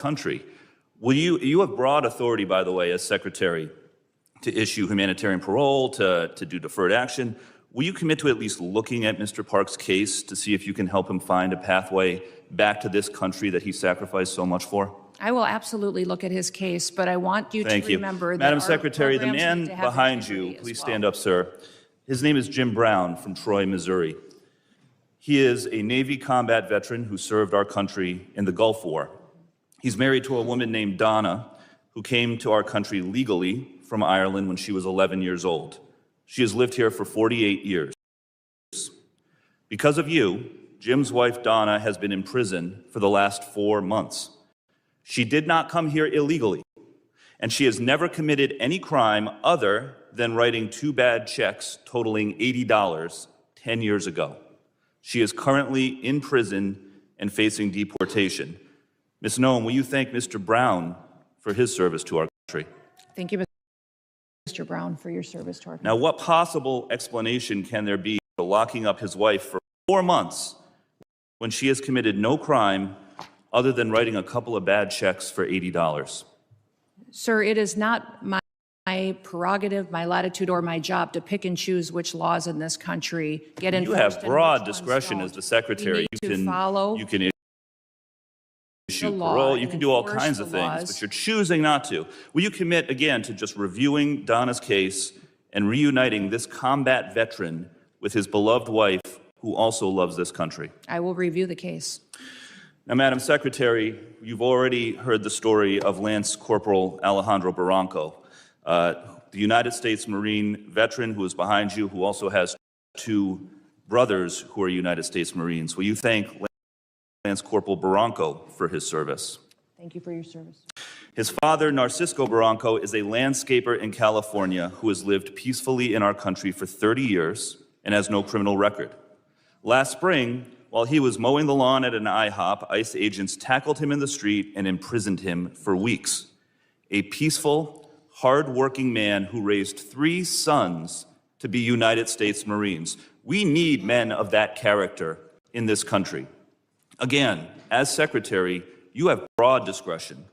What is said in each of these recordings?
country. You have broad authority, by the way, as Secretary, to issue humanitarian parole, to do deferred action. Will you commit to at least looking at Mr. Park's case to see if you can help him find a pathway back to this country that he sacrificed so much for? I will absolutely look at his case, but I want you to remember that Madam Secretary, the man behind you, please stand up, sir. His name is Jim Brown from Troy, Missouri. He is a Navy combat veteran who served our country in the Gulf War. He's married to a woman named Donna, who came to our country legally from Ireland when she was 11 years old. She has lived here for 48 years. Because of you, Jim's wife, Donna, has been in prison for the last 4 months. She did not come here illegally, and she has never committed any crime other than writing 2 bad checks totaling $80 10 years ago. She is currently in prison and facing deportation. Ms. Noem, will you thank Mr. Brown for his service to our country? Thank you, Mr. Brown, for your service to our country. Now, what possible explanation can there be for locking up his wife for 4 months when she has committed no crime other than writing a couple of bad checks for $80? Sir, it is not my prerogative, my latitude, or my job to pick and choose which laws in this country get enforced. You have broad discretion as the Secretary. You can issue parole, you can do all kinds of things, but you're choosing not to. Will you commit, again, to just reviewing Donna's case and reuniting this combat veteran with his beloved wife, who also loves this country? I will review the case. Now, Madam Secretary, you've already heard the story of Lance Corporal Alejandro Barranco, the United States Marine veteran who is behind you, who also has 2 brothers who are United States Marines. Will you thank Lance Corporal Barranco for his service? Thank you for your service. His father, Narcisco Barranco, is a landscaper in California who has lived peacefully in our country for 30 years and has no criminal record. Last spring, while he was mowing the lawn at an IHOP, ICE agents tackled him in the street and imprisoned him for weeks. A peaceful, hard-working man who raised 3 sons to be United States Marines. We need men of that character in this country. Again, as Secretary, you have broad discretion.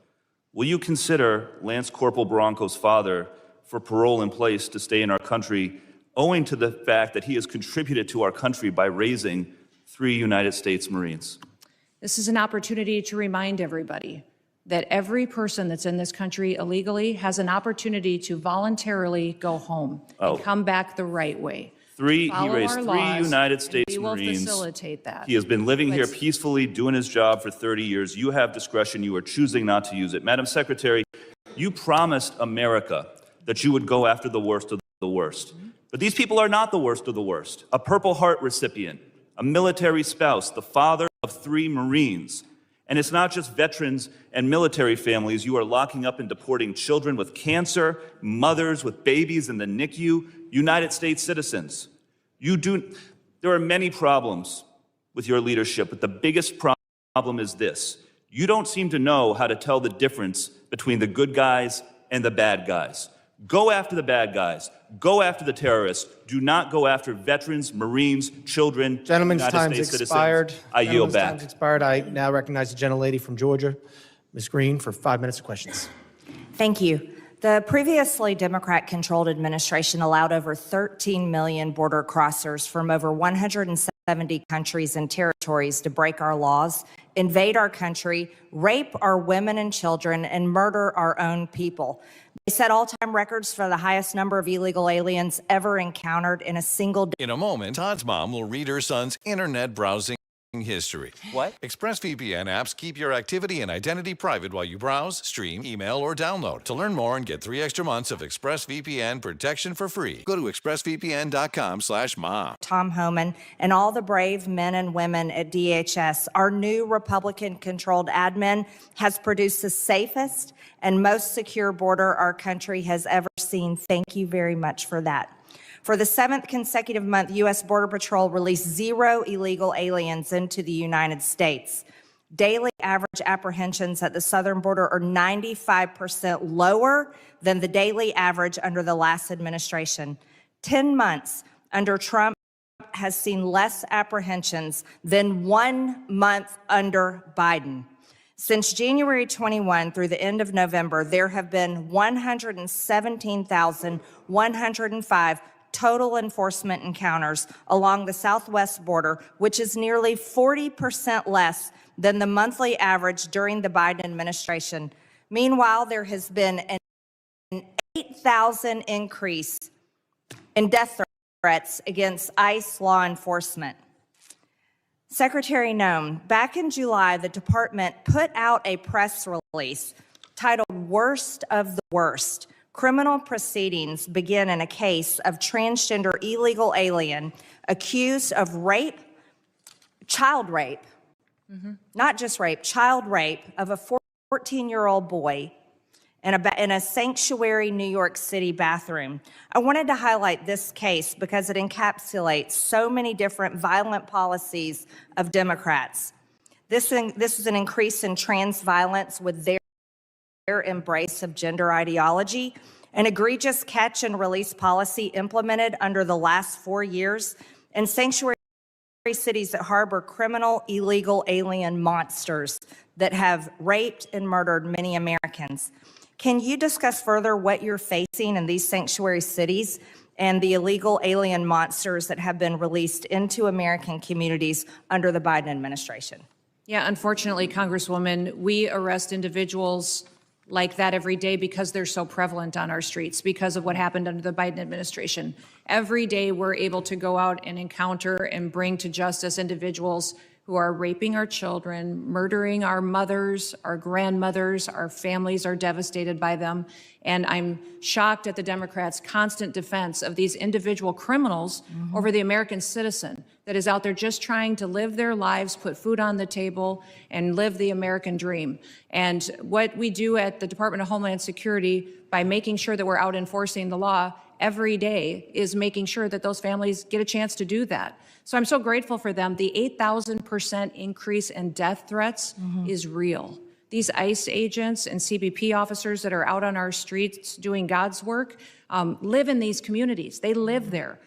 Will you consider Lance Corporal Barranco's father for parole in place to stay in our country, owing to the fact that he has contributed to our country by raising 3 United States Marines? This is an opportunity to remind everybody that every person that's in this country illegally has an opportunity to voluntarily go home and come back the right way. He raised 3 United States Marines. We will facilitate that. He has been living here peacefully, doing his job for 30 years. You have discretion. You are choosing not to use it. Madam Secretary, you promised America that you would go after the worst of the worst. But these people are not the worst of the worst. A Purple Heart recipient, a military spouse, the father of 3 Marines. And it's not just veterans and military families. You are locking up and deporting children with cancer, mothers with babies in the NICU, United States citizens. There are many problems with your leadership, but the biggest problem is this. You don't seem to know how to tell the difference between the good guys and the bad guys. Go after the bad guys. Go after the terrorists. Do not go after veterans, Marines, children, Gentleman's United time's States expired. citizens. I yield back. Time's expired. I now recognize the gentlelady from Georgia, Ms. Green, for 5 minutes of questions. Thank you. The previously Democrat-controlled administration allowed over 13 million border crossers from over 170 countries and territories to break our laws, invade our country, rape our women and children, and murder our own people. They set all-time records for the highest number of illegal aliens ever encountered in a single day. In a moment, Todd's mom will read her son's internet browsing history. What? ExpressVPN apps keep your activity and identity private while you browse, stream, email, or download. To learn more and get 3 extra months of ExpressVPN protection for free, go to expressvpn.com/mom. Tom Homan and all the brave men and women at DHS, our new Republican-controlled admin has produced the safest and most secure border our country has ever seen. Thank you very much for that. For the 7th consecutive month, U.S. Border Patrol released 0 illegal aliens into the United States. Daily average apprehensions at the southern border are 95% lower than the daily average under the last administration. 10 months under Trump has seen less apprehensions than 1 month under Biden. Since January 21 through the end of November, there have been 117,105 total enforcement encounters along the southwest border, which is nearly 40% less than the monthly average during the Biden administration. Meanwhile, there has been an 8,000 increase in death threats against ICE law enforcement. Secretary Noem, back in July, the department put out a press release titled Worst of the Worst. Criminal proceedings begin in a case of transgender illegal alien accused of rape, child rape, not just rape, child rape of a 14-year-old boy in a sanctuary New York City bathroom. I wanted to highlight this case because it encapsulates so many different violent policies of Democrats. This is an increase in trans violence with their embrace of gender ideology, an egregious catch and release policy implemented under the last 4 years, and sanctuary cities that harbor criminal illegal alien monsters that have raped and murdered many Americans. Can you discuss further what you're facing in these sanctuary cities and the illegal alien monsters that have been released into American communities under the Biden administration? Yeah, unfortunately, Congresswoman, we arrest individuals like that every day because they're so prevalent on our streets, because of what happened under the Biden administration. Every day we're able to go out and encounter and bring to justice individuals who are raping our children, murdering our mothers, our grandmothers, our families are devastated by them. And I'm shocked at the Democrats' constant defense of these individual criminals over the American citizen that is out there just trying to live their lives, put food on the table, and live the American dream. And what we do at the Department of Homeland Security by making sure that we're out enforcing the law every day is making sure that those families get a chance to do that. So I'm so grateful for them. The 8,000% increase in death threats is real. These ICE agents and CBP officers that are out on our streets doing God's work live in these communities. They live there.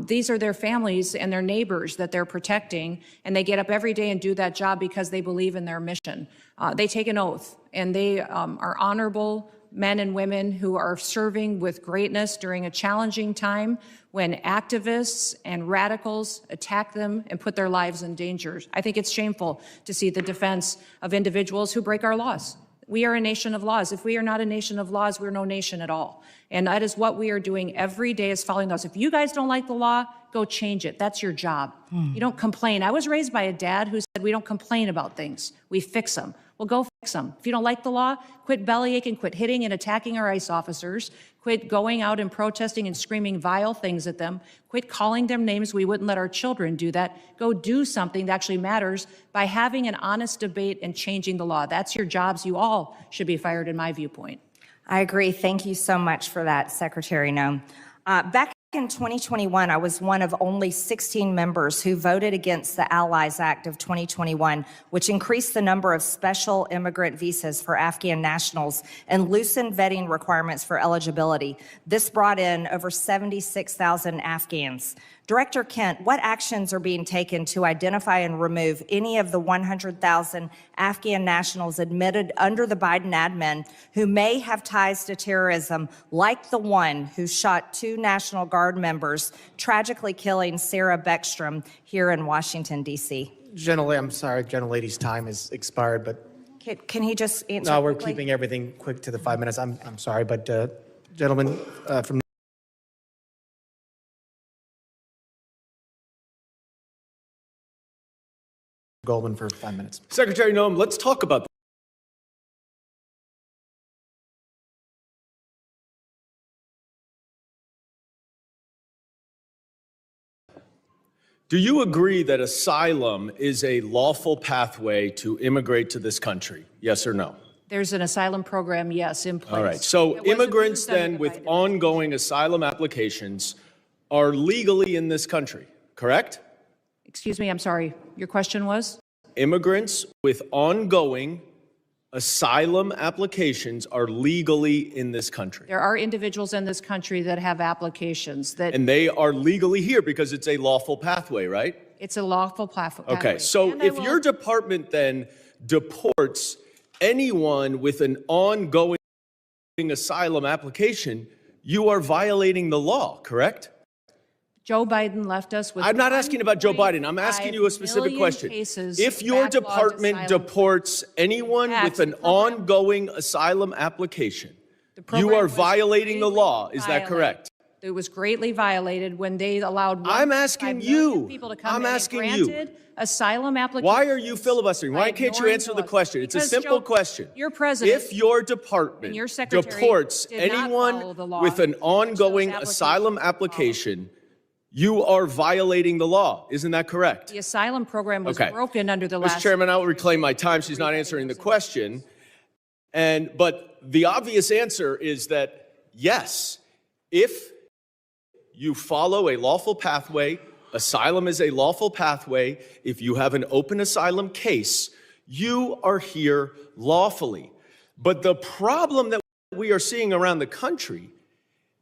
These are their families and their neighbors that they're protecting, and they get up every day and do that job because they believe in their mission. They take an oath, and they are honorable men and women who are serving with greatness during a challenging time when activists and radicals attack them and put their lives in danger. I think it's shameful to see the defense of individuals who break our laws. We are a nation of laws. If we are not a nation of laws, we're no nation at all. And that is what we are doing every day, is following those. If you guys don't like the law, go change it. That's your job. You don't complain. I was raised by a dad who said we don't complain about things. We fix them. Well, go fix them. If you don't like the law, quit bellyaching, quit hitting and attacking our ICE officers, quit going out and protesting and screaming vile things at them, quit calling them names. We wouldn't let our children do that. Go do something that actually matters by having an honest debate and changing the law. That's your jobs. You all should be fired, in my viewpoint. I agree. Thank you so much for that, Secretary Noem. Back in 2021, I was one of only 16 members who voted against the Allies Act of 2021, which increased the number of special immigrant visas for Afghan nationals and loosened vetting requirements for eligibility. This brought in over 76,000 Afghans. Director Kent, what actions are being taken to identify and remove any of the 100,000 Afghan nationals admitted under the Biden admin who may have ties to terrorism, like the one who shot 2 National Guard members, tragically killing Sarah Beckstrom here in Washington, D.C.? I'm sorry, gentlelady's time has expired, but Can he just answer no, we're quickly? keeping everything quick to the 5 minutes. I'm sorry, but gentlemen from Goldman for 5 minutes. Secretary Noem, let's talk about that. Do you agree that asylum is a lawful pathway to immigrate to this country? Yes or no? There's an asylum program, yes, in place. All right. So It wasn't immigrants used under then the with Biden ongoing asylum applications are legally in this country, correct? Excuse me, I'm sorry. Your question was? Immigrants with ongoing asylum applications are legally in this country. There are individuals in this country that have applications that And they are legally here because it's a lawful pathway, right? it's a lawful pathway. Okay, so And I if will- your department then deports anyone with an ongoing asylum application, you are violating the law, correct? Joe Biden left us with. I'm not asking about Joe Biden. I'm asking you a specific question. If your department deports anyone with an ongoing asylum application, you are violating the law. Is that correct? It was greatly violated when they allowed. I'm asking you. People to come I'm in and asking you. granted asylum applications. Why are you filibustering? Why can't you answer the question? It's a simple question. Your president. If your department and your secretary deports did not anyone follow the law, with an ongoing those asylum applications application, you are violating the law. Isn't that correct? The asylum program was Okay. broken under the Mr. last. Chairman, I will reclaim my time. She's not answering the question. But the obvious answer is that, yes, if you follow a lawful pathway, asylum is a lawful pathway. If you have an open asylum case, you are here lawfully. But the problem that we are seeing around the country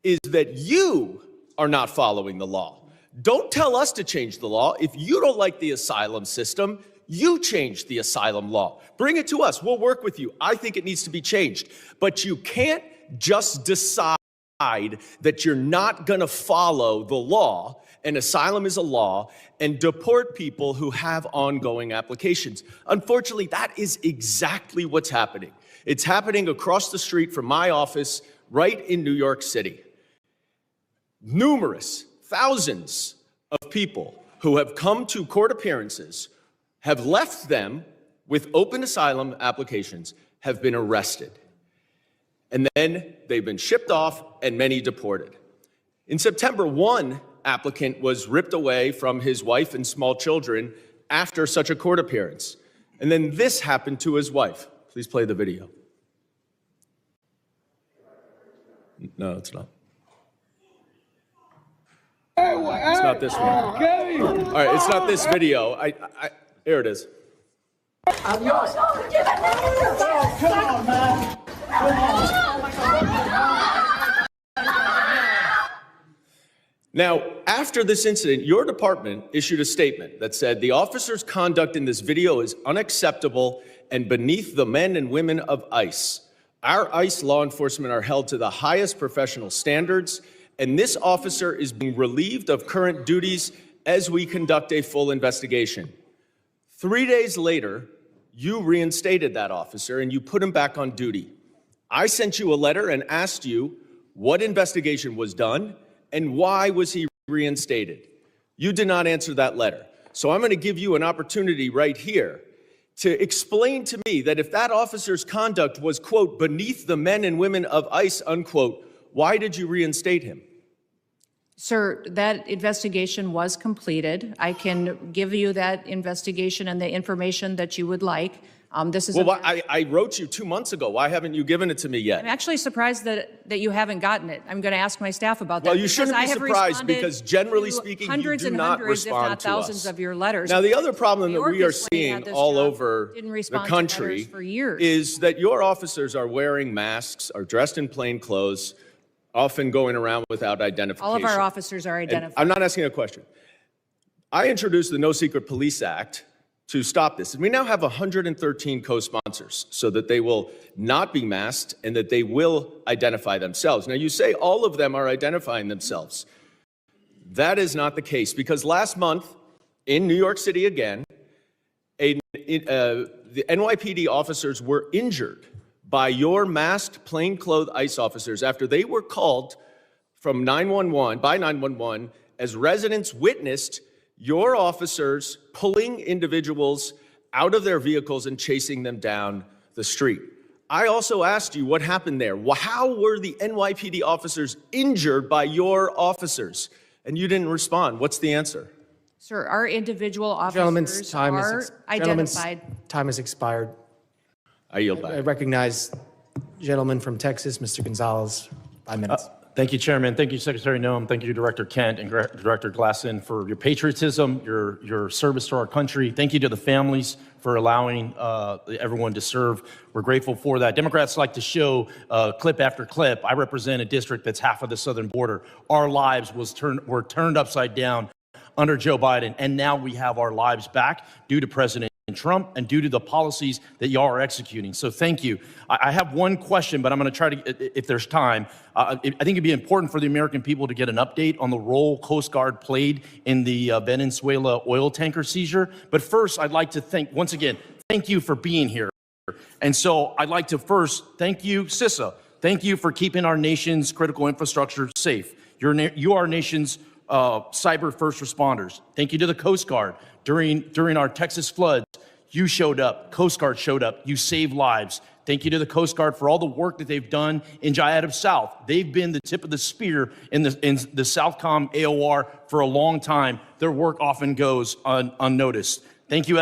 is that you are not following the law. Don't tell us to change the law. If you don't like the asylum system, you change the asylum law. Bring it to us. We'll work with you. I think it needs to be changed. But you can't just decide that you're not going to follow the law, and asylum is a law, and deport people who have ongoing applications. Unfortunately, that is exactly what's happening. It's happening across the street from my office right in New York City. Numerous, thousands of people who have come to court appearances, have left them with open asylum applications, have been arrested. And then they've been shipped off and many deported. In September, one applicant was ripped away from his wife and small children after such a court appearance. And then this happened to his wife. Please play the video. No, it's not. It's not this one. All right, it's not this video. Here it is. I'm yours. Oh, come on, man. Now, after this incident, your department issued a statement that said the officer's conduct in this video is unacceptable and beneath the men and women of ICE. Our ICE law enforcement are held to the highest professional standards, and this officer is being relieved of current duties as we conduct a full investigation. 3 days later, you reinstated that officer and you put him back on duty. I sent you a letter and asked you what investigation was done and why was he reinstated. You did not answer that letter. So I'm going to give you an opportunity right here to explain to me that if that officer's conduct was, quote, beneath the men and women of ICE, unquote, why did you reinstate him? Sir, that investigation was completed. I can give you that investigation and the information that you would like. This is. Well, I wrote you 2 months ago. Why haven't you given it to me yet? I'm actually surprised that you haven't gotten it. I'm going to ask my staff about that. Well, you shouldn't be surprised because generally speaking, you do not respond to us. Thousands of your letters. Now, the other problem that we are seeing all over the country is that your officers are wearing masks, are dressed in plain clothes, often going around without identification. All of our officers are identified. I'm not asking a question. I introduced the No Secret Police Act to stop this. And we now have 113 co-sponsors so that they will not be masked and that they will identify themselves. Now, you say all of them are identifying themselves. That is not the case because last month in New York City again, the NYPD officers were injured by your masked, plainclothes ICE officers after they were called from 911 as residents witnessed your officers pulling individuals out of their vehicles and chasing them down the street. I also asked you what happened there. How were the NYPD officers injured by your officers? And you didn't respond. What's the answer? Sir, our individual Gentlemen's officers time are is identified. time has expired. I yield back. I recognize gentleman from Texas, Mr. Gonzalez, 5 minutes. Thank you, Chairman. Thank you, Secretary Noem. Thank you, Director Kent and Director Glasson, for your patriotism, your service to our country. Thank you to the families for allowing everyone to serve. We're grateful for that. Democrats like to show clip after clip. I represent a district that's half of the southern border. Our lives were turned upside down under Joe Biden, and now we have our lives back due to President Trump and due to the policies that y'all are executing. So thank you. I have one question, but I'm going to try to, if there's time, I think it'd be important for the American people to get an update on the role Coast Guard played in the Venezuela oil tanker seizure. But first, I'd like to once again, thank you for being here. And so I'd like to first thank you, CISA. Thank you for keeping our nation's critical infrastructure safe. You are our nation's cyber first responders. Thank you to the Coast Guard. During our Texas floods, you showed up, Coast Guard showed up, you saved lives. Thank you to the Coast Guard for all the work that they've done in Jayada South. They've been the tip of the spear in the Southcom AOR for a long time. Their work often goes unnoticed. Thank you,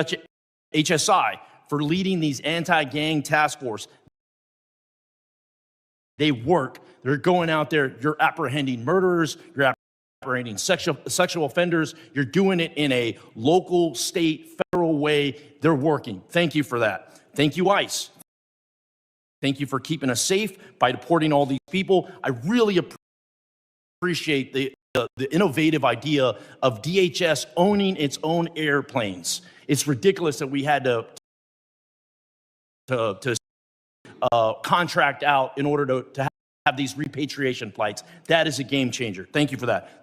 HSI, for leading these anti-gang task force. They work. They're going out there. You're apprehending murderers. You're apprehending sexual offenders. You're doing it in a local, state, federal way. They're working. Thank you for that. Thank you, ICE. Thank you for keeping us safe by deporting all these people. I really appreciate the innovative idea of DHS owning its own airplanes. It's ridiculous that we had to contract out in order to have these repatriation flights. That is a game changer. Thank you for that.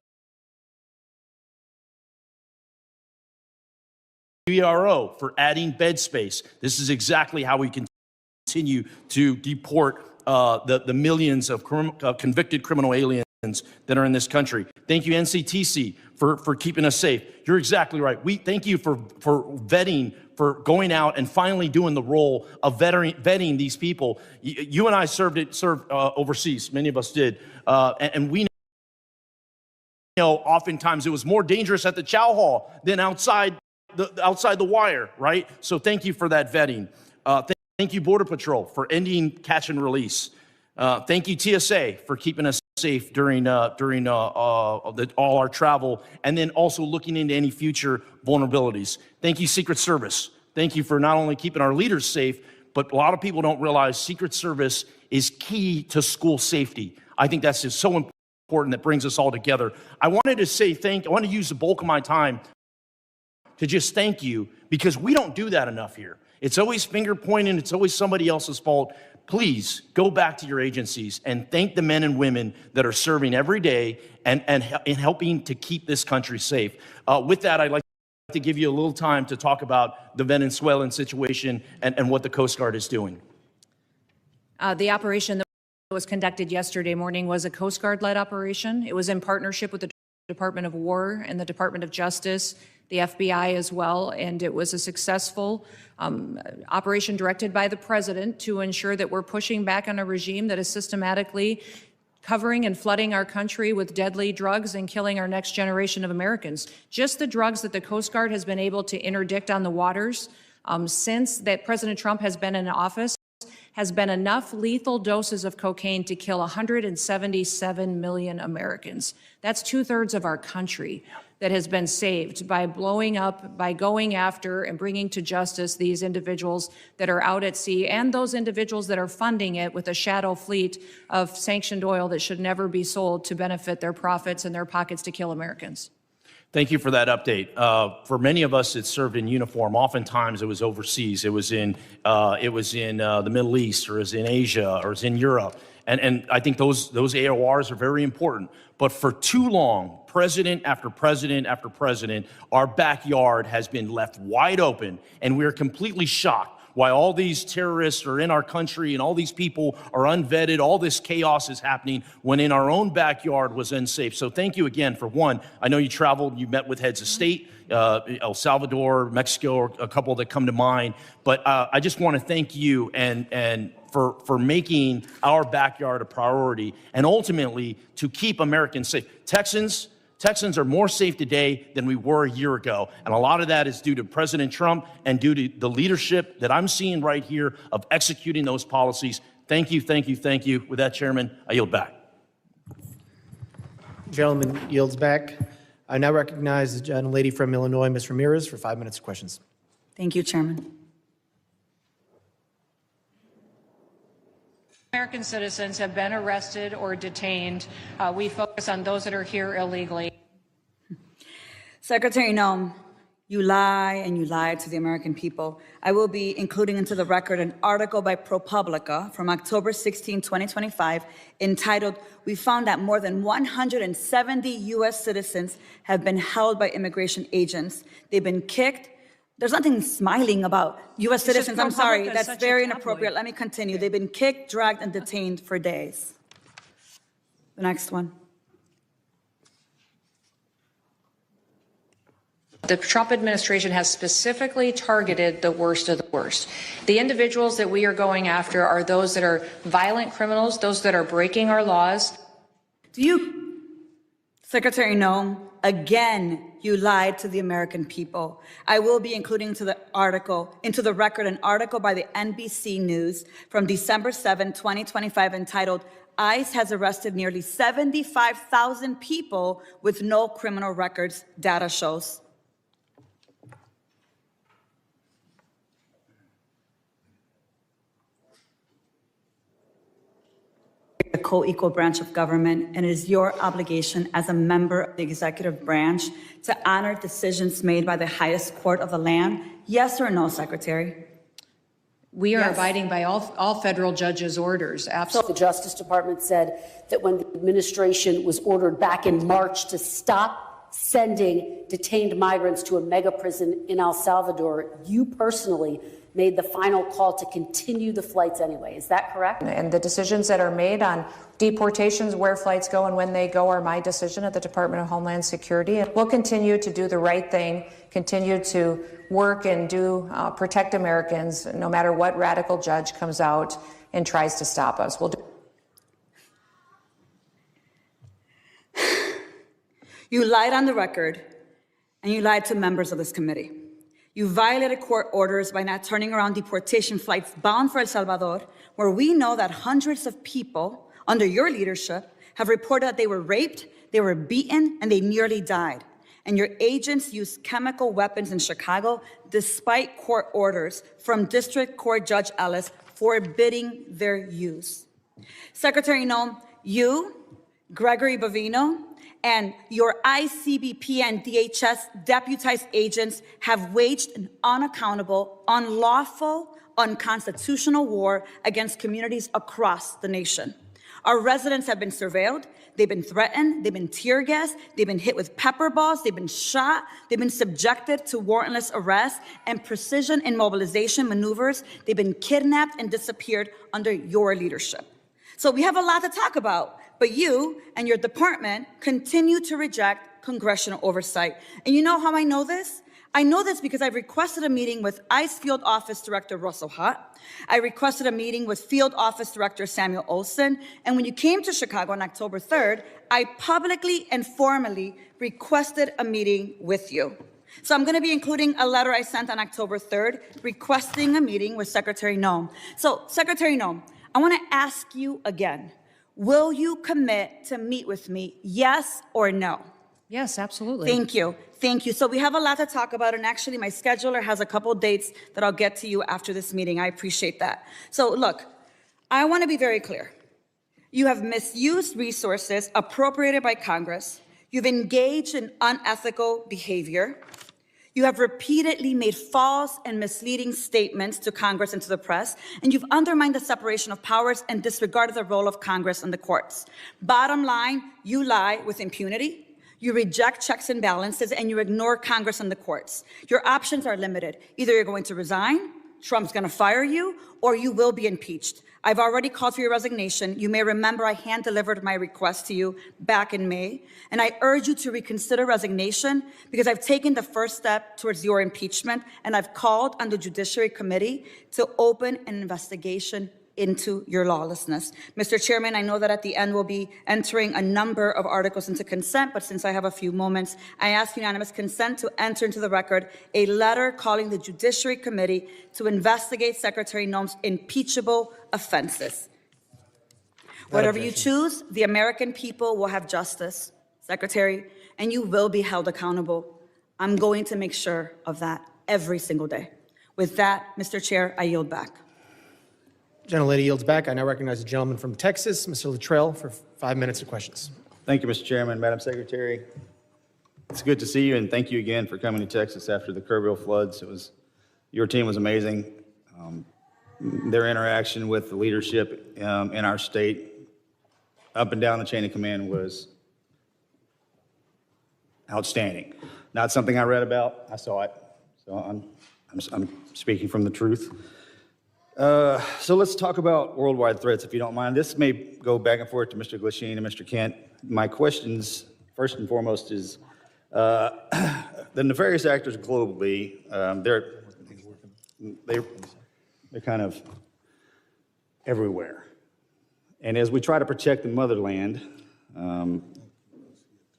URO for adding bed space. This is exactly how we continue to deport the millions of convicted criminal aliens that are in this country. Thank you, NCTC, for keeping us safe. You're exactly right. We thank you for vetting, for going out and finally doing the role of vetting these people. You and I served overseas. Many of us did, and we know oftentimes it was more dangerous at the chow hall than outside the wire, right? So thank you for that vetting. Thank you, Border Patrol, for ending catch and release. Thank you, TSA, for keeping us safe during all our travel, and then also looking into any future vulnerabilities. Thank you, Secret Service. Thank you for not only keeping our leaders safe, but a lot of people don't realize Secret Service is key to school safety. I think that's just so important that brings us all together. I wanted to say I want to use the bulk of my time to just thank you, because we don't do that enough here. It's always finger pointing. It's always somebody else's fault. Please go back to your agencies and thank the men and women that are serving every day and helping to keep this country safe. With that, I'd like to give you a little time to talk about the Venezuelan situation and what the Coast Guard is doing. The operation that was conducted yesterday morning was a Coast Guard-led operation. It was in partnership with the Department of War and the Department of Justice, the FBI as well, and it was a successful operation directed by the president to ensure that we're pushing back on a regime that is systematically covering and flooding our country with deadly drugs and killing our next generation of Americans. Just the drugs that the Coast Guard has been able to interdict on the waters since that President Trump has been in office has been enough lethal doses of cocaine to kill 177 million Americans. That's 2/3 of our country that has been saved by blowing up, by going after and bringing to justice these individuals that are out at sea and those individuals that are funding it with a shadow fleet of sanctioned oil that should never be sold to benefit their profits and their pockets to kill Americans. Thank you for that update. For many of us, it served in uniform. Oftentimes, it was overseas. It was in the Middle East, or it was in Asia, or it was in Europe. And I think those AORs are very important. But for too long, president after president after president, our backyard has been left wide open, and we're completely shocked why all these terrorists are in our country and all these people are unvetted, all this chaos is happening when in our own backyard was unsafe. So thank you again for one. I know you traveled, you met with heads of state, El Salvador, Mexico, a couple that come to mind. But I just want to thank you and for making our backyard a priority and ultimately to keep Americans safe. Texans are more safe today than we were a year ago. And a lot of that is due to President Trump and due to the leadership that I'm seeing right here of executing those policies. Thank you, thank you, thank you. With that, Chairman, I yield back. Gentleman yields back. I now recognize the gentlelady from Illinois, Ms. Ramirez, for 5 minutes of questions. Thank you, Chairman. American citizens have been arrested or detained. We focus on those that are here illegally. Secretary Noem, You lie and you lie to the American people. I will be including into the record an article by ProPublica from October 16, 2025, entitled, "We found that more than 170 U.S. citizens have been held by immigration agents. They've been kicked." There's nothing smiling about U.S. citizens. I'm sorry, ProPublica is that's such a very tabloid. inappropriate. Let me continue. They've been kicked, dragged, and detained for days. The next one. The Trump administration has specifically targeted the worst of the worst. The individuals that we are going after are those that are violent criminals, those that are breaking our laws. Do you, Secretary Noem, again, you lied to the American people. I will be including into the record an article by the NBC News from December 7, 2025, entitled, "ICE has arrested nearly 75,000 people with no criminal records, data shows." A co-equal branch of government, and it is your obligation as a member of the executive branch to honor decisions made by the highest court of the land. Yes or no, Secretary? We are Yes. abiding by all federal judges' orders, absolutely. The Justice Department said that when the administration was ordered back in March to stop sending detained migrants to a mega prison in El Salvador, you personally made the final call to continue the flights anyway. Is that correct? And the decisions that are made on deportations, where flights go and when they go, are my decision at the Department of Homeland Security. And we'll continue to do the right thing, continue to work and protect Americans, no matter what radical judge comes out and tries to stop us. We'll do. You lied on the record, and you lied to members of this committee. You violated court orders by not turning around deportation flights bound for El Salvador, where we know that hundreds of people under your leadership have reported that they were raped, they were beaten, and they nearly died. And your agents used chemical weapons in Chicago despite court orders from District Court Judge Ellis forbidding their use. Secretary Noem, you, Gregory Bovino, and your ICBP and DHS deputized agents have waged an unaccountable, unlawful, unconstitutional war against communities across the nation. Our residents have been surveilled, they've been threatened, they've been tear gassed, they've been hit with pepper balls, they've been shot, they've been subjected to warrantless arrest and precision immobilization maneuvers, they've been kidnapped and disappeared under your leadership. So we have a lot to talk about. But you and your department continue to reject congressional oversight. And you know how I know this? I know this because I've requested a meeting with ICE Field Office Director Russell Hutt. I requested a meeting with Field Office Director Samuel Olson. And when you came to Chicago on October 3rd, I publicly and formally requested a meeting with you. So I'm going to be including a letter I sent on October 3rd requesting a meeting with Secretary Noem. So, Secretary Noem, I want to ask you again. Will you commit to meet with me, yes or no? Yes, absolutely. Thank you. Thank you. So we have a lot to talk about, and actually my scheduler has a couple dates that I'll get to you after this meeting. I appreciate that. So look, I want to be very clear. You have misused resources appropriated by Congress. You've engaged in unethical behavior. You have repeatedly made false and misleading statements to Congress and to the press, and you've undermined the separation of powers and disregarded the role of Congress and the courts. Bottom line, you lie with impunity, you reject checks and balances, and you ignore Congress and the courts. Your options are limited. Either you're going to resign, Trump's going to fire you, or you will be impeached. I've already called for your resignation. You may remember I hand-delivered my request to you back in May, and I urge you to reconsider resignation because I've taken the first step towards your impeachment, and I've called on the Judiciary Committee to open an investigation into your lawlessness. Mr. Chairman, I know that at the end we'll be entering a number of articles into consent, but since I have a few moments, I ask unanimous consent to enter into the record a letter calling the Judiciary Committee to investigate Secretary Noem's impeachable offenses. Whatever you choose, the American people will have justice, Secretary, and you will be held accountable. I'm going to make sure of that every single day. With that, Mr. Chair, I yield back. Gentlelady yields back. I now recognize the gentleman from Texas, Mr. Luttrell, for 5 minutes of questions. Thank you, Mr. Chairman. Madam Secretary, It's good to see you, and thank you again for coming to Texas after the Kerrville floods. Your team was amazing. Their interaction with the leadership in our state, up and down the chain of command, was outstanding. Not something I read about, I saw it. So I'm speaking from the truth. So let's talk about worldwide threats, if you don't mind. This may go back and forth to Mr. Glasheen and Mr. Kent. My questions, first and foremost, is the nefarious actors globally, they're kind of everywhere. And as we try to protect the motherland,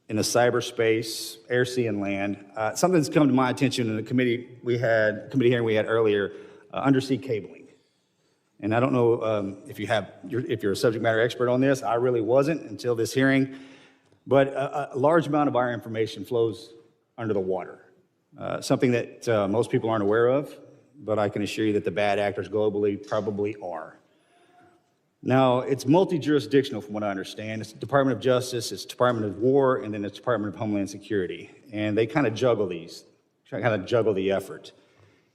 in the cyberspace, air, sea, and land, something's come to my attention in the committee hearing we had earlier, undersea cabling. And I don't know if you're a subject matter expert on this. I really wasn't until this hearing. But a large amount of our information flows under the water, something that most people aren't aware of, but I can assure you that the bad actors globally probably are. Now, it's multi-jurisdictional from what I understand. It's the Department of Justice, it's Department of War, and then it's Department of Homeland Security. And they kind of juggle the effort.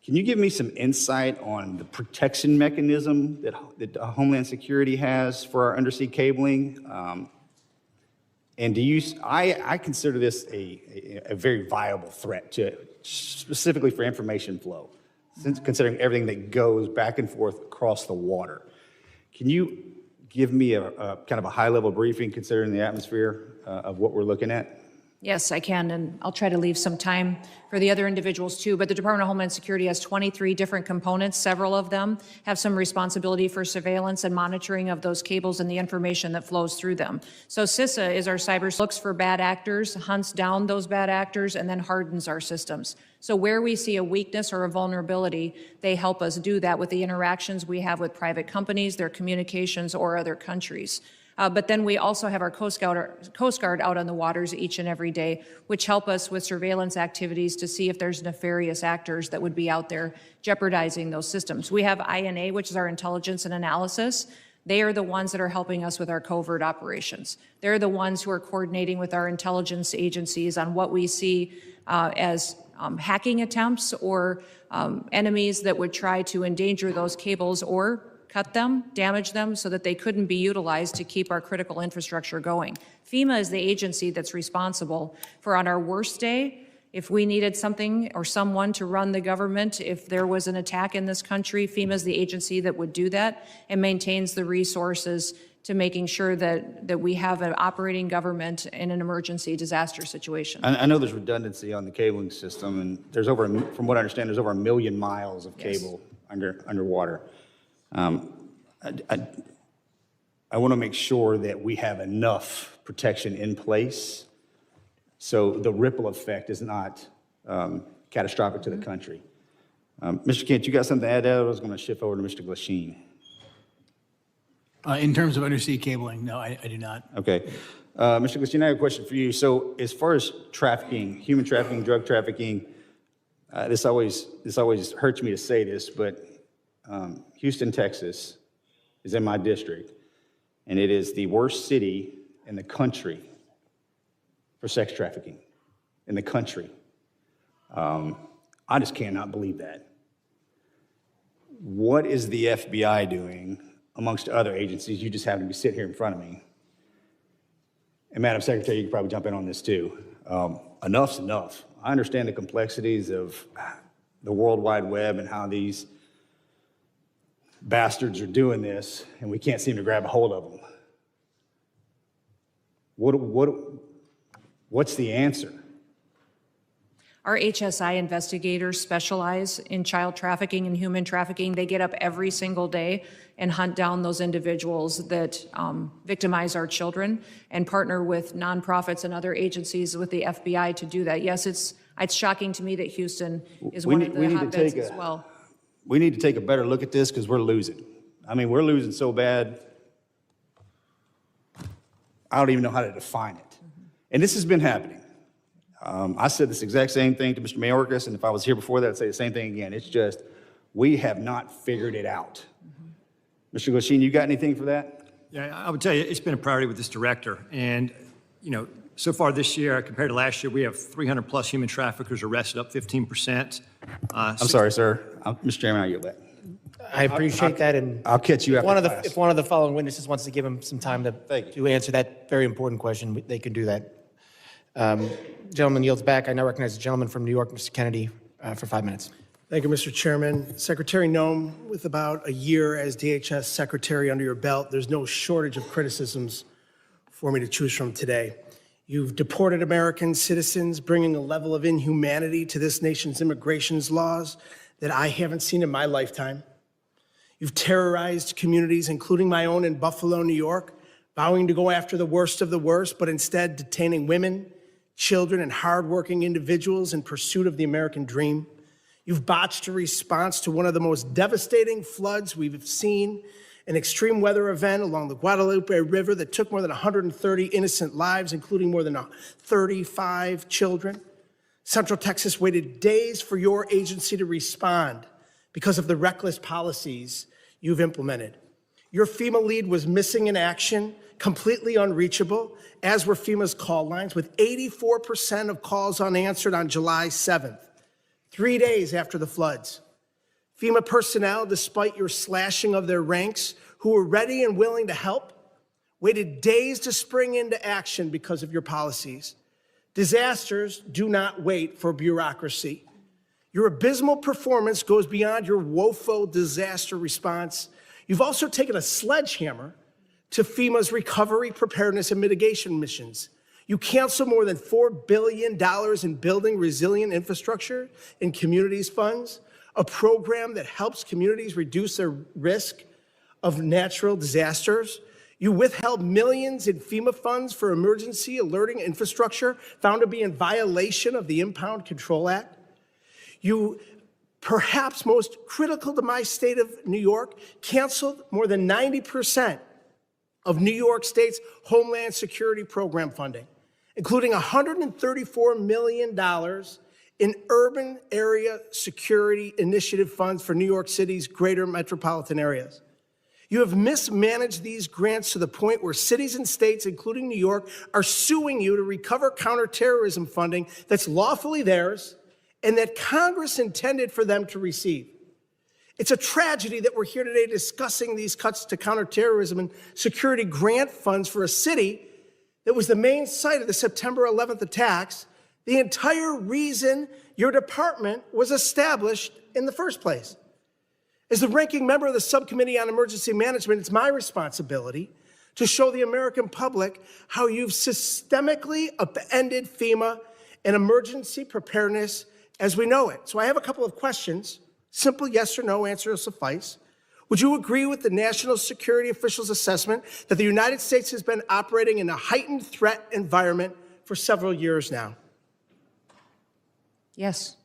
Can you give me some insight on the protection mechanism that Homeland Security has for our undersea cabling? And I consider this a very viable threat specifically for information flow, considering everything that goes back and forth across the water. Can you give me a kind of a high-level briefing, considering the atmosphere of what we're looking at? Yes, I can, and I'll try to leave some time for the other individuals too, but the Department of Homeland Security has 23 different components. Several of them have some responsibility for surveillance and monitoring of those cables and the information that flows through them. So CISA is our cyber, looks for bad actors, hunts down those bad actors, and then hardens our systems. So where we see a weakness or a vulnerability, they help us do that with the interactions we have with private companies, their communications, or other countries. But then we also have our Coast Guard out on the waters each and every day, which help us with surveillance activities to see if there's nefarious actors that would be out there jeopardizing those systems. We have INA, which is our intelligence and analysis. They are the ones that are helping us with our covert operations. They're the ones who are coordinating with our intelligence agencies on what we see as hacking attempts or enemies that would try to endanger those cables or cut them, damage them so that they couldn't be utilized to keep our critical infrastructure going. FEMA is the agency that's responsible for, on our worst day, if we needed something or someone to run the government, if there was an attack in this country, FEMA is the agency that would do that and maintains the resources to making sure that we have an operating government in an emergency disaster situation. I know there's redundancy on the cabling system, and there's from what I understand, there's over 1 million miles of cable underwater. I want to make sure that we have enough protection in place so the ripple effect is not catastrophic to the country. Mr. Kent, you got something to add to that? I was going to shift over to Mr. Glasheen. In terms of undersea cabling, no, I do not. Okay. Mr. Glasheen, I have a question for you. So as far as trafficking, human trafficking, drug trafficking, this always hurts me to say this, but Houston, Texas is in my district, and it is the worst city in the country for sex trafficking in the country. I just cannot believe that. What is the FBI doing amongst other agencies? You just happen to be sitting here in front of me. And Madam Secretary, you can probably jump in on this too. Enough's enough. I understand the complexities of the World Wide Web and how these bastards are doing this, and we can't seem to grab a hold of them. What's the answer? Our HSI investigators specialize in child trafficking and human trafficking. They get up every single day and hunt down those individuals that victimize our children and partner with nonprofits and other agencies with the FBI to do that. Yes, it's shocking to me that Houston is one of the hotbeds as well. We need to take a better look at this because we're losing. I mean, we're losing so bad, I don't even know how to define it. And this has been happening. I said this exact same thing to Mr. Mayorkas, and if I was here before that, I'd say the same thing again. It's just, we have not figured it out. Mr. Glasheen, you got anything for that? Yeah, I would tell you, it's been a priority with this director. And, So far this year, compared to last year, we have 300 plus human traffickers arrested, up 15%. I'm sorry, sir. Mr. Chairman, I yield back. I appreciate that, and I'll catch you after class. if one of the following witnesses wants to give him some time to answer that very important question, they can do that. Gentleman yields back. I now recognize the gentleman from New York, Mr. Kennedy, for 5 minutes. Thank you, Mr. Chairman. Secretary Noem, with about a year as DHS Secretary under your belt, there's no shortage of criticisms for me to choose from today. You've deported American citizens, bringing a level of inhumanity to this nation's immigration laws that I haven't seen in my lifetime. You've terrorized communities, including my own in Buffalo, New York, vowing to go after the worst of the worst, but instead detaining women, children, and hardworking individuals in pursuit of the American dream. You've botched a response to one of the most devastating floods we've seen, an extreme weather event along the Guadalupe River that took more than 130 innocent lives, including more than 35 children. Central Texas waited days for your agency to respond because of the reckless policies you've implemented. Your FEMA lead was missing in action, completely unreachable, as were FEMA's call lines, with 84% of calls unanswered on July 7th, 3 days after the floods. FEMA personnel, despite your slashing of their ranks, who were ready and willing to help, waited days to spring into action because of your policies. Disasters do not wait for bureaucracy. Your abysmal performance goes beyond your woeful disaster response. You've also taken a sledgehammer to FEMA's recovery, preparedness, and mitigation missions. You canceled more than $4 billion in building resilient infrastructure in communities funds, a program that helps communities reduce their risk of natural disasters. You withheld millions in FEMA funds for emergency alerting infrastructure found to be in violation of the Impound Control Act. You, perhaps most critical to my state of New York, canceled more than 90% of New York State's Homeland Security Program funding, including $134 million in urban area security initiative funds for New York City's greater metropolitan areas. You have mismanaged these grants to the point where cities and states, including New York, are suing you to recover counterterrorism funding that's lawfully theirs and that Congress intended for them to receive. It's a tragedy that we're here today discussing these cuts to counterterrorism and security grant funds for a city that was the main site of the September 11th attacks, the entire reason your department was established in the first place. As the ranking member of the Subcommittee on Emergency Management, it's my responsibility to show the American public how you've systemically upended FEMA and emergency preparedness as we know it. So I have a couple of questions. Simple yes or no answer will suffice. Would you agree with the national security officials' assessment that the United States has been operating in a heightened threat environment for several years now? Yes.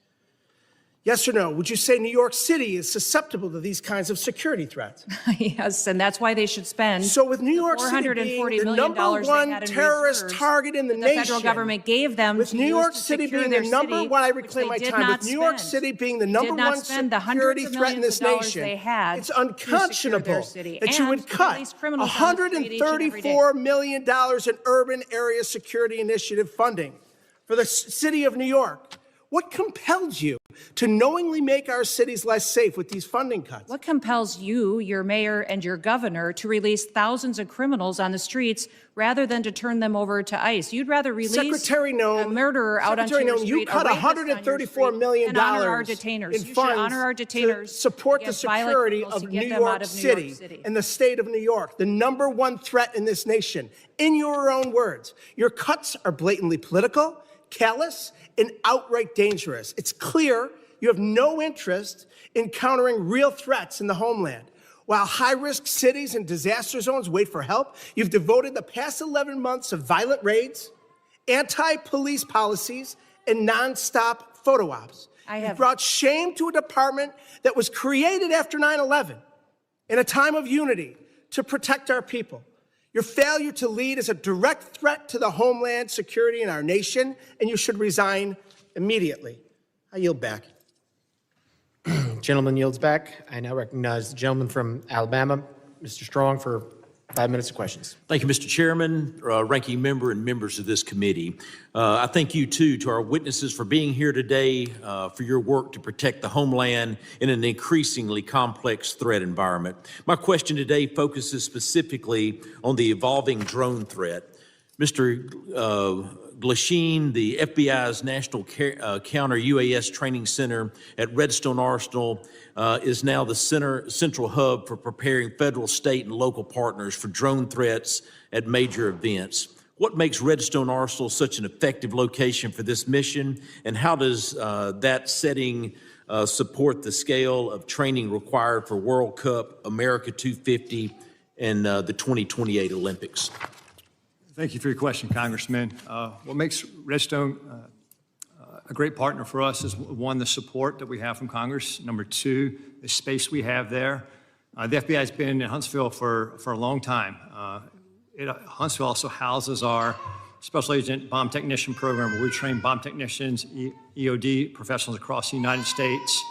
Yes or no? Would you say New York City is susceptible to these kinds of security threats? Yes, and that's why they should spend So with New York City being the number one terrorist target in the nation, the federal government gave them with New York City being the number one, I reclaim my time, with New York City being the number one security threat in this nation, it's unconscionable that you would cut $134 million in urban area security initiative funding for the city of New York. What compelled you to knowingly make our cities less safe with these funding cuts? What compels you, your mayor, and your governor to release thousands of criminals on the streets rather than to turn them over to ICE? You'd rather release a murderer out onto your street, you cut $134 million and honor our detainers. in funds to support the security of New York City and the state of New York, the number one threat in this nation. In your own words, your cuts are blatantly political, callous, and outright dangerous. It's clear you have no interest in countering real threats in the homeland. While high-risk cities and disaster zones wait for help, you've devoted the past 11 months of violent raids, anti-police policies, and nonstop photo ops. You've brought shame to a department that was created after 9/11 in a time of unity to protect our people. Your failure to lead is a direct threat to the homeland security in our nation, and you should resign immediately. I yield back. Gentleman yields back. I now recognize the gentleman from Alabama, Mr. Strong, for 5 minutes of questions. Thank you, Mr. Chairman, ranking member, and members of this committee. I thank you, too, to our witnesses for being here today, for your work to protect the homeland in an increasingly complex threat environment. My question today focuses specifically on the evolving drone threat. Mr. Glasheen, the FBI's National Counter UAS Training Center at Redstone Arsenal is now the central hub for preparing federal, state, and local partners for drone threats at major events. What makes Redstone Arsenal such an effective location for this mission, and how does that setting support the scale of training required for World Cup, America 250, and the 2028 Olympics? Thank you for your question, Congressman. What makes Redstone a great partner for us is, one, the support that we have from Congress. Number two, the space we have there. The FBI has been in Huntsville for a long time. Huntsville also houses our Special Agent Bomb Technician Program, where we train bomb technicians, EOD professionals across the United States,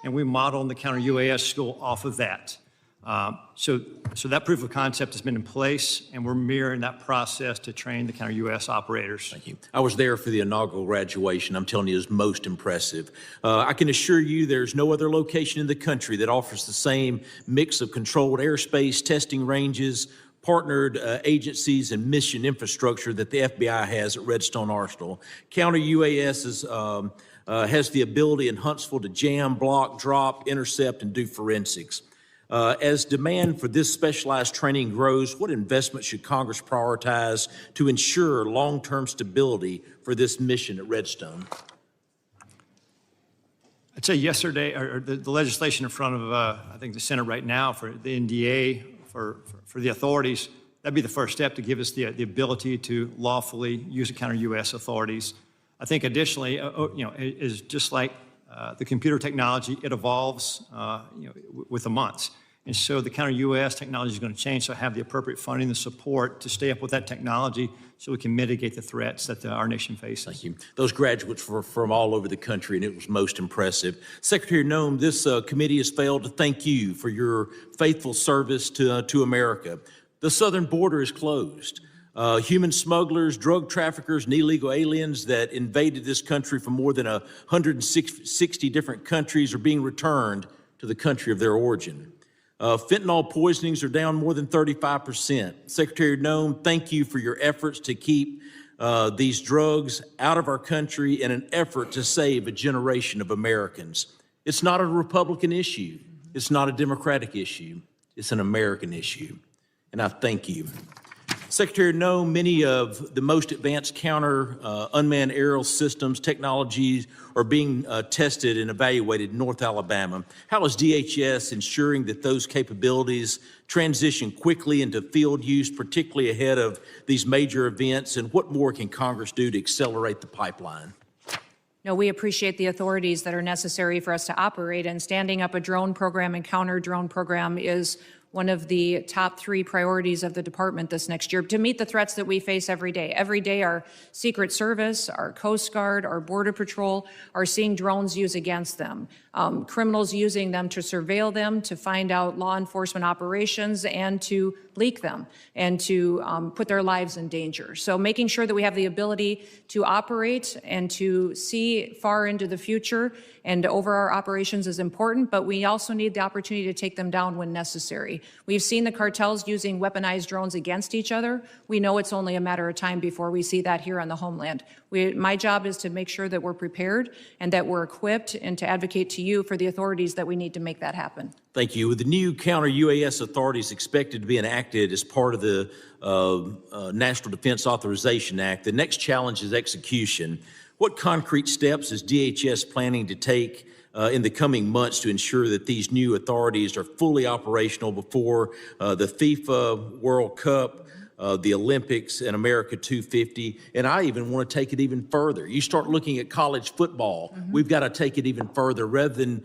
and we model in the Counter UAS School off of that. So that proof of concept has been in place, and we're mirroring that process to train the counter-UAS operators. Thank you. I was there for the inaugural graduation. I'm telling you, it was most impressive. I can assure you there's no other location in the country that offers the same mix of controlled airspace, testing ranges, partnered agencies, and mission infrastructure that the FBI has at Redstone Arsenal. Counter-UAS has the ability in Huntsville to jam, block, drop, intercept, and do forensics. As demand for this specialized training grows, what investment should Congress prioritize to ensure long-term stability for this mission at Redstone? I'd say yesterday, or the legislation in front of, I think, the Senate right now for the NDA, for the authorities, that'd be the first step to give us the ability to lawfully use the counter-UAS authorities. I think additionally, is just like the computer technology, it evolves with the months. And so the counter-UAS technology is going to change, so have the appropriate funding and support to stay up with that technology so we can mitigate the threats that our nation faces. Thank you. Those graduates were from all over the country, and it was most impressive. Secretary Noem, this committee has failed to thank you for your faithful service to America. The southern border is closed. Human smugglers, drug traffickers, and illegal aliens that invaded this country from more than 160 different countries are being returned to the country of their origin. Fentanyl poisonings are down more than 35%. Secretary Noem, thank you for your efforts to keep these drugs out of our country in an effort to save a generation of Americans. It's not a Republican issue. It's not a Democratic issue. It's an American issue. And I thank you. Secretary Noem, many of the most advanced counter unmanned aerial systems technologies are being tested and evaluated in North Alabama. How is DHS ensuring that those capabilities transition quickly into field use, particularly ahead of these major events? And what more can Congress do to accelerate the pipeline? No, we appreciate the authorities that are necessary for us to operate, and standing up a drone program and counter drone program is one of the top 3 priorities of the department this next year to meet the threats that we face every day. Every day, our Secret Service, our Coast Guard, our Border Patrol are seeing drones used against them. Criminals using them to surveil them, to find out law enforcement operations, and to leak them, and to put their lives in danger. So making sure that we have the ability to operate and to see far into the future and over our operations is important, but we also need the opportunity to take them down when necessary. We've seen the cartels using weaponized drones against each other. We know it's only a matter of time before we see that here on the homeland. My job is to make sure that we're prepared and that we're equipped, and to advocate to you for the authorities that we need to make that happen. Thank you. With the new counter-UAS authorities expected to be enacted as part of the National Defense Authorization Act, the next challenge is execution. What concrete steps is DHS planning to take in the coming months to ensure that these new authorities are fully operational before the FIFA World Cup, the Olympics, and America 250? And I even want to take it even further. You start looking at college football, we've got to take it even further rather than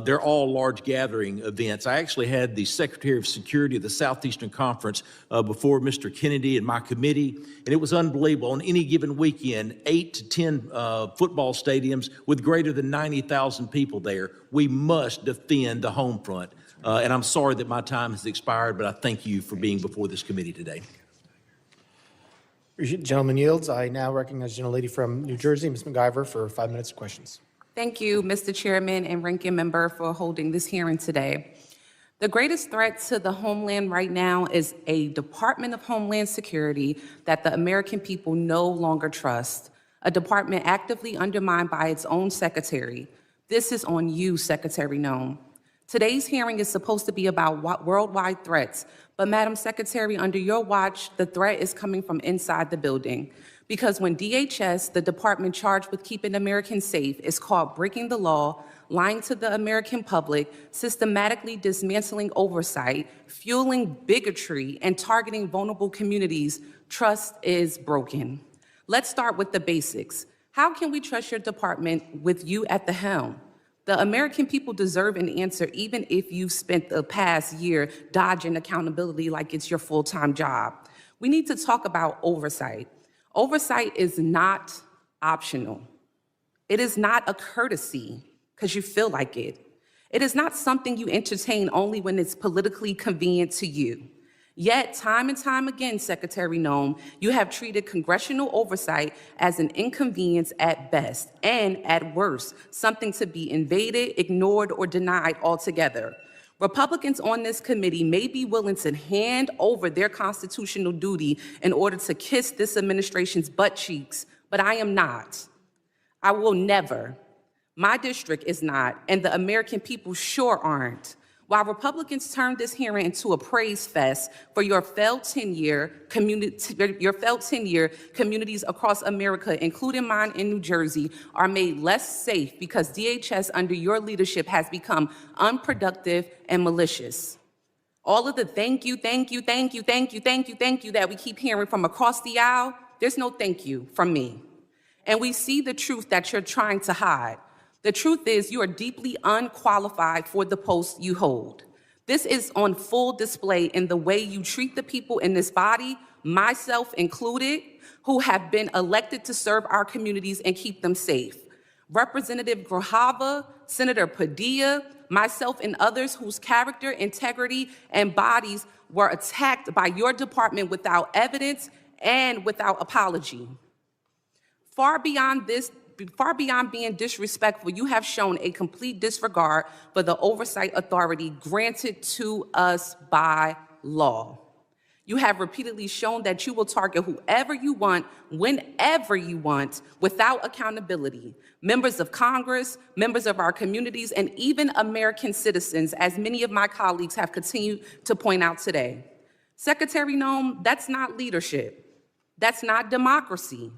they're all large gathering events. I actually had the Secretary of Security of the Southeastern Conference before Mr. Kennedy and my committee, and it was unbelievable. On any given weekend, 8 to 10 football stadiums with greater than 90,000 people there. We must defend the home front. And I'm sorry that my time has expired, but I thank you for being before this committee today. Gentleman yields. I now recognize the gentlelady from New Jersey, Ms. McIver, for 5 minutes of questions. Thank you, Mr. Chairman and Ranking Member, for holding this hearing today. The greatest threat to the homeland right now is a Department of Homeland Security that the American people no longer trust, a department actively undermined by its own secretary. This is on you, Secretary Noem. Today's hearing is supposed to be about worldwide threats, but Madam Secretary, under your watch, the threat is coming from inside the building. Because when DHS, the department charged with keeping Americans safe, is caught breaking the law, lying to the American public, systematically dismantling oversight, fueling bigotry, and targeting vulnerable communities, trust is broken. Let's start with the basics. How can we trust your department with you at the helm? The American people deserve an answer, even if you've spent the past year dodging accountability like it's your full-time job. We need to talk about oversight. Oversight is not optional. It is not a courtesy because you feel like it. It is not something you entertain only when it's politically convenient to you. Yet, time and time again, Secretary Noem, you have treated congressional oversight as an inconvenience at best, and at worst, something to be invaded, ignored, or denied altogether. Republicans on this committee may be willing to hand over their constitutional duty in order to kiss this administration's butt cheeks, but I am not. I will never. My district is not, and the American people sure aren't. While Republicans turned this hearing into a praise fest for your failed tenure, communities across America, including mine in New Jersey, are made less safe because DHS under your leadership has become unproductive and malicious. All of the thank you that we keep hearing from across the aisle, there's no thank you from me. And we see the truth that you're trying to hide. The truth is you are deeply unqualified for the post you hold. This is on full display in the way you treat the people in this body, myself included, who have been elected to serve our communities and keep them safe. Representative Grajava, Senator Padilla, myself and others whose character, integrity, and bodies were attacked by your department without evidence and without apology. Far beyond being disrespectful, you have shown a complete disregard for the oversight authority granted to us by law. You have repeatedly shown that you will target whoever you want, whenever you want, without accountability. Members of Congress, members of our communities, and even American citizens, as many of my colleagues have continued to point out today. Secretary Noem, that's not leadership. That's not democracy.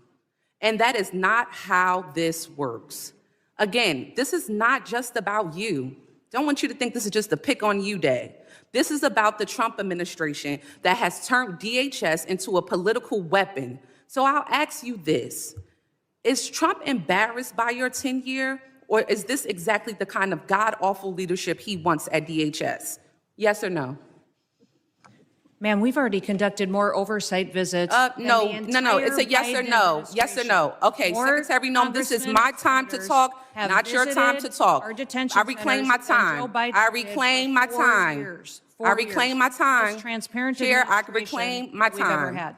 And that is not how this works. Again, this is not just about you. Don't want you to think this is just a pick on you day. This is about the Trump administration that has turned DHS into a political weapon. So I'll ask you this. Is Trump embarrassed by your tenure, or is this exactly the kind of god-awful leadership he wants at DHS? Yes or no? Ma'am, we've already conducted more oversight visits. No, it's a yes or no. Yes or no. Okay, Secretary Noem, this is my time to talk, not your time to talk. I reclaim my time. I reclaim my time. I reclaim my time. Chair, I reclaim my time.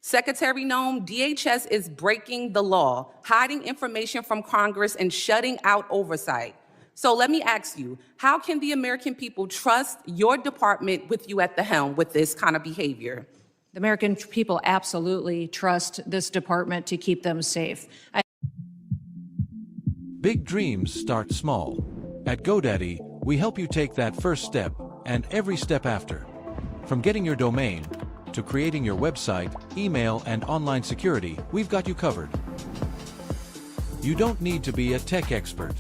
Secretary Noem, DHS is breaking the law, hiding information from Congress, and shutting out oversight. So let me ask you, how can the American people trust your department with you at the helm with this kind of behavior? The American people absolutely trust this department to keep them safe. Big dreams start small. At GoDaddy, we help you take that first step and every step after. From getting your domain to creating your website, email, and online security, we've got you covered. You don't need to be a tech expert.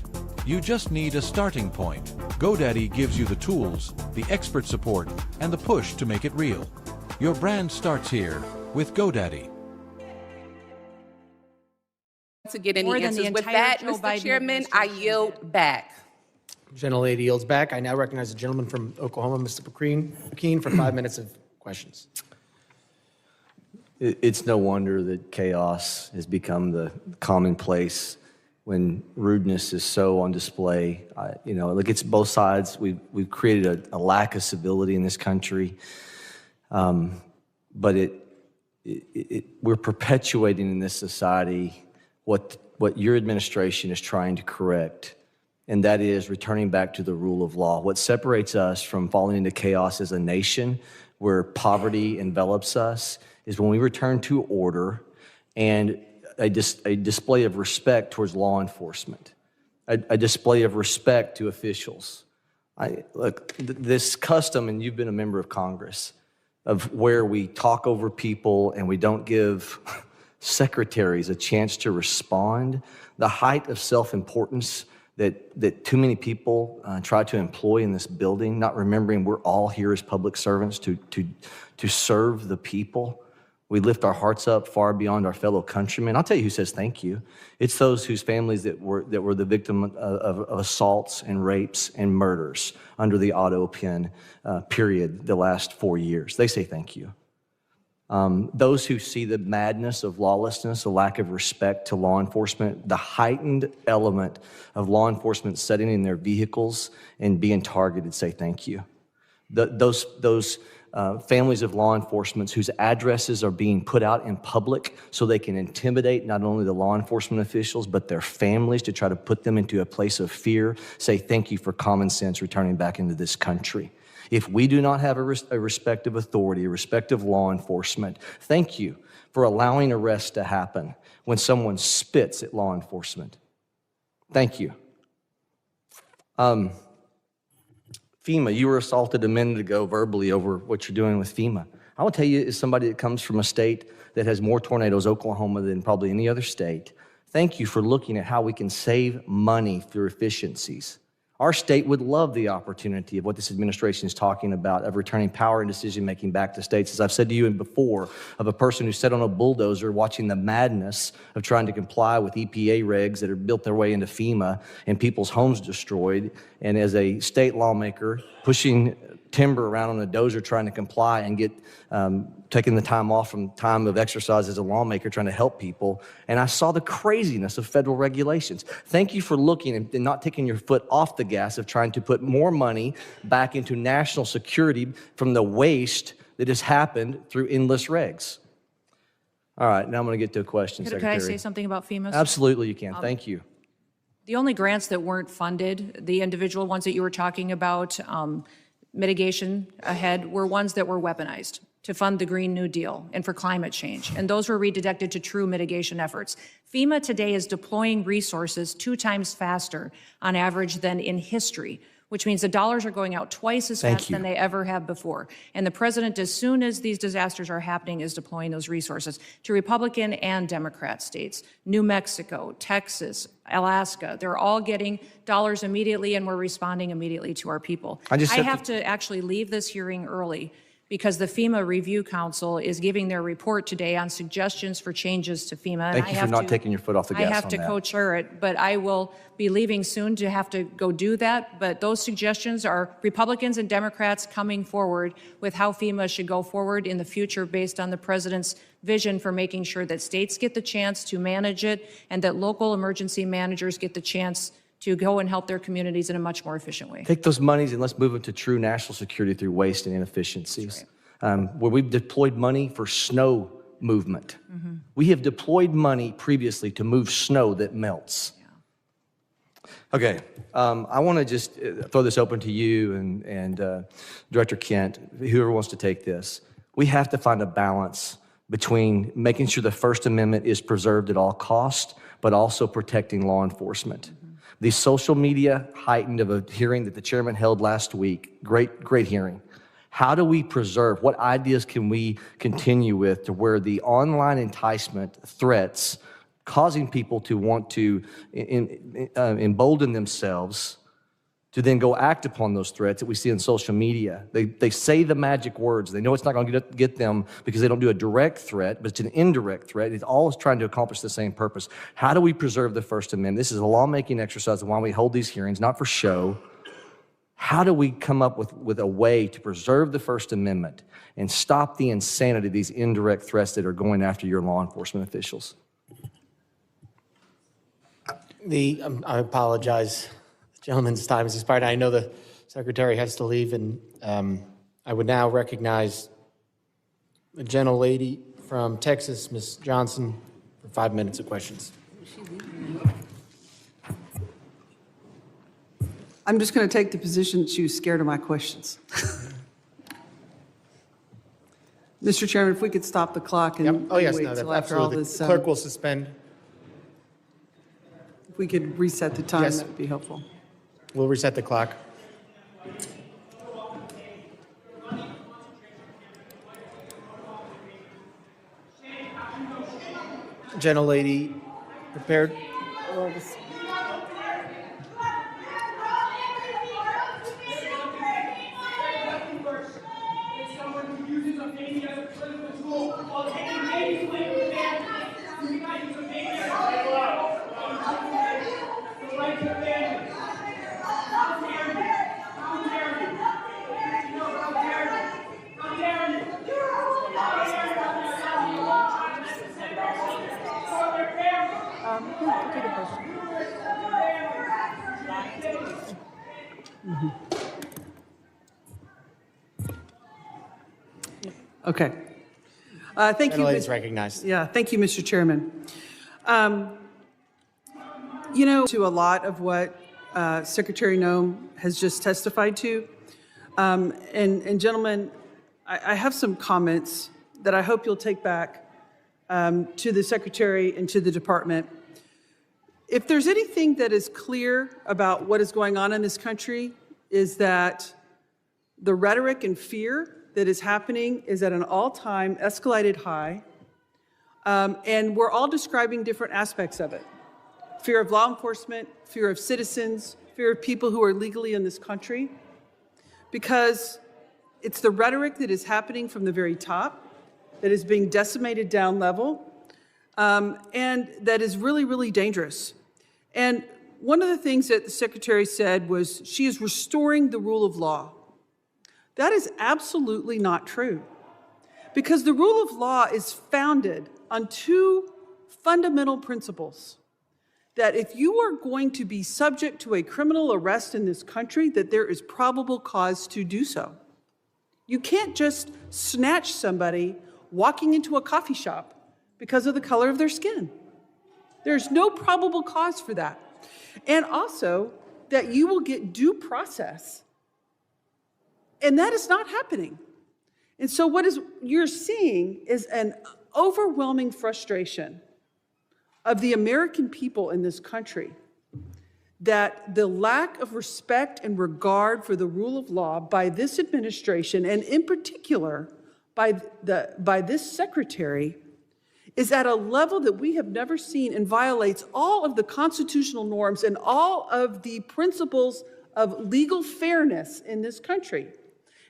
You just need a starting point. GoDaddy gives you the tools, the expert support, and the push to make it real. Your brand starts here with GoDaddy. To get any answers with that, Mr. Chairman, I yield back. Gentlelady yields back. I now recognize the gentleman from Oklahoma, Mr. McKean, for 5 minutes of questions. It's no wonder that chaos has become the commonplace when rudeness is so on display. You know, look, it's both sides. We've created a lack of civility in this country, but we're perpetuating in this society what your administration is trying to correct, and that is returning back to the rule of law. What separates us from falling into chaos as a nation where poverty envelops us is when we return to order and a display of respect towards law enforcement, a display of respect to officials. Look, this custom, and you've been a member of Congress, of where we talk over people and we don't give secretaries a chance to respond, the height of self-importance that too many people try to employ in this building, not remembering we're all here as public servants to serve the people. We lift our hearts up far beyond our fellow countrymen. I'll tell you who says thank you. It's those whose families that were the victim of assaults and rapes and murders under the auto pen period the last 4 years. They say thank you. Those who see the madness of lawlessness, a lack of respect to law enforcement, the heightened element of law enforcement sitting in their vehicles and being targeted, say thank you. Those families of law enforcement whose addresses are being put out in public so they can intimidate not only the law enforcement officials, but their families to try to put them into a place of fear, say thank you for common sense returning back into this country. If we do not have a respect of authority, a respect of law enforcement, thank you for allowing arrests to happen when someone spits at law enforcement. Thank you. FEMA, you were assaulted a minute ago verbally over what you're doing with FEMA. I will tell you, as somebody that comes from a state that has more tornadoes, Oklahoma, than probably any other state, thank you for looking at how we can save money through efficiencies. Our state would love the opportunity of what this administration is talking about, of returning power and decision-making back to states. As I've said to you before, of a person who sat on a bulldozer watching the madness of trying to comply with EPA regs that are built their way into FEMA and people's homes destroyed, and as a state lawmaker pushing timber around on a dozer trying to comply and get taking the time off from time of exercise as a lawmaker trying to help people. And I saw the craziness of federal regulations. Thank you for looking and not taking your foot off the gas of trying to put more money back into national security from the waste that has happened through endless regs. All right, now I'm going to get to a question, Secretary. Could I say something about FEMA? Absolutely, you can. Thank you. The only grants that weren't funded, the individual ones that you were talking about, mitigation ahead, were ones that were weaponized to fund the Green New Deal and for climate change. And those were redirected to true mitigation efforts. FEMA today is deploying resources 2 times faster on average than in history, which means the dollars are going out twice as fast than they ever have before. And the president, as soon as these disasters are happening, is deploying those resources to Republican and Democrat states. New Mexico, Texas, Alaska, they're all getting dollars immediately, and we're responding immediately to our people. I have to actually leave this hearing early because the FEMA Review Council is giving their report today on suggestions for changes to FEMA. Thank you for not taking your foot off the gas on that. I have to co-chair it, but I will be leaving soon to have to go do that. But those suggestions are Republicans and Democrats coming forward with how FEMA should go forward in the future based on the president's vision for making sure that states get the chance to manage it and that local emergency managers get the chance to go and help their communities in a much more efficient way. Take those monies and let's move them to true national security through waste and inefficiencies. Right. Where we've deployed money for snow movement. Mm-hmm. We have deployed money previously to move snow that melts. Yeah. Okay, I want to just throw this open to you and Director Kent, whoever wants to take this. We have to find a balance between making sure the First Amendment is preserved at all costs, but also protecting law enforcement. Mm-hmm. The social media heightened of a hearing that the chairman held last week, great hearing. How do we preserve, what ideas can we continue with to where the online enticement threats causing people to want to embolden themselves to then go act upon those threats that we see in social media. They say the magic words. They know it's not going to get them because they don't do a direct threat, but it's an indirect threat. It's all trying to accomplish the same purpose. How do we preserve the First Amendment? This is a lawmaking exercise, and why we hold these hearings, not for show. How do we come up with a way to preserve the First Amendment and stop the insanity of these indirect threats that are going after your law enforcement officials? I apologize. The gentleman's time has expired. I know the secretary has to leave, and I would now recognize the gentlelady from Texas, Ms. Johnson, for 5 minutes of questions. I'm just going to take the position that she was scared of my questions. Mr. Chairman, if we could stop the clock and Oh, yes, wait no, till after all absolutely. this. The clerk will suspend. If we could reset the time, Yes. that would be helpful. We'll reset the clock. Gentlelady, prepared? Okay. Thank you. Gentlelady is recognized. Yeah, thank you, Mr. Chairman. To a lot of what Secretary Noem has just testified to. And gentlemen, I have some comments that I hope you'll take back to the Secretary and to the Department. If there's anything that is clear about what is going on in this country, is that the rhetoric and fear that is happening is at an all-time escalated high, and we're all describing different aspects of it. Fear of law enforcement, fear of citizens, fear of people who are legally in this country, because it's the rhetoric that is happening from the very top that is being decimated down level, and that is really, really dangerous. And one of the things that the Secretary said was she is restoring the rule of law. That is absolutely not true, because the rule of law is founded on two fundamental principles: that if you are going to be subject to a criminal arrest in this country, that there is probable cause to do so. You can't just snatch somebody walking into a coffee shop because of the color of their skin. There's no probable cause for that. And also that you will get due process. And that is not happening. And so you're seeing is an overwhelming frustration of the American people in this country, that the lack of respect and regard for the rule of law by this administration, and in particular by this secretary, is at a level that we have never seen and violates all of the constitutional norms and all of the principles of legal fairness in this country.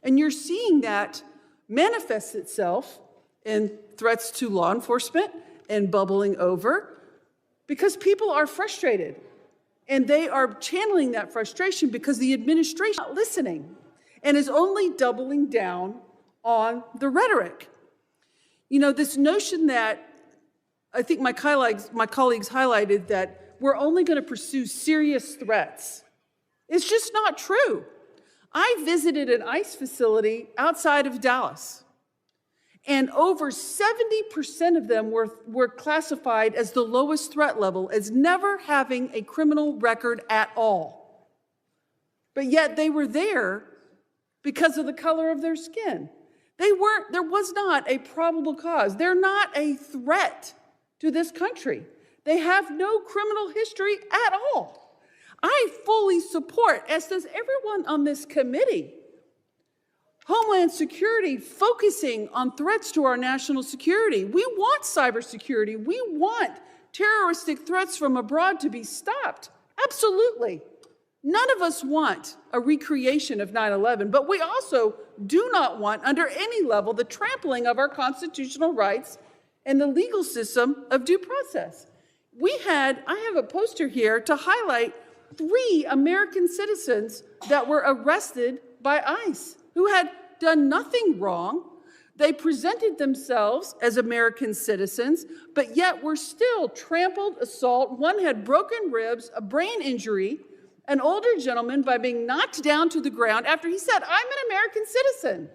And you're seeing that manifest itself in threats to law enforcement and bubbling over, because people are frustrated. And they are channeling that frustration because the administration is not listening and is only doubling down on the rhetoric. This notion that I think my colleagues highlighted, that we're only going to pursue serious threats. It's just not true. I visited an ICE facility outside of Dallas, and over 70% of them were classified as the lowest threat level, as never having a criminal record at all. But yet they were there because of the color of their skin. There was not a probable cause. They're not a threat to this country. They have no criminal history at all. I fully support, as does everyone on this committee, Homeland Security focusing on threats to our national security. We want cybersecurity. We want terroristic threats from abroad to be stopped. Absolutely. None of us want a recreation of 9/11, but we also do not want, under any level, the trampling of our constitutional rights and the legal system of due process. I have a poster here to highlight 3 American citizens that were arrested by ICE who had done nothing wrong, They presented themselves as American citizens, but yet were still trampled, assault. One had broken ribs, a brain injury, an older gentleman by being knocked down to the ground after he said, I'm an American citizen.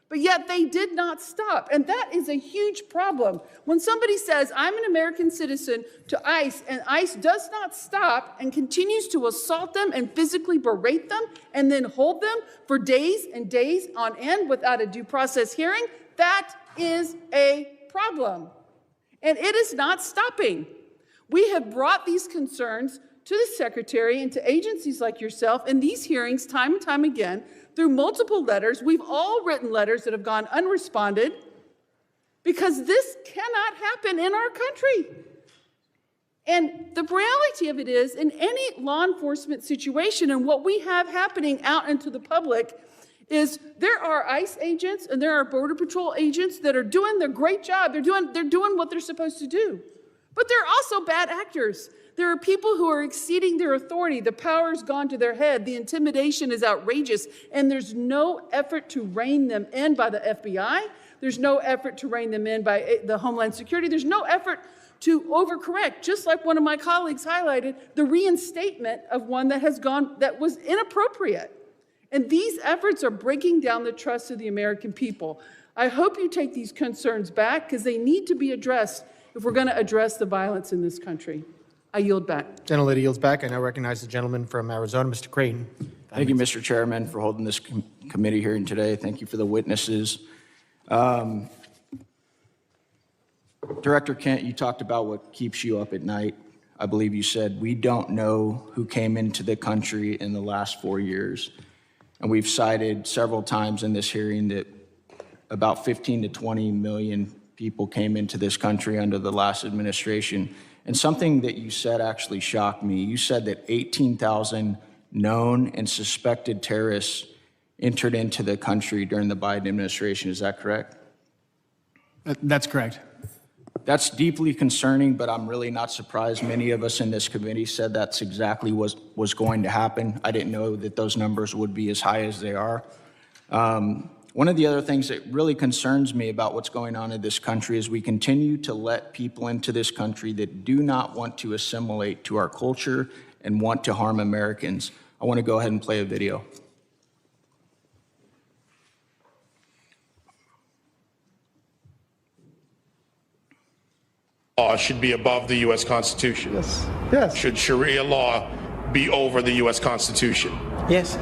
But yet they did not stop. And that is a huge problem. When somebody says, I'm an American citizen to ICE, and ICE does not stop and continues to assault them and physically berate them and then hold them for days and days on end without a due process hearing, that is a problem. And it is not stopping. We have brought these concerns to the Secretary and to agencies like yourself in these hearings time and time again through multiple letters. We've all written letters that have gone unresponded because this cannot happen in our country. And the reality of it is, in any law enforcement situation, and what we have happening out into the public is there are ICE agents and there are Border Patrol agents that are doing their great job. They're doing what they're supposed to do. But there are also bad actors. There are people who are exceeding their authority. The power's gone to their head. The intimidation is outrageous. And there's no effort to rein them in by the FBI. There's no effort to rein them in by the Homeland Security. There's no effort to overcorrect, just like one of my colleagues highlighted, the reinstatement of one that was inappropriate. And these efforts are breaking down the trust of the American people. I hope you take these concerns back because they need to be addressed if we're going to address the violence in this country. I yield back. Gentlelady yields back. I now recognize the gentleman from Arizona, Mr. Creighton. Thank you, Mr. Chairman, for holding this committee hearing today. Thank you for the witnesses. Director Kent, you talked about what keeps you up at night. I believe you said, we don't know who came into the country in the last 4 years. And we've cited several times in this hearing that about 15 to 20 million people came into this country under the last administration. And something that you said actually shocked me. You said that 18,000 known and suspected terrorists entered into the country during the Biden administration. Is that correct? That's correct. That's deeply concerning, but I'm really not surprised. Many of us in this committee said that's exactly what was going to happen. I didn't know that those numbers would be as high as they are. One of the other things that really concerns me about what's going on in this country is we continue to let people into this country that do not want to assimilate to our culture and want to harm Americans. I want to go ahead and play a video. Law should be above the U.S. Constitution. Yes. Yes. Should Sharia law be over the U.S. Constitution? Yes.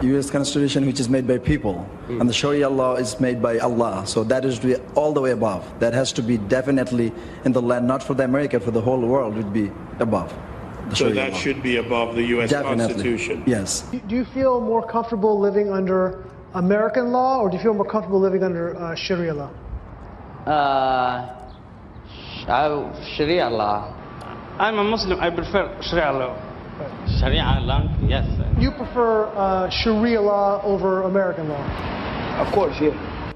U.S. Constitution, which is made by people, and the Sharia law is made by Allah. So that is all the way above. That has to be definitely in the land, not for the America, for the whole world would be above. So that should be above the U.S. Constitution. Yes. Do you feel more comfortable living under American law, or do you feel more comfortable living under Sharia law? Sharia law. I'm a Muslim. I prefer Sharia law. Sharia law, yes. You prefer Sharia law over American law? Of course, yeah.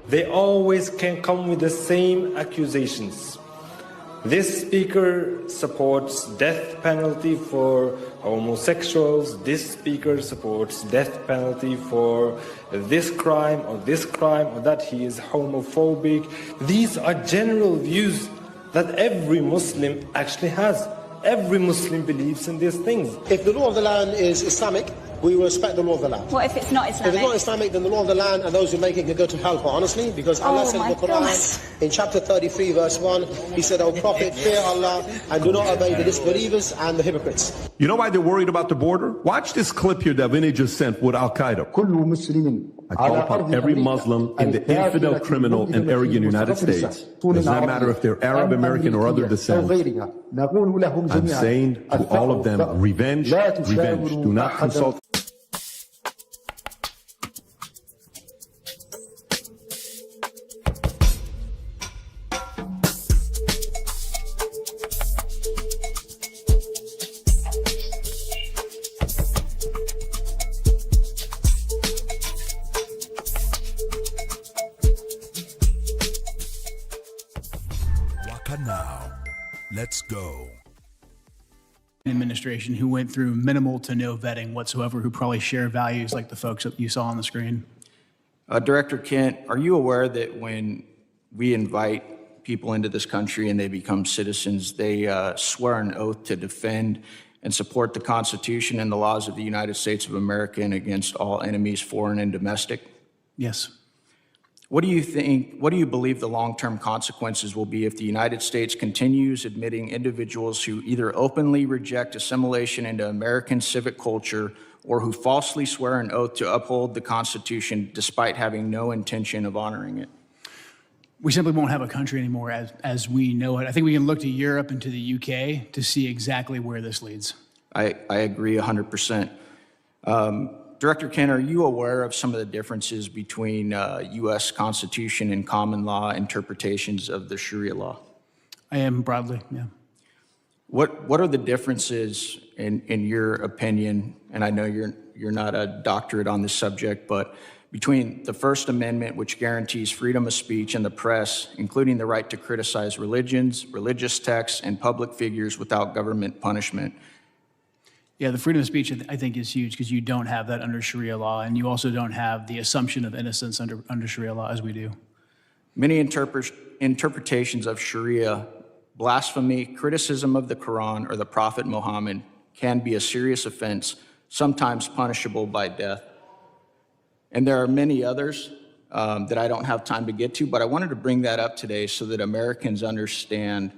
They always can come with the same accusations. This speaker supports death penalty for homosexuals. This speaker supports death penalty for this crime or that he is homophobic. These are general views that every Muslim actually has. Every Muslim believes in these things. If the law of the land is Islamic, we will respect the law of the land. What if it's not Islamic? If it's not Islamic, then the law of the land and those who make it can go to hell, quite honestly, because Allah says in the Quran, in chapter 33, verse 1, He said, O Prophet, fear Allah and do not obey the disbelievers and the hypocrites. You know why they're worried about the border? Watch this clip here that Vinny just sent with Al-Qaeda. I call upon every Muslim in the infidel, criminal, and arrogant United States. Does not matter if they're Arab, American, or other descent. I'm saying to all of them, revenge, revenge. Do not consult. Now, let's go. Administration who went through minimal to no vetting whatsoever, who probably share values like the folks that you saw on the screen. Director Kent, are you aware that when we invite people into this country and they become citizens, they swear an oath to defend and support the Constitution and the laws of the United States of America and against all enemies, foreign and domestic? Yes. What do you believe the long-term consequences will be if the United States continues admitting individuals who either openly reject assimilation into American civic culture or who falsely swear an oath to uphold the Constitution despite having no intention of honoring it? We simply won't have a country anymore as we know it. I think we can look to Europe and to the UK to see exactly where this leads. I agree 100%. Director Kent, are you aware of some of the differences between U.S. Constitution and common law interpretations of the Sharia law? I am broadly, yeah. What are the differences in your opinion, and I know you're not a doctorate on this subject, but between the First Amendment, which guarantees freedom of speech and the press, including the right to criticize religions, religious texts, and public figures without government punishment? Yeah, the freedom of speech, I think, is huge because you don't have that under Sharia law, and you also don't have the assumption of innocence under Sharia law as we do. Many interpretations of Sharia, blasphemy, criticism of the Quran or the Prophet Muhammad can be a serious offense, sometimes punishable by death. And there are many others that I don't have time to get to, but I wanted to bring that up today so that Americans understand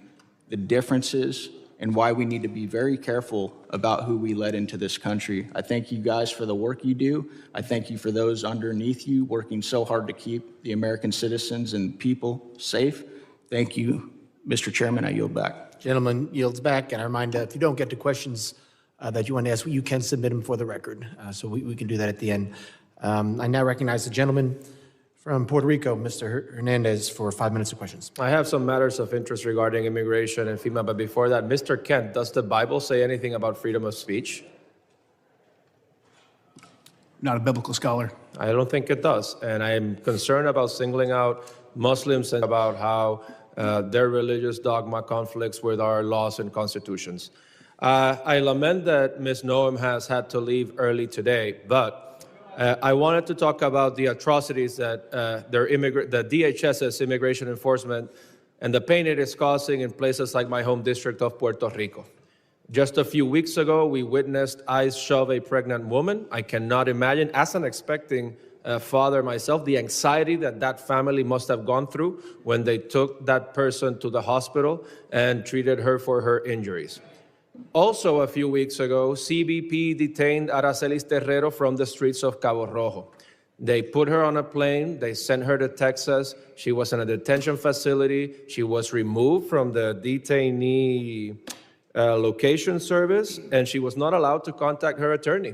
the differences and why we need to be very careful about who we let into this country. I thank you guys for the work you do. I thank you for those underneath you working so hard to keep the American citizens and people safe. Thank you, Mr. Chairman. I yield back. Gentleman yields back, and I remind if you don't get to questions that you want to ask, you can submit them for the record, so we can do that at the end. I now recognize the gentleman from Puerto Rico, Mr. Hernandez, for 5 minutes of questions. I have some matters of interest regarding immigration and FEMA, but before that, Mr. Kent, does the Bible say anything about freedom of speech? Not a biblical scholar. I don't think it does, and I am concerned about singling out Muslims and about how their religious dogma conflicts with our laws and constitutions. I lament that Ms. Noem has had to leave early today, but I wanted to talk about the atrocities that the DHS's immigration enforcement and the pain it is causing in places like my home district of Puerto Rico. Just a few weeks ago, we witnessed ICE shove a pregnant woman. I cannot imagine, as an expecting father myself, the anxiety that family must have gone through when they took that person to the hospital and treated her for her injuries. Also, a few weeks ago, CBP detained Aracelis Terrero from the streets of Cabo Rojo. They put her on a plane, they sent her to Texas. She was in a detention facility. She was removed from the detainee location service, and she was not allowed to contact her attorney.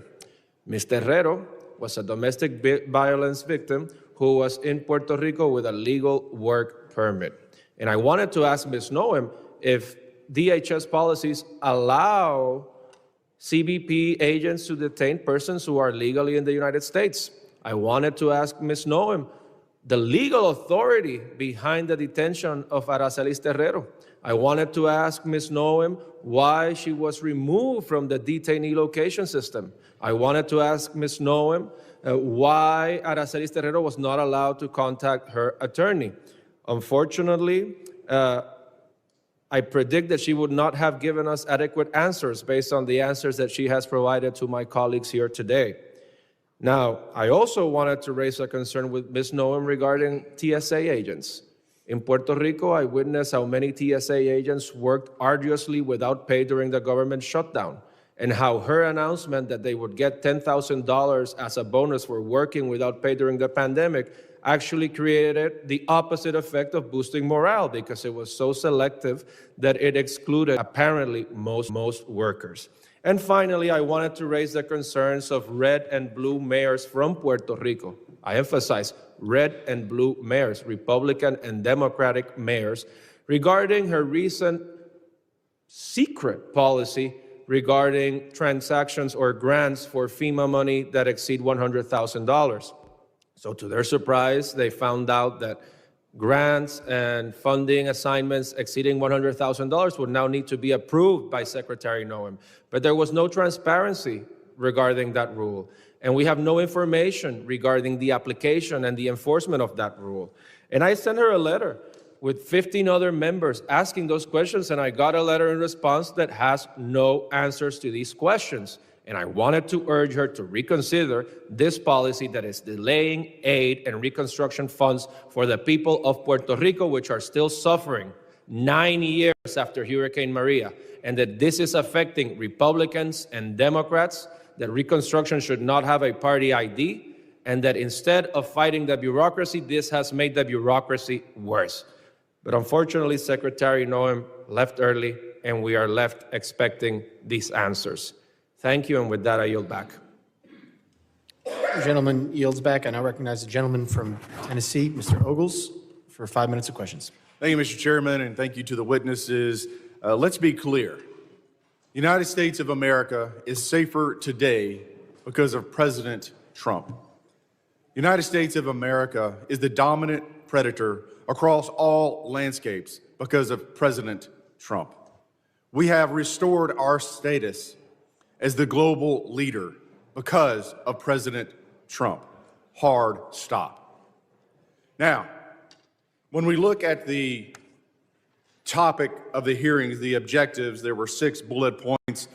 Ms. Terrero was a domestic violence victim who was in Puerto Rico with a legal work permit. And I wanted to ask Ms. Noem if DHS policies allow CBP agents to detain persons who are legally in the United States. I wanted to ask Ms. Noem the legal authority behind the detention of Aracelis Terrero. I wanted to ask Ms. Noem why she was removed from the detainee location system. I wanted to ask Ms. Noem why Aracelis Terrero was not allowed to contact her attorney. Unfortunately, I predict that she would not have given us adequate answers based on the answers that she has provided to my colleagues here today. Now, I also wanted to raise a concern with Ms. Noem regarding TSA agents. In Puerto Rico, I witnessed how many TSA agents worked arduously without pay during the government shutdown, and how her announcement that they would get $10,000 as a bonus for working without pay during the pandemic actually created the opposite effect of boosting morale, because it was so selective that it excluded apparently most workers. And finally, I wanted to raise the concerns of red and blue mayors from Puerto Rico. I emphasize red and blue mayors, Republican and Democratic mayors, regarding her recent secret policy regarding transactions or grants for FEMA money that exceed $100,000. So to their surprise, they found out that grants and funding assignments exceeding $100,000 would now need to be approved by Secretary Noem. But there was no transparency regarding that rule. And we have no information regarding the application and the enforcement of that rule. And I sent her a letter with 15 other members asking those questions, and I got a letter in response that has no answers to these questions. And I wanted to urge her to reconsider this policy that is delaying aid and reconstruction funds for the people of Puerto Rico, which are still suffering 9 years after Hurricane Maria, and that this is affecting Republicans and Democrats, that reconstruction should not have a party ID, and that instead of fighting the bureaucracy, this has made the bureaucracy worse. But unfortunately, Secretary Noem left early, and we are left expecting these answers. Thank you, and with that, I yield back. The gentleman yields back. I now recognize the gentleman from Tennessee, Mr. Ogles, for 5 minutes of questions. Thank you, Mr. Chairman, and thank you to the witnesses. Let's be clear. The United States of America is safer today because of President Trump. The United States of America is the dominant predator across all landscapes because of President Trump. We have restored our status as the global leader because of President Trump. Hard stop. Now, when we look at the topic of the hearings, the objectives, there were 6 bullet points.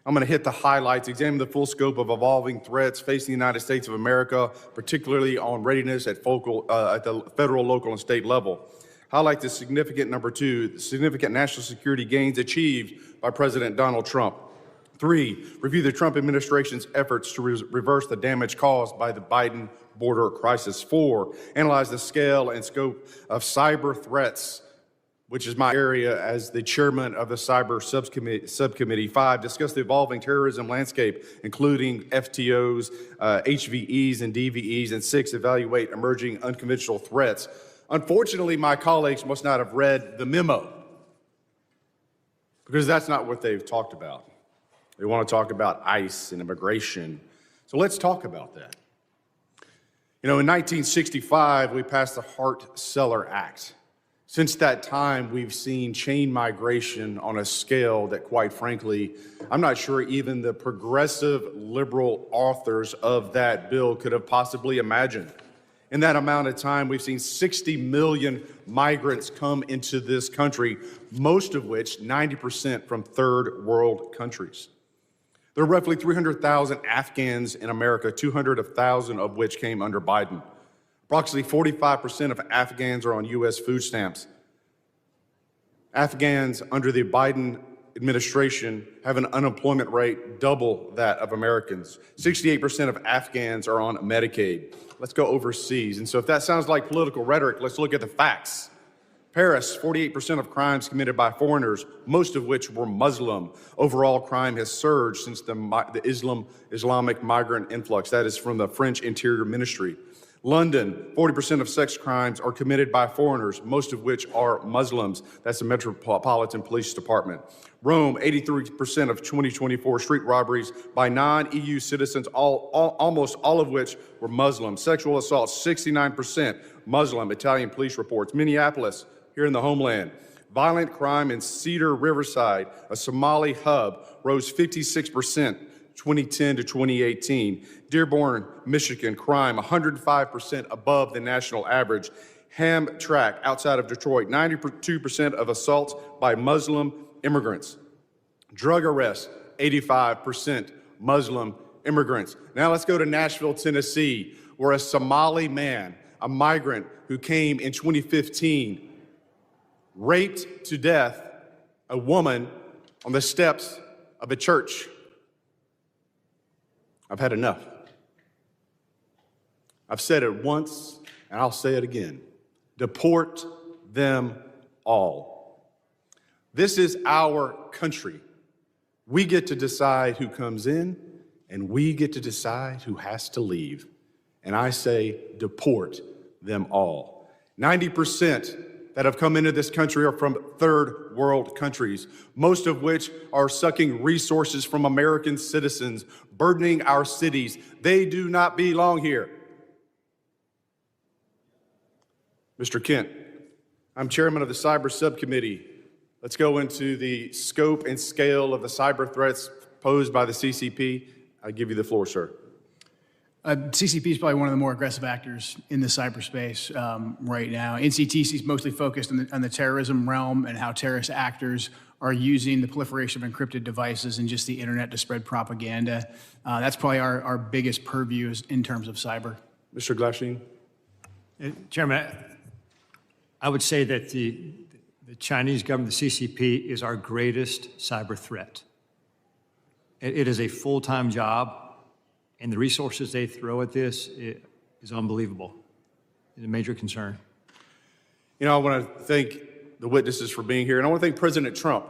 I'm going to hit the highlights, examine the full scope of evolving threats facing the United States of America, particularly on readiness at the federal, local, and state level. Highlight the significant, number 2, the significant national security gains achieved by President Donald Trump. 3, review the Trump administration's efforts to reverse the damage caused by the Biden border crisis. 4, analyze the scale and scope of cyber threats, which is my area as the chairman of the cyber subcommittee. 5, discuss the evolving terrorism landscape, including FTOs, HVEs, and DVEs. And 6, evaluate emerging unconventional threats. Unfortunately, my colleagues must not have read the memo, because that's not what they've talked about. They want to talk about ICE and immigration. So let's talk about that. You know, in 1965, we passed the Hart-Celler Act. Since that time, we've seen chain migration on a scale that, quite frankly, I'm not sure even the progressive liberal authors of that bill could have possibly imagined. In that amount of time, we've seen 60 million migrants come into this country, most of which, 90%, from third world countries. There are roughly 300,000 Afghans in America, 200,000 of which came under Biden. Approximately 45% of Afghans are on U.S. food stamps. Afghans under the Biden administration have an unemployment rate double that of Americans. 68% of Afghans are on Medicaid. Let's go overseas. And so if that sounds like political rhetoric, let's look at the facts. Paris, 48% of crimes committed by foreigners, most of which were Muslim. Overall crime has surged since the Islamic migrant influx. That is from the French Interior Ministry. London, 40% of sex crimes are committed by foreigners, most of which are Muslims. That's the Metropolitan Police Department. Rome, 83% of 2024 street robberies by non-EU citizens, almost all of which were Muslim. Sexual assault, 69% Muslim, Italian police reports. Minneapolis, here in the homeland. Violent crime in Cedar Riverside, a Somali hub, rose 56%. 2010 to 2018. Dearborn, Michigan, crime 105% above the national average. Hamtramck, outside of Detroit, 92% of assaults by Muslim immigrants. Drug arrests, 85% Muslim immigrants. Now let's go to Nashville, Tennessee, where a Somali man, a migrant who came in 2015, raped to death a woman on the steps of a church. I've had enough. I've said it once, and I'll say it again. Deport them all. This is our country. We get to decide who comes in, and we get to decide who has to leave. And I say, deport them all. 90% that have come into this country are from third world countries, most of which are sucking resources from American citizens, burdening our cities. They do not belong here. Mr. Kent, I'm chairman of the Cyber Subcommittee. Let's go into the scope and scale of the cyber threats posed by the CCP. I give you the floor, sir. CCP is probably one of the more aggressive actors in the cyberspace right now. NCTC is mostly focused on the terrorism realm and how terrorist actors are using the proliferation of encrypted devices and just the internet to spread propaganda. That's probably our biggest purview in terms of cyber. Mr. Glasheen. Chairman, I would say that the Chinese government, the CCP, is our greatest cyber threat. It is a full-time job, and the resources they throw at this is unbelievable. It's a major concern. You know, I want to thank the witnesses for being here, and I want to thank President Trump.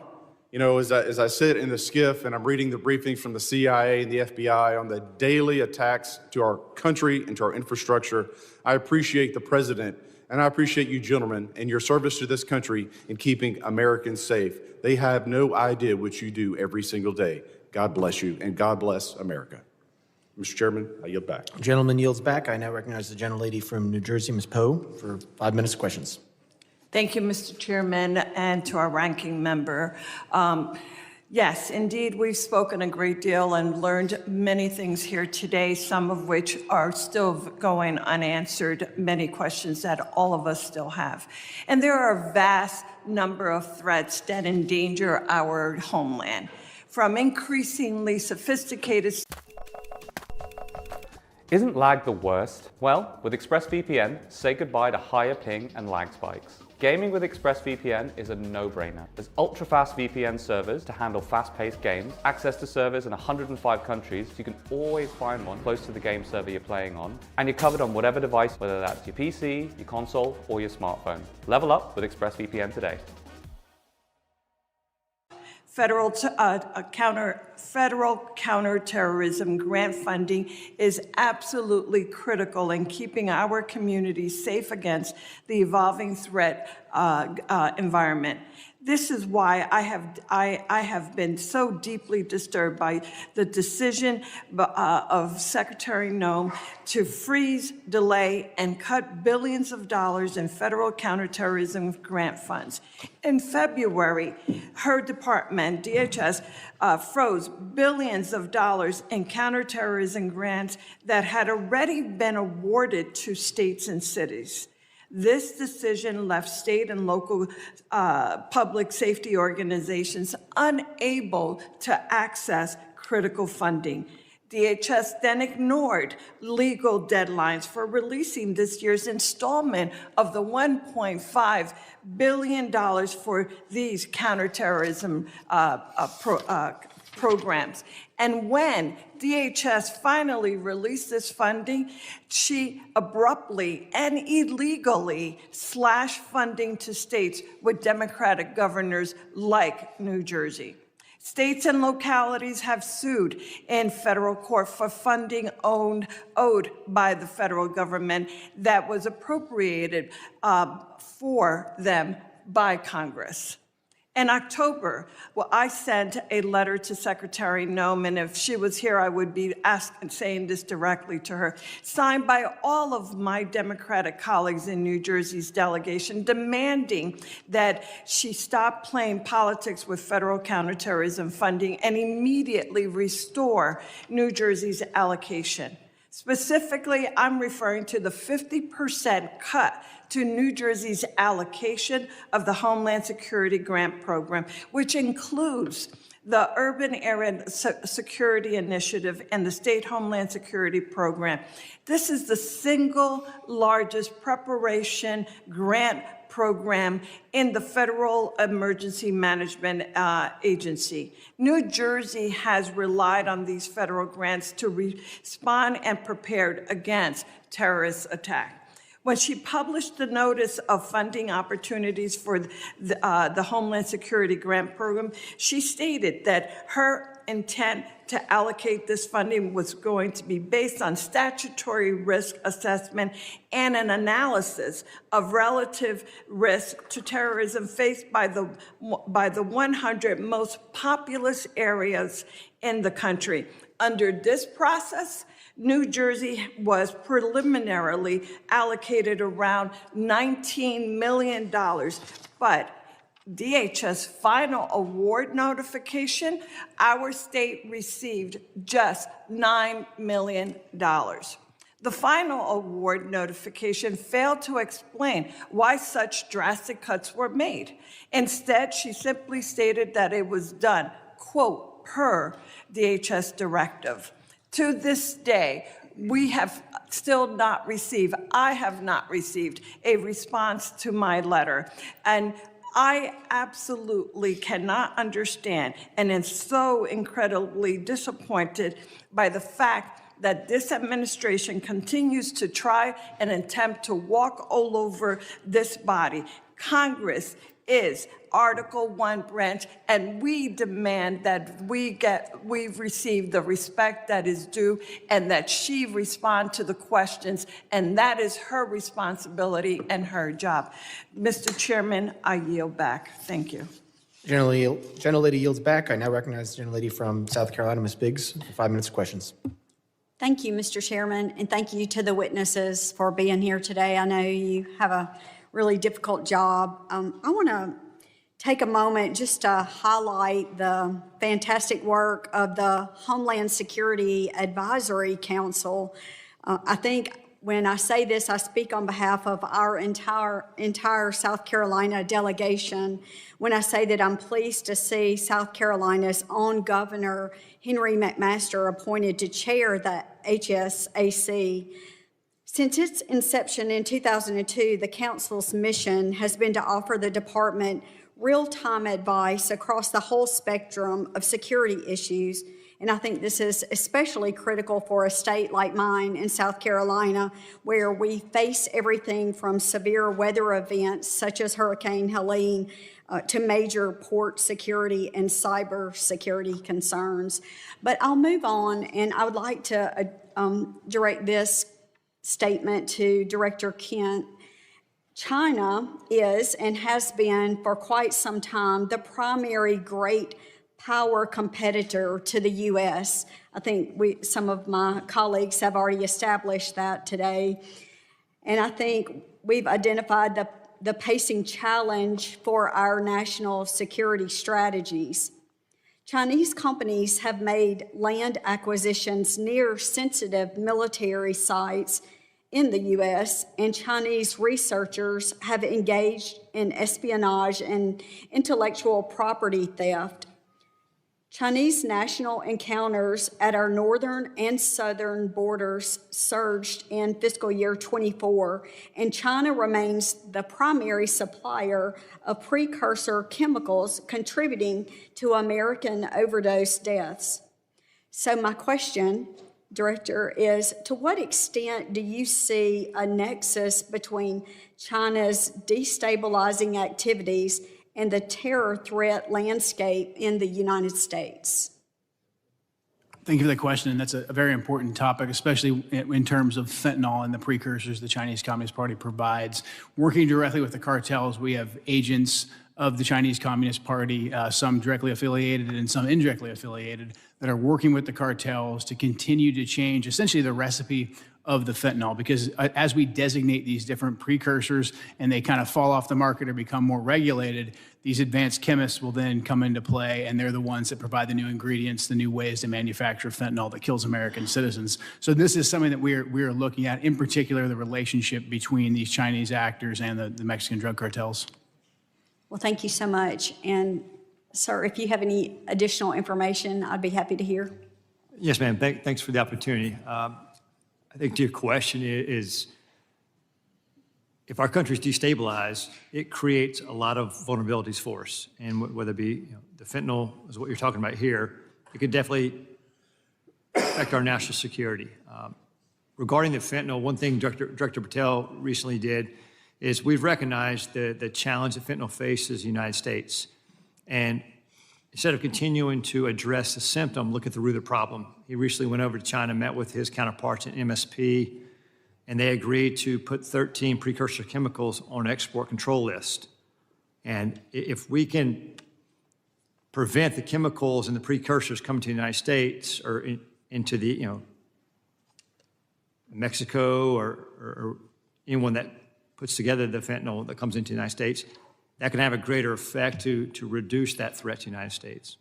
You know, as I sit in the skiff and I'm reading the briefings from the CIA and the FBI on the daily attacks to our country and to our infrastructure, I appreciate the president, and I appreciate you gentlemen and your service to this country in keeping Americans safe. They have no idea what you do every single day. God bless you, and God bless America. Mr. Chairman, I yield back. Gentleman yields back. I now recognize the gentlelady from New Jersey, Ms. Poe, for 5 minutes of questions. Thank you, Mr. Chairman, and to our ranking member. Yes, indeed, we've spoken a great deal and learned many things here today, some of which are still going unanswered, many questions that all of us still have. And there are a vast number of threats that endanger our homeland, from increasingly sophisticated. Isn't lag the worst? Well, with ExpressVPN, say goodbye to higher ping and lag spikes. Gaming with ExpressVPN is a no-brainer. There's ultra-fast VPN servers to handle fast-paced games, access to servers in 105 countries, so you can always find one close to the game server you're playing on, and you're covered on whatever device, whether that's your PC, your console, or your smartphone. Level up with ExpressVPN today. Federal counterterrorism grant funding is absolutely critical in keeping our communities safe against the evolving threat environment. This is why I have been so deeply disturbed by the decision of Secretary Noem to freeze, delay, and cut billions of dollars in federal counterterrorism grant funds. In February, her department, DHS, froze billions of dollars in counterterrorism grants that had already been awarded to states and cities. This decision left state and local public safety organizations unable to access critical funding. DHS then ignored legal deadlines for releasing this year's installment of the $1.5 billion for these counterterrorism programs. And when DHS finally released this funding, she abruptly and illegally slashed funding to states with Democratic governors like New Jersey. States and localities have sued in federal court for funding owed by the federal government that was appropriated for them by Congress. In October, I sent a letter to Secretary Noem, and if she was here, I would be saying this directly to her, signed by all of my Democratic colleagues in New Jersey's delegation, demanding that she stop playing politics with federal counterterrorism funding and immediately restore New Jersey's allocation. Specifically, I'm referring to the 50% cut to New Jersey's allocation of the Homeland Security Grant Program, which includes the Urban Area Security Initiative and the State Homeland Security Program. This is the single largest preparation grant program in the Federal Emergency Management Agency. New Jersey has relied on these federal grants to respond and prepared against terrorist attack. When she published the notice of funding opportunities for the Homeland Security Grant Program, she stated that her intent to allocate this funding was going to be based on statutory risk assessment and an analysis of relative risk to terrorism faced by the 100 most populous areas in the country. Under this process, New Jersey was preliminarily allocated around $19 million, but DHS final award notification, our state received just $9 million. The final award notification failed to explain why such drastic cuts were made. Instead, she simply stated that it was done, quote, per DHS directive. To this day, we have still not received, I have not received a response to my letter. And I absolutely cannot understand and am so incredibly disappointed by the fact that this administration continues to try and attempt to walk all over this body. Congress is Article 1 branch, and we demand that we receive the respect that is due and that she respond to the questions, and that is her responsibility and her job. Mr. Chairman, I yield back. Thank you. Gentlelady yields back. I now recognize the gentlelady from South Carolina, Ms. Biggs, for 5 minutes of questions. Thank you, Mr. Chairman, and thank you to the witnesses for being here today. I know you have a really difficult job. I want to take a moment just to highlight the fantastic work of the Homeland Security Advisory Council. I think when I say this, I speak on behalf of our entire South Carolina delegation when I say that I'm pleased to see South Carolina's own Governor Henry McMaster appointed to chair the HSAC. Since its inception in 2002, the Council's mission has been to offer the department real-time advice across the whole spectrum of security issues. And I think this is especially critical for a state like mine in South Carolina, where we face everything from severe weather events such as Hurricane Helene to major port security and cyber security concerns. But I'll move on, and I would like to direct this statement to Director Kent. China is and has been for quite some time the primary great power competitor to the U.S. I think some of my colleagues have already established that today. And I think we've identified the pacing challenge for our national security strategies. Chinese companies have made land acquisitions near sensitive military sites in the U.S., and Chinese researchers have engaged in espionage and intellectual property theft. Chinese national encounters at our northern and southern borders surged in fiscal year 24, and China remains the primary supplier of precursor chemicals contributing to American overdose deaths. So my question, Director, is to what extent do you see a nexus between China's destabilizing activities and the terror threat landscape in the United States? Thank you for the question, and that's a very important topic, especially in terms of fentanyl and the precursors the Chinese Communist Party provides. Working directly with the cartels, we have agents of the Chinese Communist Party, some directly affiliated and some indirectly affiliated, that are working with the cartels to continue to change essentially the recipe of the fentanyl, because as we designate these different precursors and they kind of fall off the market or become more regulated, these advanced chemists will then come into play, and they're the ones that provide the new ingredients, the new ways to manufacture fentanyl that kills American citizens. So this is something that we're looking at, in particular the relationship between these Chinese actors and the Mexican drug cartels. Well, thank you so much. And sir, if you have any additional information, I'd be happy to hear. Yes, ma'am. Thanks for the opportunity. I think to your question is, if our country is destabilized, it creates a lot of vulnerabilities for us. And whether it be the fentanyl is what you're talking about here, it could definitely affect our national security. Regarding the fentanyl, one thing Director Patel recently did is we've recognized the challenge that fentanyl faces the United States. And instead of continuing to address the symptom, look at the root of the problem. He recently went over to China, met with his counterparts in MSP, and they agreed to put 13 precursor chemicals on an export control list. And if we can prevent the chemicals and the precursors coming to the United States or into the, Mexico or anyone that puts together the fentanyl that comes into the United States, that can have a greater effect to reduce that threat to the United States.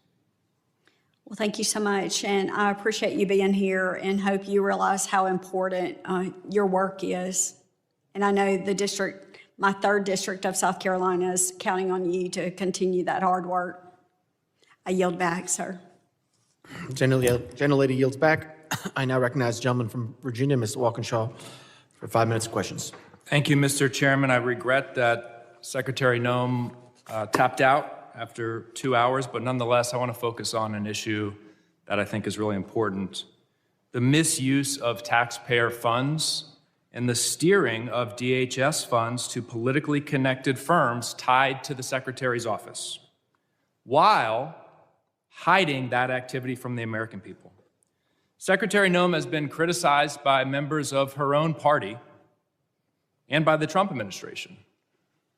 Well, thank you so much, and I appreciate you being here and hope you realize how important your work is. And I know the district, my 3rd district of South Carolina, is counting on you to continue that hard work. I yield back, sir. Gentlelady yields back. I now recognize the gentleman from Virginia, Mr. Walkinshaw, for 5 minutes of questions. Thank you, Mr. Chairman. I regret that Secretary Noem tapped out after 2 hours, but nonetheless, I want to focus on an issue that I think is really important: the misuse of taxpayer funds and the steering of DHS funds to politically connected firms tied to the Secretary's office, while hiding that activity from the American people. Secretary Noem has been criticized by members of her own party and by the Trump administration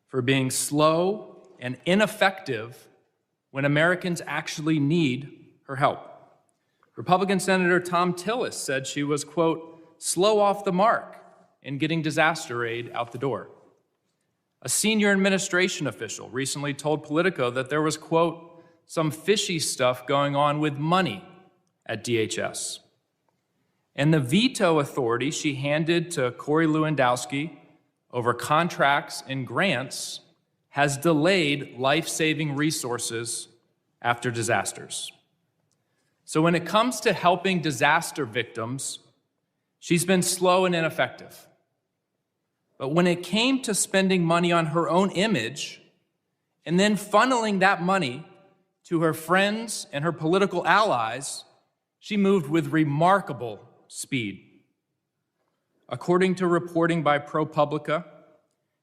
for being slow and ineffective when Americans actually need her help. Republican Senator Tom Tillis said she was, quote, slow off the mark in getting disaster aid out the door. A senior administration official recently told Politico that there was, quote, some fishy stuff going on with money at DHS. And the veto authority she handed to Corey Lewandowski over contracts and grants has delayed life-saving resources after disasters. So when it comes to helping disaster victims, she's been slow and ineffective. But when it came to spending money on her own image and then funneling that money to her friends and her political allies, she moved with remarkable speed. According to reporting by ProPublica,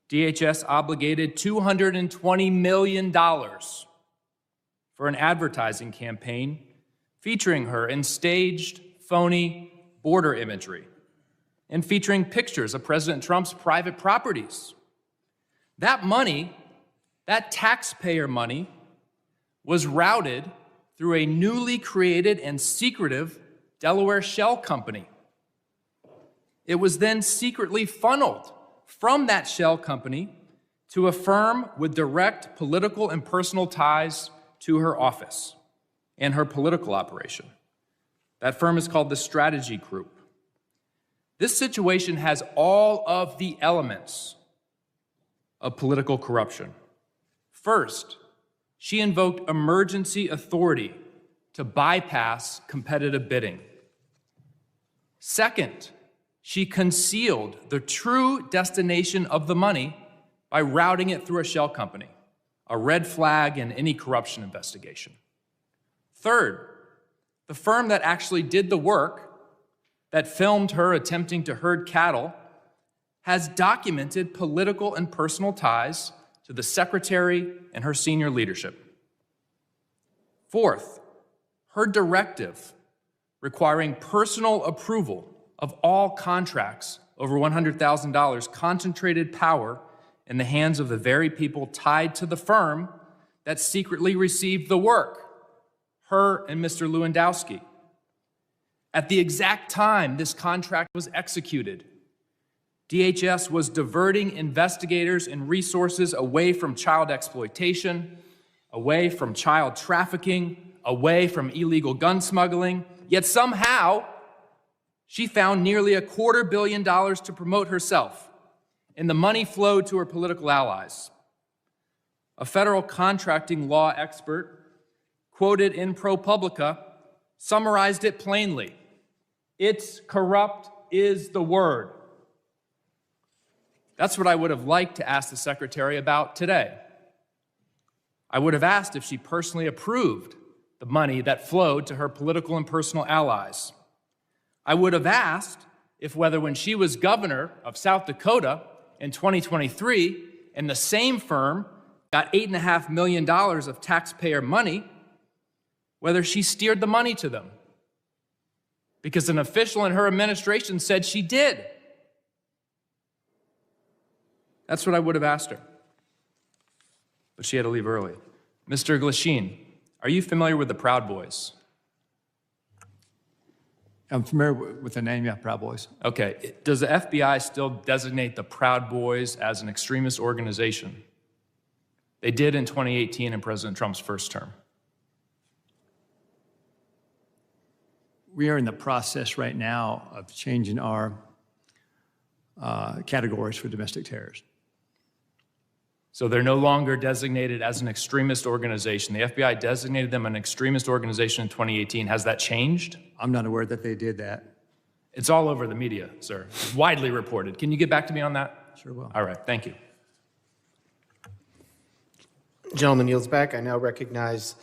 DHS obligated $220 million for an advertising campaign featuring her in staged, phony border imagery and featuring pictures of President Trump's private properties. That money, that taxpayer money, was routed through a newly created and secretive Delaware shell company. It was then secretly funneled from that shell company to a firm with direct political and personal ties to her office and her political operation. That firm is called the Strategy Group. This situation has all of the elements of political corruption. First, she invoked emergency authority to bypass competitive bidding. Second, she concealed the true destination of the money by routing it through a shell company, a red flag in any corruption investigation. Third, the firm that actually did the work, that filmed her attempting to herd cattle, has documented political and personal ties to the secretary and her senior leadership. Fourth, her directive requiring personal approval of all contracts over $100,000 concentrated power in the hands of the very people tied to the firm that secretly received the work, her and Mr. Lewandowski. At the exact time this contract was executed, DHS was diverting investigators and resources away from child exploitation, away from child trafficking, away from illegal gun smuggling, yet somehow she found nearly $250 million to promote herself, and the money flowed to her political allies. A federal contracting law expert, quoted in ProPublica, summarized it plainly. It's corrupt is the word. That's what I would have liked to ask the secretary about today. I would have asked if she personally approved the money that flowed to her political and personal allies. I would have asked if whether when she was governor of South Dakota in 2023 and the same firm got $8.5 million of taxpayer money, whether she steered the money to them. Because an official in her administration said she did. That's what I would have asked her. But she had to leave early. Mr. Glasheen, are you familiar with the Proud Boys? I'm familiar with the name, yeah, Proud Boys. Okay. Does the FBI still designate the Proud Boys as an extremist organization? They did in 2018 in President Trump's first term. we are in the process right now of changing our categories for domestic terrorism. So they're no longer designated as an extremist organization. The FBI designated them an extremist organization in 2018. Has that changed? I'm not aware that they did that. It's all over the media, sir. It's widely reported. Can you get back to me on that? Sure will. All right, thank you. Gentleman yields back. I now recognize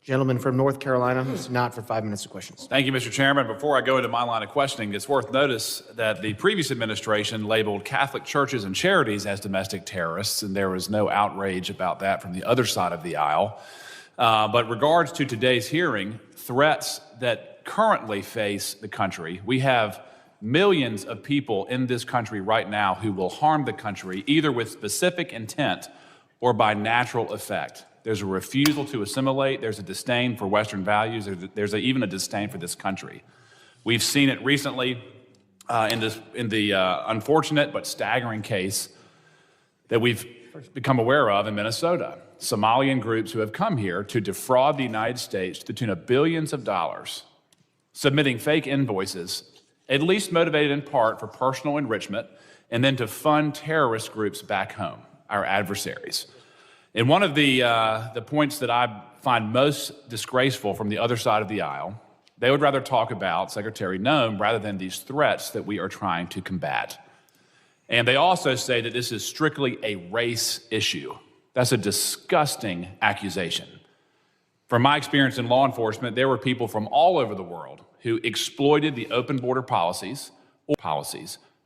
gentleman from North Carolina, who's not for 5 minutes of questions. Thank you, Mr. Chairman. Before I go into my line of questioning, it's worth notice that the previous administration labeled Catholic churches and charities as domestic terrorists, and there was no outrage about that from the other side of the aisle. But regards to today's hearing, threats that currently face the country, we have millions of people in this country right now who will harm the country either with specific intent or by natural effect. There's a refusal to assimilate. There's a disdain for Western values. There's even a disdain for this country. We've seen it recently in the unfortunate but staggering case that we've become aware of in Minnesota. Somalian groups who have come here to defraud the United States to the tune of billions of dollars, submitting fake invoices, at least motivated in part for personal enrichment, and then to fund terrorist groups back home, our adversaries. And one of the points that I find most disgraceful from the other side of the aisle, they would rather talk about Secretary Noem rather than these threats that we are trying to combat. And they also say that this is strictly a race issue. That's a disgusting accusation. From my experience in law enforcement, there were people from all over the world who exploited the open border policies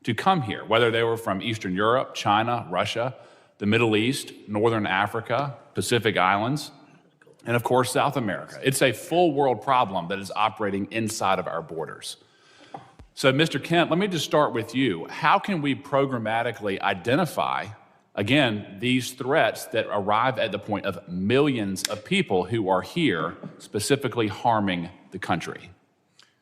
to come here, whether they were from Eastern Europe, China, Russia, the Middle East, Northern Africa, Pacific Islands, and of course, South America. It's a full world problem that is operating inside of our borders. So, Mr. Kent, let me just start with you. How can we programmatically identify, again, these threats that arrive at the point of millions of people who are here specifically harming the country?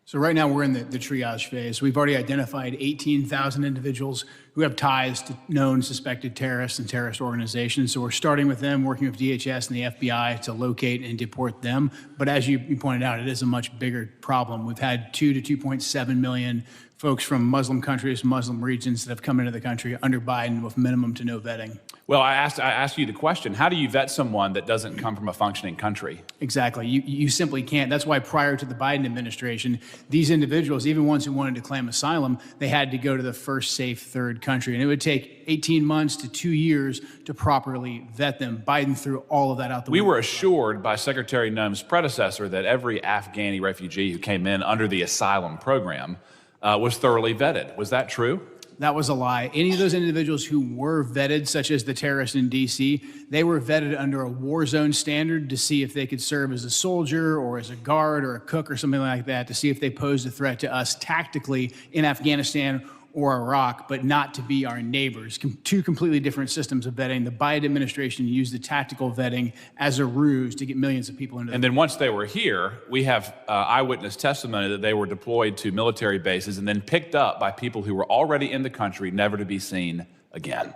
So right now we're in the triage phase. We've already identified 18,000 individuals who have ties to known suspected terrorists and terrorist organizations. So we're starting with them, working with DHS and the FBI to locate and deport them. But as you pointed out, it is a much bigger problem. We've had 2 to 2.7 million folks from Muslim countries, Muslim regions that have come into the country under Biden with minimum to no vetting. Well, I asked you the question, how do you vet someone that doesn't come from a functioning country? Exactly. You simply can't. That's why prior to the Biden administration, these individuals, even ones who wanted to claim asylum, they had to go to the first safe third country. And it would take 18 months to 2 years to properly vet them. Biden threw all of that out the window. We were assured by Secretary Noem's predecessor that every Afghani refugee who came in under the asylum program was thoroughly vetted. Was that true? That was a lie. Any of those individuals who were vetted, such as the terrorists in D.C., they were vetted under a war zone standard to see if they could serve as a soldier or as a guard or a cook or something like that, to see if they posed a threat to us tactically in Afghanistan or Iraq, but not to be our neighbors. Two completely different systems of vetting. The Biden administration used the tactical vetting as a ruse to get millions of people into And then once they were here, we have eyewitness testimony that they were deployed to military bases and then picked up by people who were already in the country, never to be seen again.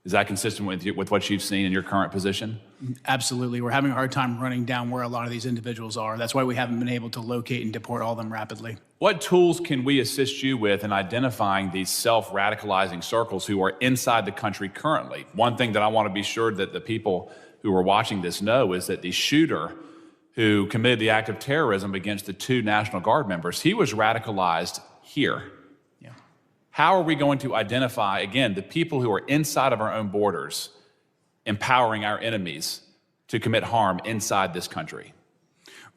Is that consistent with what you've seen in your current position? Absolutely. We're having a hard time running down where a lot of these individuals are. That's why we haven't been able to locate and deport all of them rapidly. What tools can we assist you with in identifying these self-radicalizing circles who are inside the country currently? One thing that I want to be sure that the people who are watching this know is that the shooter who committed the act of terrorism against the 2 National Guard members, he was radicalized here. How are we going to identify, again, the people who are inside of our own borders, empowering our enemies to commit harm inside this country?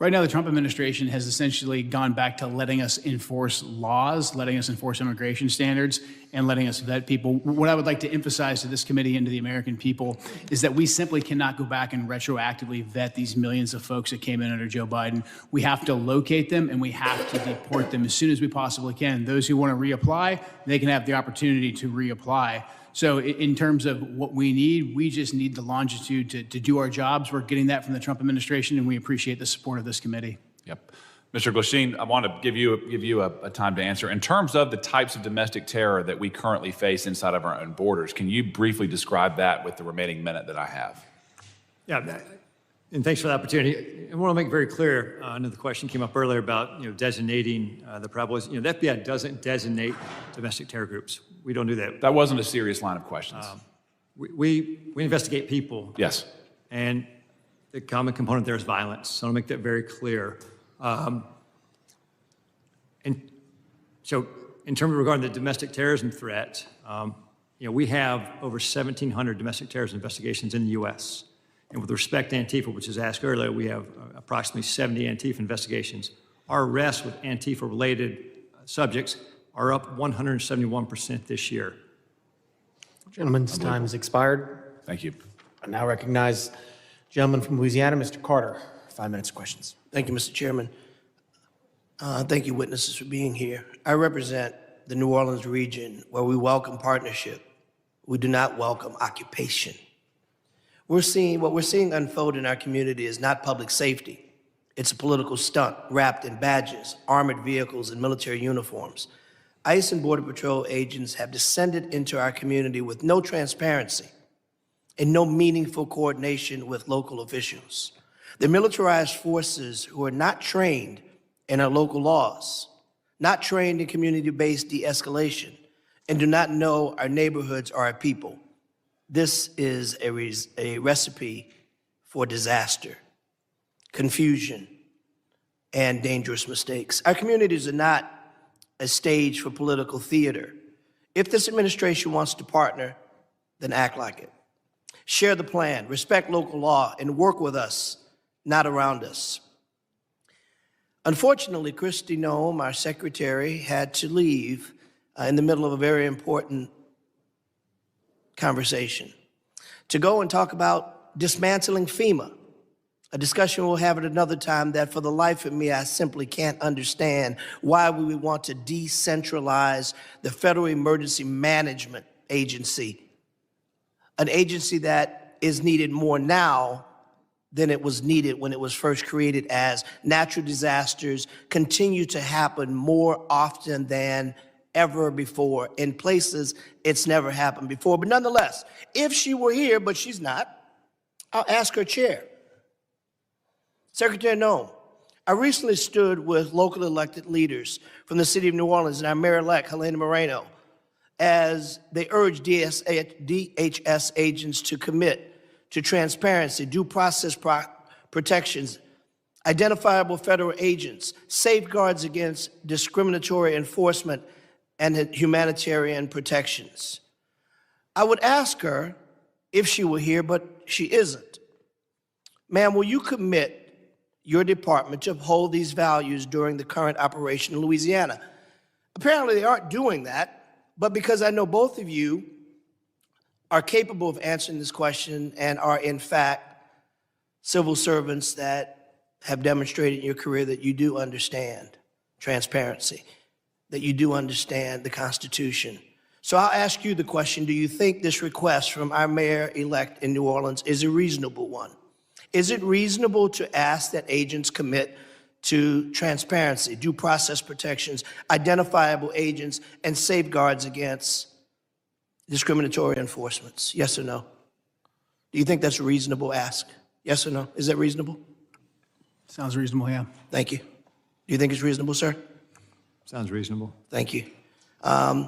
Right now, the Trump administration has essentially gone back to letting us enforce laws, letting us enforce immigration standards, and letting us vet people. What I would like to emphasize to this committee and to the American people is that we simply cannot go back and retroactively vet these millions of folks that came in under Joe Biden. We have to locate them, and we have to deport them as soon as we possibly can. Those who want to reapply, they can have the opportunity to reapply. So in terms of what we need, we just need the longitude to do our jobs. We're getting that from the Trump administration, and we appreciate the support of this committee. Yep. Mr. Glasheen, I want to give you a time to answer. In terms of the types of domestic terror that we currently face inside of our own borders, can you briefly describe that with the remaining minute that I have? Yeah, And thanks for the opportunity. I want to make very clear, I know the question came up earlier about, designating the Proud Boys. The FBI doesn't designate domestic terror groups. We don't do that. That wasn't a serious line of questions. We investigate people. Yes. And the common component there is violence. So I'll make that very clear. And so in terms of regarding the domestic terrorism threat, we have over 1,700 domestic terrorism investigations in the U.S. And with respect to Antifa, which was asked earlier, we have approximately 70 Antifa investigations. Our arrests with Antifa-related subjects are up 171% this year. Gentleman's time has expired. Thank you. I now recognize gentleman from Louisiana, Mr. Carter. 5 minutes of questions. Thank you, Mr. Chairman. Thank you, witnesses, for being here. I represent the New Orleans region where we welcome partnership. We do not welcome occupation. What we're seeing unfold in our community is not public safety. It's a political stunt wrapped in badges, armored vehicles, and military uniforms. ICE and Border Patrol agents have descended into our community with no transparency and no meaningful coordination with local officials. They're militarized forces who are not trained in our local laws, not trained in community-based de-escalation, and do not know our neighborhoods or our people. This is a recipe for disaster, confusion, and dangerous mistakes. Our communities are not a stage for political theater. If this administration wants to partner, then act like it. Share the plan, respect local law, and work with us, not around us. Unfortunately, Kristi Noem, our secretary, had to leave in the middle of a very important conversation to go and talk about dismantling FEMA, a discussion we'll have at another time that for the life of me, I simply can't understand why we would want to decentralize the Federal Emergency Management Agency, an agency that is needed more now than it was needed when it was first created, as natural disasters continue to happen more often than ever before in places it's never happened before. But nonetheless, if she were here, but she's not, I'll ask her chair. Secretary Noem, I recently stood with local elected leaders from the city of New Orleans and our mayor-elect, Helena Moreno, as they urged DHS agents to commit to transparency, due process protections, identifiable federal agents, safeguards against discriminatory enforcement, and humanitarian protections. I would ask her if she were here, but she isn't. Ma'am, will you commit your department to uphold these values during the current operation in Louisiana? Apparently they aren't doing that, but because I know both of you are capable of answering this question and are in fact civil servants that have demonstrated in your career that you do understand transparency, that you do understand the Constitution. So I'll ask you the question, do you think this request from our mayor-elect in New Orleans is a reasonable one? Is it reasonable to ask that agents commit to transparency, due process protections, identifiable agents, and safeguards against discriminatory enforcements? Yes or no? Do you think that's a reasonable ask? Yes or no? Is that reasonable? Sounds reasonable, yeah. Thank you. Do you think it's reasonable, sir? Sounds reasonable. Thank you.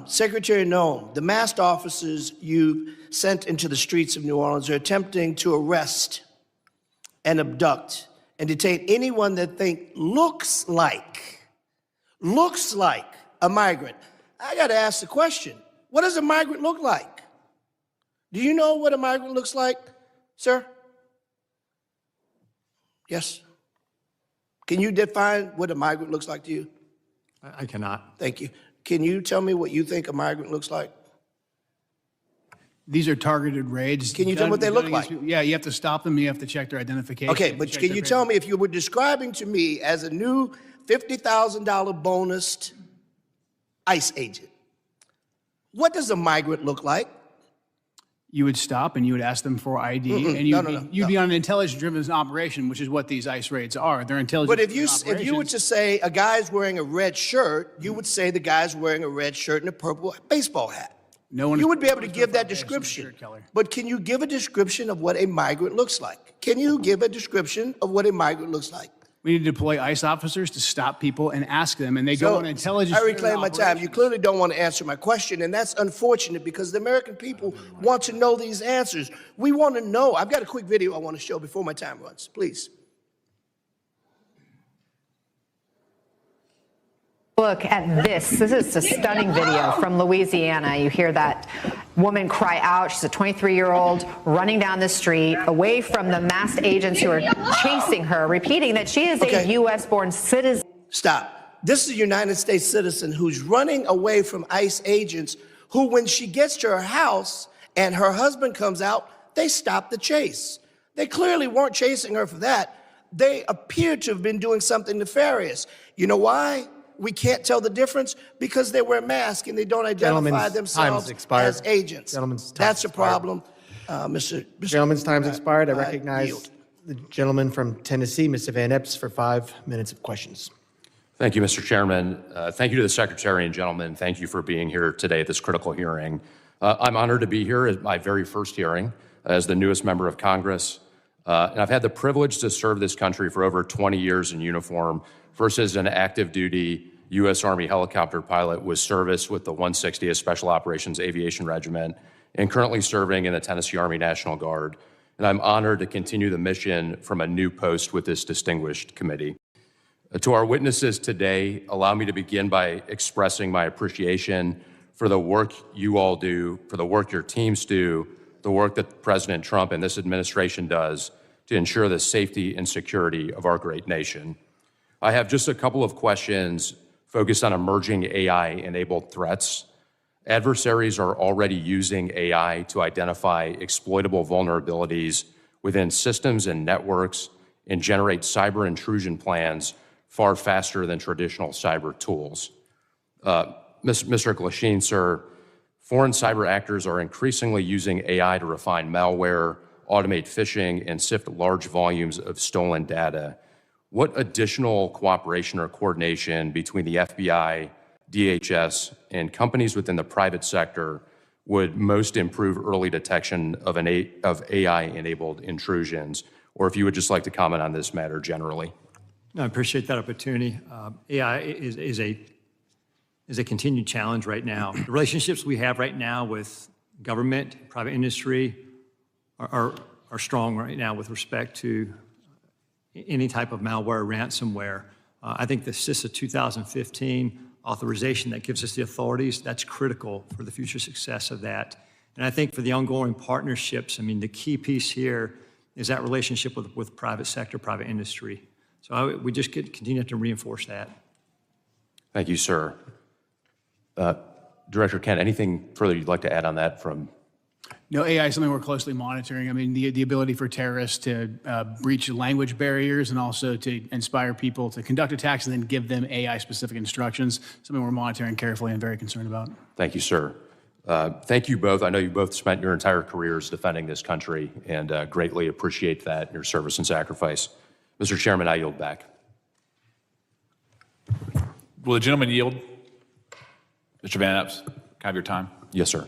Secretary Noem, the masked officers you sent into the streets of New Orleans are attempting to arrest and abduct and detain anyone that looks like a migrant. I got to ask the question, what does a migrant look like? Do you know what a migrant looks like, sir? Yes? Can you define what a migrant looks like to you? I cannot. Thank you. Can you tell me what you think a migrant looks like? These are targeted raids. Can you tell me what they look like? Yeah, you have to stop them. You have to check their identification. Okay, but can you tell me, if you were describing to me as a new $50,000 bonused ICE agent, what does a migrant look like? You would stop and you would ask them for ID, and you'd be on an intelligence-driven operation, which is what these ICE raids are. They're intelligence-driven operations. But if you were to say a guy's wearing a red shirt, you would say the guy's wearing a red shirt and a purple baseball hat. No one You is- would be able to give that description. But can you give a description of what a migrant looks like? Can you give a description of what a migrant looks like? We need to deploy ICE officers to stop people and ask them, and they go on intelligence. I reclaim my time. You clearly don't want to answer my question, and that's unfortunate because the American people want to know these answers. We want to know. I've got a quick video I want to show before my time runs. Please. Look at this. This is a stunning video from Louisiana. You hear that woman cry out. She's a 23-year-old running down the street away from the masked agents who are chasing her, repeating that she is a U.S.-born citizen. Stop. This is a United States citizen who's running away from ICE agents who, when she gets to her house and her husband comes out, they stop the chase. They clearly weren't chasing her for that. They appear to have been doing something nefarious. You know why? We can't tell the difference because they wear masks and they don't identify themselves as agents. That's a problem. Gentleman's time's expired. I recognize the gentleman from Tennessee, Mr. Van Epps, for 5 minutes of questions. Thank you, Mr. Chairman. Thank you to the Secretary and gentlemen. Thank you for being here today at this critical hearing. I'm honored to be here at my very first hearing as the newest member of Congress. And I've had the privilege to serve this country for over 20 years in uniform, first as an active duty U.S. Army helicopter pilot with service with the 160th Special Operations Aviation Regiment, and currently serving in the Tennessee Army National Guard. And I'm honored to continue the mission from a new post with this distinguished committee. To our witnesses today, allow me to begin by expressing my appreciation for the work you all do, for the work your teams do, the work that President Trump and this administration does to ensure the safety and security of our great nation. I have just a couple of questions focused on emerging AI-enabled threats. Adversaries are already using AI to identify exploitable vulnerabilities within systems and networks and generate cyber intrusion plans far faster than traditional cyber tools. Mr. Glasheen, sir, foreign cyber actors are increasingly using AI to refine malware, automate phishing, and sift large volumes of stolen data. What additional cooperation or coordination between the FBI, DHS, and companies within the private sector would most improve early detection of AI-enabled intrusions? Or if you would just like to comment on this matter generally. No, I appreciate that opportunity. AI is a continued challenge right now. The relationships we have right now with government, private industry are strong right now with respect to any type of malware, ransomware. I think the CISA 2015 authorization that gives us the authorities, that's critical for the future success of that. And I think for the ongoing partnerships, I mean, the key piece here is that relationship with private sector, private industry. So we just continue to reinforce that. Thank you, sir. Director Kent, anything further you'd like to add on that from? No, AI is something we're closely monitoring. I mean, the ability for terrorists to breach language barriers and also to inspire people to conduct attacks and then give them AI-specific instructions, something we're monitoring carefully and very concerned about. Thank you, sir. Thank you both. I know you both spent your entire careers defending this country and greatly appreciate that, your service and sacrifice. Mr. Chairman, I yield back. Will the gentleman yield? Mr. Van Epps, can I have your time? Yes, sir.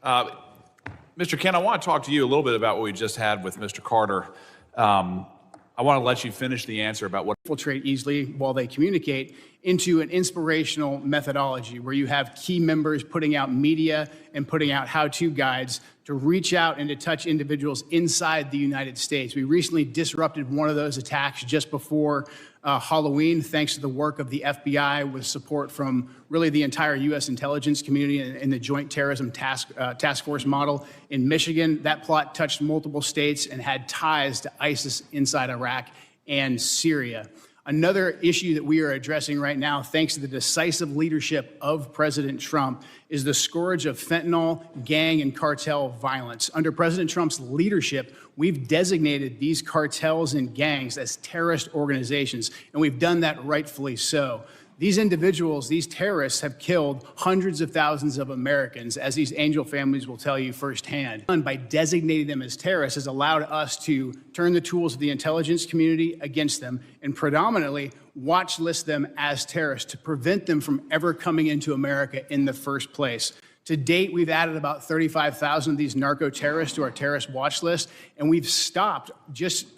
Mr. Kent, I want to talk to you a little bit about what we just had with Mr. Carter. I want to let you finish the answer about what infiltrate easily while they communicate into an inspirational methodology where you have key members putting out media and putting out how-to guides to reach out and to touch individuals inside the United States. We recently disrupted one of those attacks just before Halloween, thanks to the work of the FBI with support from really the entire U.S. intelligence community and the Joint Terrorism Task Force model in Michigan. That plot touched multiple states and had ties to ISIS inside Iraq and Syria. Another issue that we are addressing right now, thanks to the decisive leadership of President Trump, is the scourge of fentanyl, gang, and cartel violence. Under President Trump's leadership, we've designated these cartels and gangs as terrorist organizations, and we've done that rightfully so. These individuals, these terrorists, have killed hundreds of thousands of Americans, as these angel families will tell you firsthand. And by designating them as terrorists has allowed us to turn the tools of the intelligence community against them and predominantly watch list them as terrorists to prevent them from ever coming into America in the first place. To date, we've added about 35,000 of these narco-terrorists to our terrorist watch list, and we've stopped just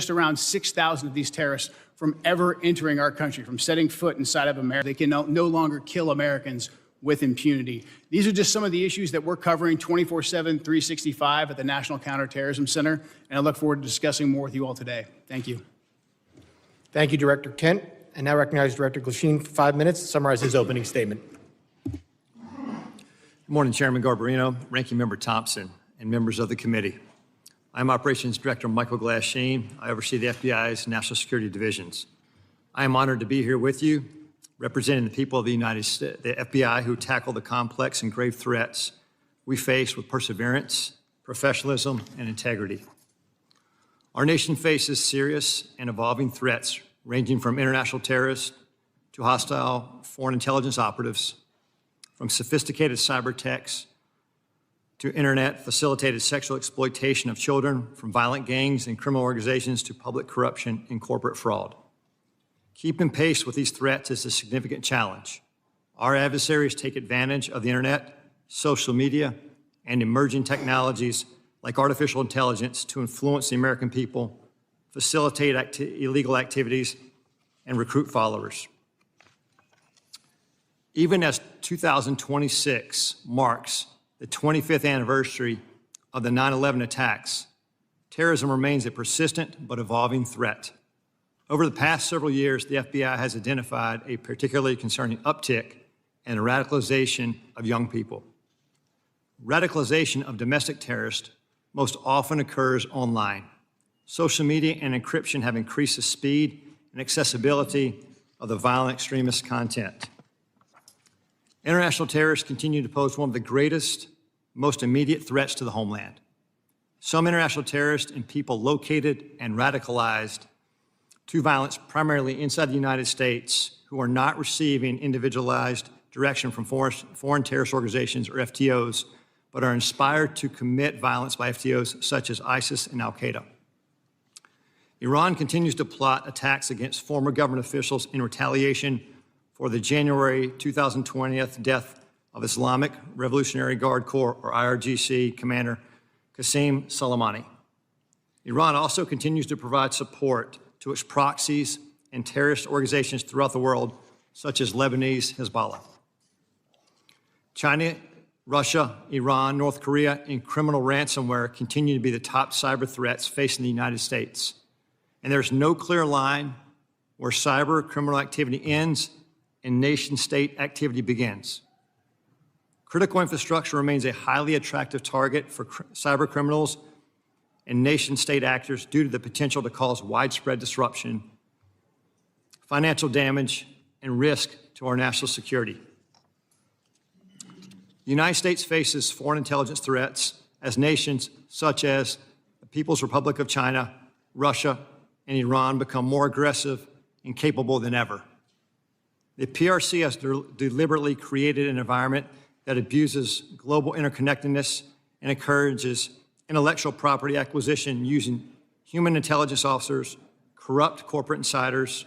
around 6,000 of these terrorists from ever entering our country, from setting foot inside of America. They can no longer kill Americans with impunity. These are just some of the issues that we're covering 24/7, 365 at the National Counterterrorism Center, and I look forward to discussing more with you all today. Thank you. Thank you, Director Kent. And now recognize Director Glasheen for 5 minutes to summarize his opening statement. Good morning, Chairman Garbarino, Ranking Member Thompson, and members of the committee. I'm Operations Director Michael Glasheen. I oversee the FBI's National Security Divisions. I am honored to be here with you, representing the people of the United States, the FBI, who tackle the complex and grave threats we face with perseverance, professionalism, and integrity. Our nation faces serious and evolving threats, ranging from international terrorists to hostile foreign intelligence operatives, from sophisticated cyber attacks to internet-facilitated sexual exploitation of children, from violent gangs and criminal organizations to public corruption and corporate fraud. Keeping pace with these threats is a significant challenge. Our adversaries take advantage of the internet, social media, and emerging technologies like artificial intelligence to influence the American people, facilitate illegal activities, and recruit followers. Even as 2026 marks the 25th anniversary of the 9/11 attacks, terrorism remains a persistent but evolving threat. Over the past several years, the FBI has identified a particularly concerning uptick in the radicalization of young people. Radicalization of domestic terrorists most often occurs online. Social media and encryption have increased the speed and accessibility of the violent extremist content. International terrorists continue to pose one of the greatest, most immediate threats to the homeland. Some international terrorists and people located and radicalized to violence primarily inside the United States who are not receiving individualized direction from foreign terrorist organizations or FTOs, but are inspired to commit violence by FTOs such as ISIS and Al-Qaeda. Iran continues to plot attacks against former government officials in retaliation for the January 2020 death of Islamic Revolutionary Guard Corps, or IRGC, Commander Qasem Soleimani. Iran also continues to provide support to its proxies and terrorist organizations throughout the world, such as Lebanese Hezbollah. China, Russia, Iran, North Korea, and criminal ransomware continue to be the top cyber threats facing the United States. And there's no clear line where cyber criminal activity ends and nation-state activity begins. Critical infrastructure remains a highly attractive target for cyber criminals and nation-state actors due to the potential to cause widespread disruption, financial damage, and risk to our national security. The United States faces foreign intelligence threats as nations such as the People's Republic of China, Russia, and Iran become more aggressive and capable than ever. The PRC has deliberately created an environment that abuses global interconnectedness and encourages intellectual property acquisition using human intelligence officers, corrupt corporate insiders,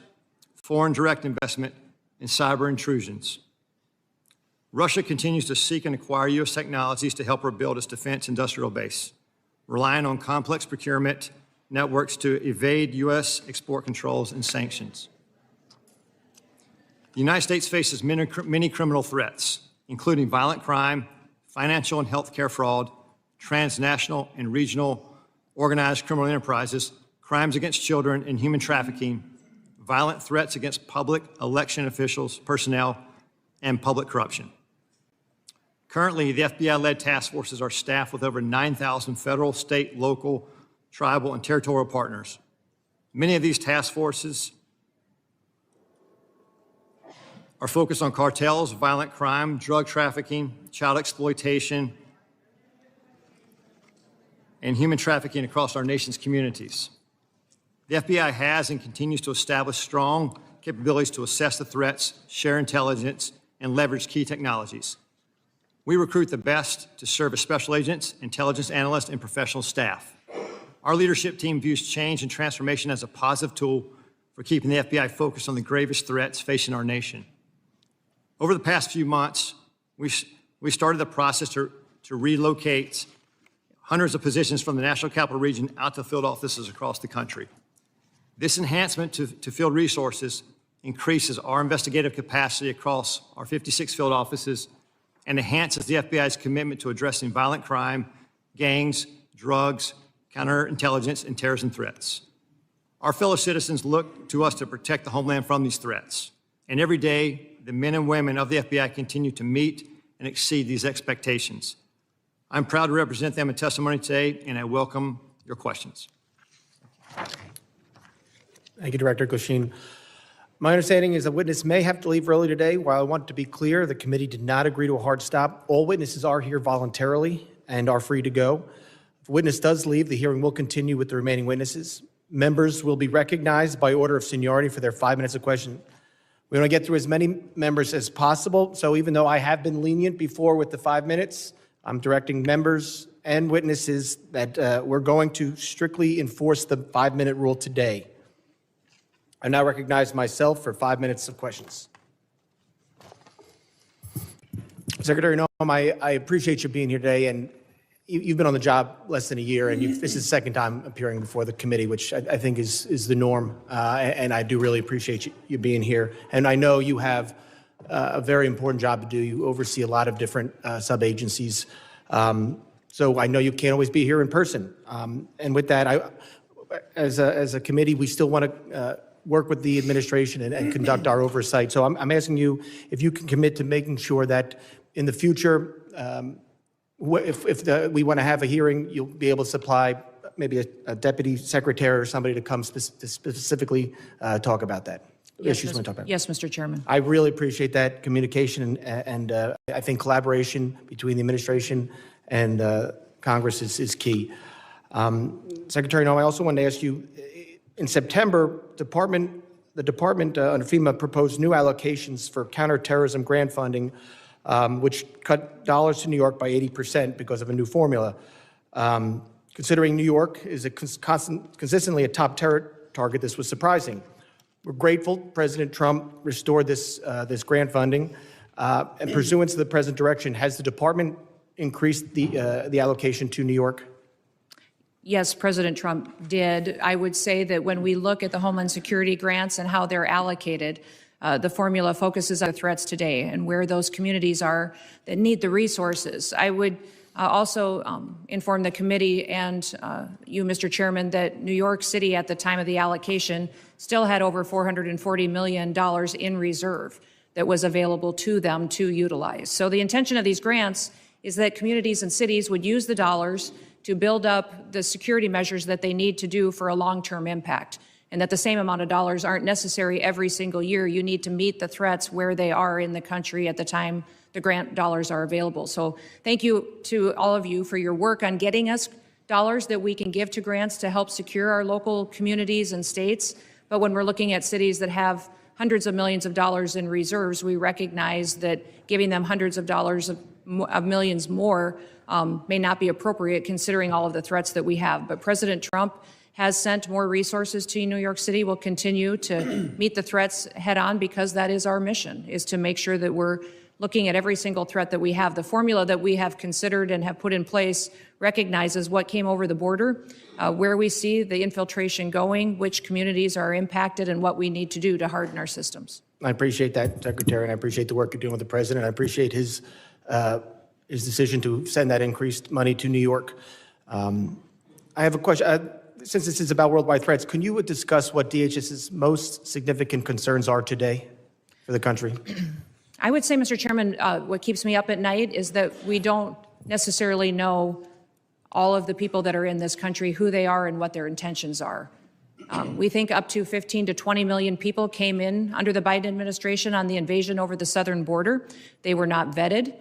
foreign direct investment, and cyber intrusions. Russia continues to seek and acquire U.S. technologies to help rebuild its defense industrial base, relying on complex procurement networks to evade U.S. export controls and sanctions. The United States faces many criminal threats, including violent crime, financial and healthcare fraud, transnational and regional organized criminal enterprises, crimes against children, and human trafficking, violent threats against public election officials, personnel, and public corruption. Currently, the FBI-led task forces are staffed with over 9,000 federal, state, local, tribal, and territorial partners. Many of these task forces are focused on cartels, violent crime, drug trafficking, child exploitation, and human trafficking across our nation's communities. The FBI has and continues to establish strong capabilities to assess the threats, share intelligence, and leverage key technologies. We recruit the best to serve as special agents, intelligence analysts, and professional staff. Our leadership team views change and transformation as a positive tool for keeping the FBI focused on the gravest threats facing our nation. Over the past few months, We started the process to relocate hundreds of positions from the National Capital Region out to field offices across the country. This enhancement to field resources increases our investigative capacity across our 56 field offices and enhances the FBI's commitment to addressing violent crime, gangs, drugs, counterintelligence, and terrorism threats. Our fellow citizens look to us to protect the homeland from these threats. And every day, the men and women of the FBI continue to meet and exceed these expectations. I'm proud to represent them in testimony today, and I welcome your questions. Thank you, Director Goshin. My understanding is a witness may have to leave early today. While I want to be clear, the committee did not agree to a hard stop. All witnesses are here voluntarily and are free to go. If a witness does leave, the hearing will continue with the remaining witnesses. Members will be recognized by order of seniority for their 5 minutes of question. We want to get through as many members as possible, so even though I have been lenient before with the 5 minutes, I'm directing members and witnesses that we're going to strictly enforce the 5-minute rule today. I now recognize myself for 5 minutes of questions. Secretary Noem, I appreciate you being here today, and you've been on the job less than a year, and this is the second time appearing before the committee, which I think is the norm, and I do really appreciate you being here. And I know you have a very important job to do. You oversee a lot of different sub-agencies, so I know you can't always be here in person. And with that, as a committee, we still want to work with the administration and conduct our oversight. So I'm asking you if you can commit to making sure that in the future, if we want to have a hearing, you'll be able to supply maybe a deputy secretary or somebody to come to specifically talk about that. Yes, yes, Mr. Chairman. I really appreciate that communication, and I think collaboration between the administration and Congress is key. Secretary Noem, I also wanted to ask you, in September, the department under FEMA proposed new allocations for counterterrorism grant funding, which cut dollars to New York by 80% because of a new formula. Considering New York is consistently a top terror target, this was surprising. We're grateful President Trump restored this grant funding, and pursuant to the President's direction, has the department increased the allocation to New York? Yes, President Trump did. I would say that when we look at the Homeland Security grants and how they're allocated, the formula focuses on the threats today and where those communities are that need the resources. I would also inform the committee and you, Mr. Chairman, that New York City at the time of the allocation still had over $440 million in reserve that was available to them to utilize. So the intention of these grants is that communities and cities would use the dollars to build up the security measures that they need to do for a long-term impact, and that the same amount of dollars aren't necessary every single year. You need to meet the threats where they are in the country at the time the grant dollars are available. So thank you to all of you for your work on getting us dollars that we can give to grants to help secure our local communities and states. But when we're looking at cities that have hundreds of millions of dollars in reserves, we recognize that giving them hundreds of dollars of millions more may not be appropriate considering all of the threats that we have. But President Trump has sent more resources to New York City. We'll continue to meet the threats head on because that is our mission, is to make sure that we're looking at every single threat that we have. The formula that we have considered and have put in place recognizes what came over the border, where we see the infiltration going, which communities are impacted, and what we need to do to harden our systems. I appreciate that, Secretary, and I appreciate the work you're doing with the President. I appreciate his decision to send that increased money to New York. I have a question. Since this is about worldwide threats, can you discuss what DHS's most significant concerns are today for the country? I would say, Mr. Chairman, what keeps me up at night is that we don't necessarily know all of the people that are in this country, who they are and what their intentions are. We think up to 15 to 20 million people came in under the Biden administration on the invasion over the southern border. They were not vetted.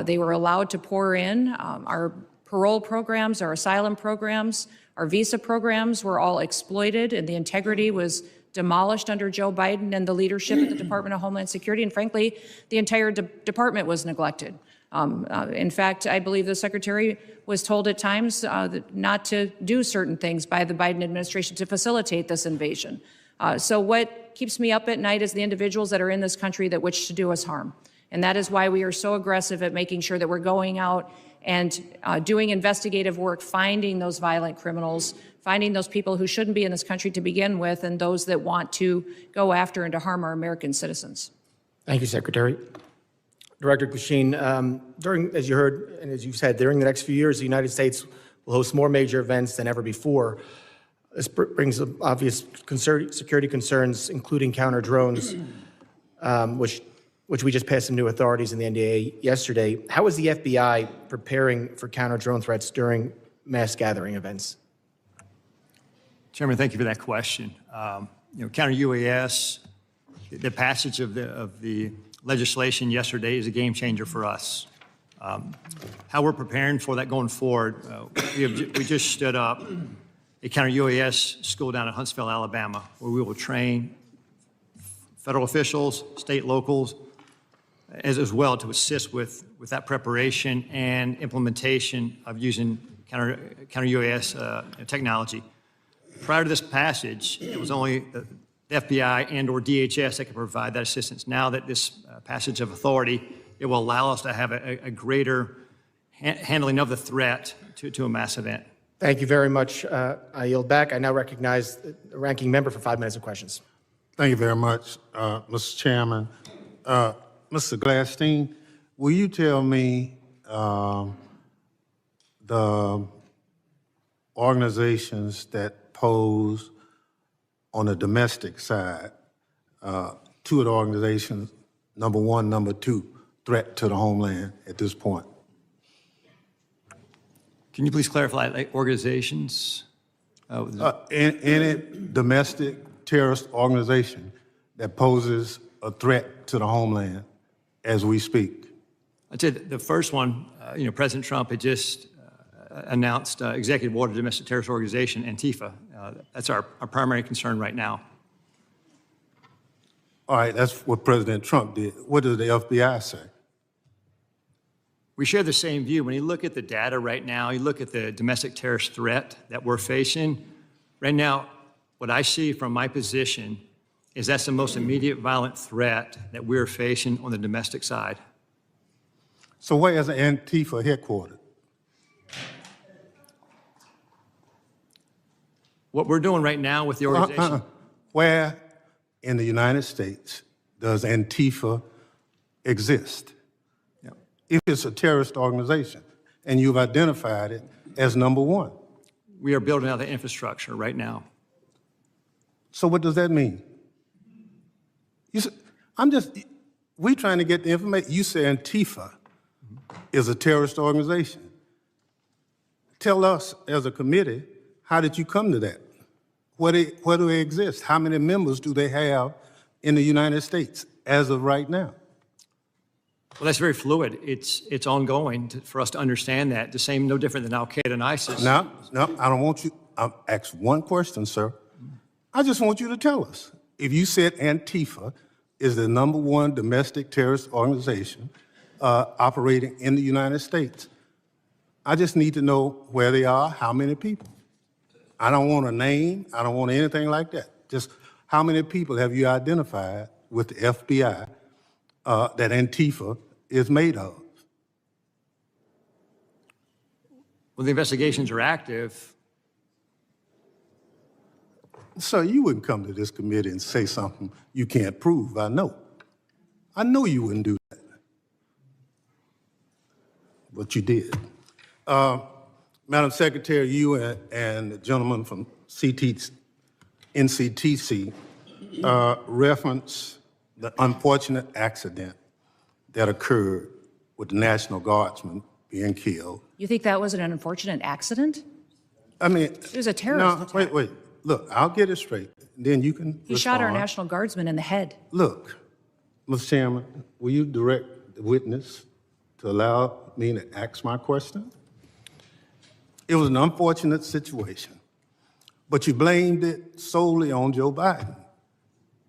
They were allowed to pour in. Our parole programs, our asylum programs, our visa programs were all exploited, and the integrity was demolished under Joe Biden and the leadership at the Department of Homeland Security. And frankly, the entire department was neglected. In fact, I believe the Secretary was told at times not to do certain things by the Biden administration to facilitate this invasion. So what keeps me up at night is the individuals that are in this country that wish to do us harm. And that is why we are so aggressive at making sure that we're going out and doing investigative work, finding those violent criminals, finding those people who shouldn't be in this country to begin with, and those that want to go after and to harm our American citizens. Thank you, Secretary. Director Kushine, as you heard and as you said, during the next few years, the United States will host more major events than ever before. This brings obvious security concerns, including counter drones, which we just passed some new authorities in the NDA yesterday. How is the FBI preparing for counter drone threats during mass gathering events? Chairman, thank you for that question. Counter UAS, the passage of the legislation yesterday is a game changer for us. How we're preparing for that going forward, we just stood up a counter UAS school down in Huntsville, Alabama, where we will train federal officials, state, locals, as well to assist with that preparation and implementation of using counter UAS technology. Prior to this passage, it was only the FBI and or DHS that could provide that assistance. Now that this passage of authority, it will allow us to have a greater handling of the threat to a mass event. Thank you very much. I yield back. I now recognize the ranking member for 5 minutes of questions. Thank you very much, Mr. Chairman. Mr. Gladstein, will you tell me the organizations that pose on the domestic side, two of the organizations, number one, number two, threat to the homeland at this point? Can you please clarify, like, organizations? Any domestic terrorist organization that poses a threat to the homeland as we speak? I'd say the first one, President Trump had just announced executive order domestic terrorist organization, Antifa. That's our primary concern right now. All right, that's what President Trump did. What does the FBI say? We share the same view. When you look at the data right now, you look at the domestic terrorist threat that we're facing. Right now, what I see from my position is that's the most immediate violent threat that we're facing on the domestic side. So where is Antifa headquartered? What we're doing right now with the organization. Where in the United States does Antifa exist? Yep. If it's a terrorist organization and you've identified it as number one. We are building out the infrastructure right now. So what does that mean? We're trying to get the information. You say Antifa is a terrorist organization. Tell us as a committee, how did you come to that? Where do they exist? How many members do they have in the United States as of right now? Well, that's very fluid. It's ongoing for us to understand that. The same, no different than Al-Qaeda and ISIS. No, I don't want you. I'll ask one question, sir. I just want you to tell us. If you said Antifa is the number one domestic terrorist organization operating in the United States, I just need to know where they are, how many people. I don't want a name. I don't want anything like that. Just how many people have you identified with the FBI that Antifa is made of? Well, the investigations are active. Sir, you wouldn't come to this committee and say something you can't prove. I know. I know you wouldn't do that. But you did. Madam Secretary, you and the gentleman from NCTC reference the unfortunate accident that occurred with the National Guardsman being killed. You think that was an unfortunate accident? I mean, It was a terrorist attack. Wait. Look, I'll get it straight. Then you can He shot our respond. National Guardsman in the head. Look, Mr. Chairman, will you direct the witness to allow me to ask my question? It was an unfortunate situation, but you blamed it solely on Joe Biden.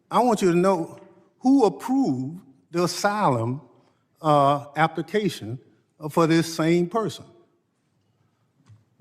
I want you to know who approved the asylum application for this same person.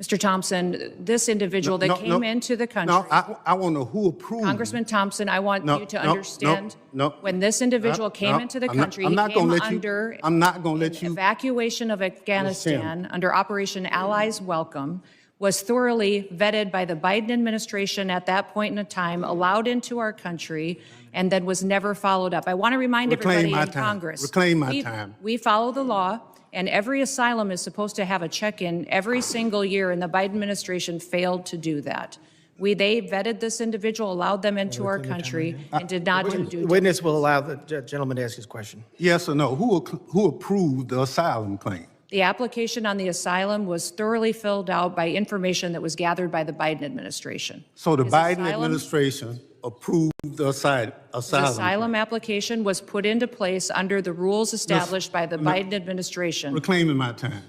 Mr. Thompson, this individual that came into the country. No, I want to know who approved. Congressman Thompson, I want you to understand. No. When this individual came into the country, he came under I'm not going to let you. Evacuation of Afghanistan under Operation Allies Welcome, was thoroughly vetted by the Biden administration at that point in time, allowed into our country, and then was never followed up. I want to remind everybody in Congress. Reclaim my time. We follow the law. And every asylum is supposed to have a check-in every single year, and the Biden administration failed to do that. They vetted this individual, allowed them into our country, and did not do The witness will allow the gentleman to ask his question. Yes or no? Who approved the asylum claim? The application on the asylum was thoroughly filled out by information that was gathered by the Biden administration. So the Biden administration approved the asylum. The asylum application was put into place under the rules established by the Biden administration. Reclaiming my time.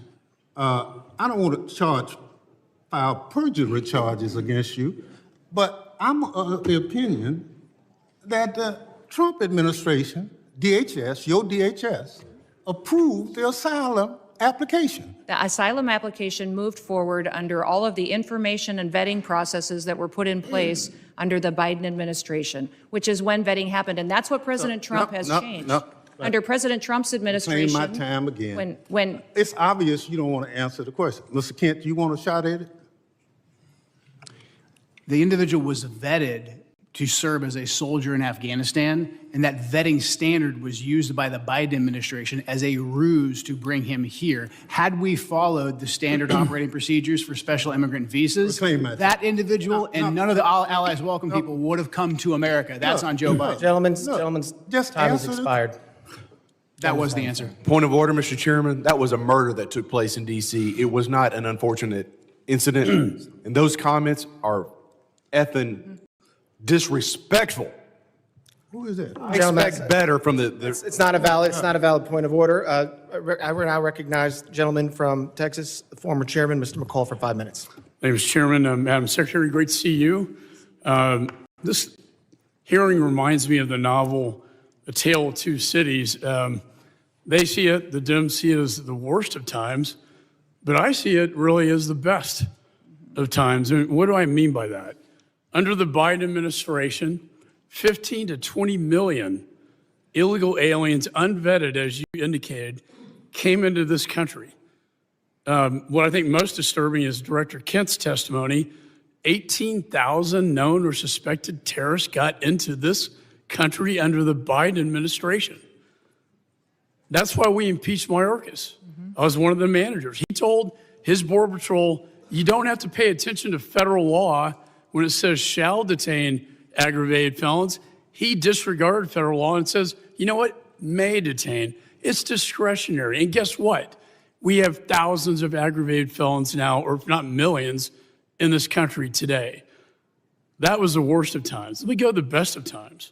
I don't want to file perjury charges against you, but I'm of the opinion that the Trump administration, DHS, your DHS, approved the asylum application. The asylum application moved forward under all of the information and vetting processes that were put in place under the Biden administration, which is when vetting happened. And that's what President Trump has changed. Under President Trump's administration. Reclaim my time again. When it's obvious you don't want to answer the question. Mr. Kent, do you want a shot at it? The individual was vetted to serve as a soldier in Afghanistan, and that vetting standard was used by the Biden administration as a ruse to bring him here. Had we followed the standard operating procedures for special immigrant visas, that individual and none of the Allies Welcome people would have come to America. That's on Joe Biden. Gentleman's time has expired. That was the answer. Point of order, Mr. Chairman. That was a murder that took place in D.C. It was not an unfortunate incident. And those comments are effing disrespectful. Who is it? I expect better from the It's not a valid point of order. I will now recognize the gentleman from Texas, the former chairman, Mr. McCall, for 5 minutes. Thank you, Mr. Chairman. Madam Secretary, great to see you. This hearing reminds me of the novel A Tale of Two Cities. They see it, the Dems see it as the worst of times, but I see it really as the best of times. And what do I mean by that? Under the Biden administration, 15 to 20 million illegal aliens, unvetted, as you indicated, came into this country. What I think most disturbing is Director Kent's testimony. 18,000 known or suspected terrorists got into this country under the Biden administration. That's why we impeached Mayorkas. I was one of the managers. He told his Border Patrol, you don't have to pay attention to federal law when it says shall detain aggravated felons. He disregarded federal law and says, you know what, may detain. It's discretionary. And guess what? We have thousands of aggravated felons now, or if not millions, in this country today. That was the worst of times. Let me go to the best of times.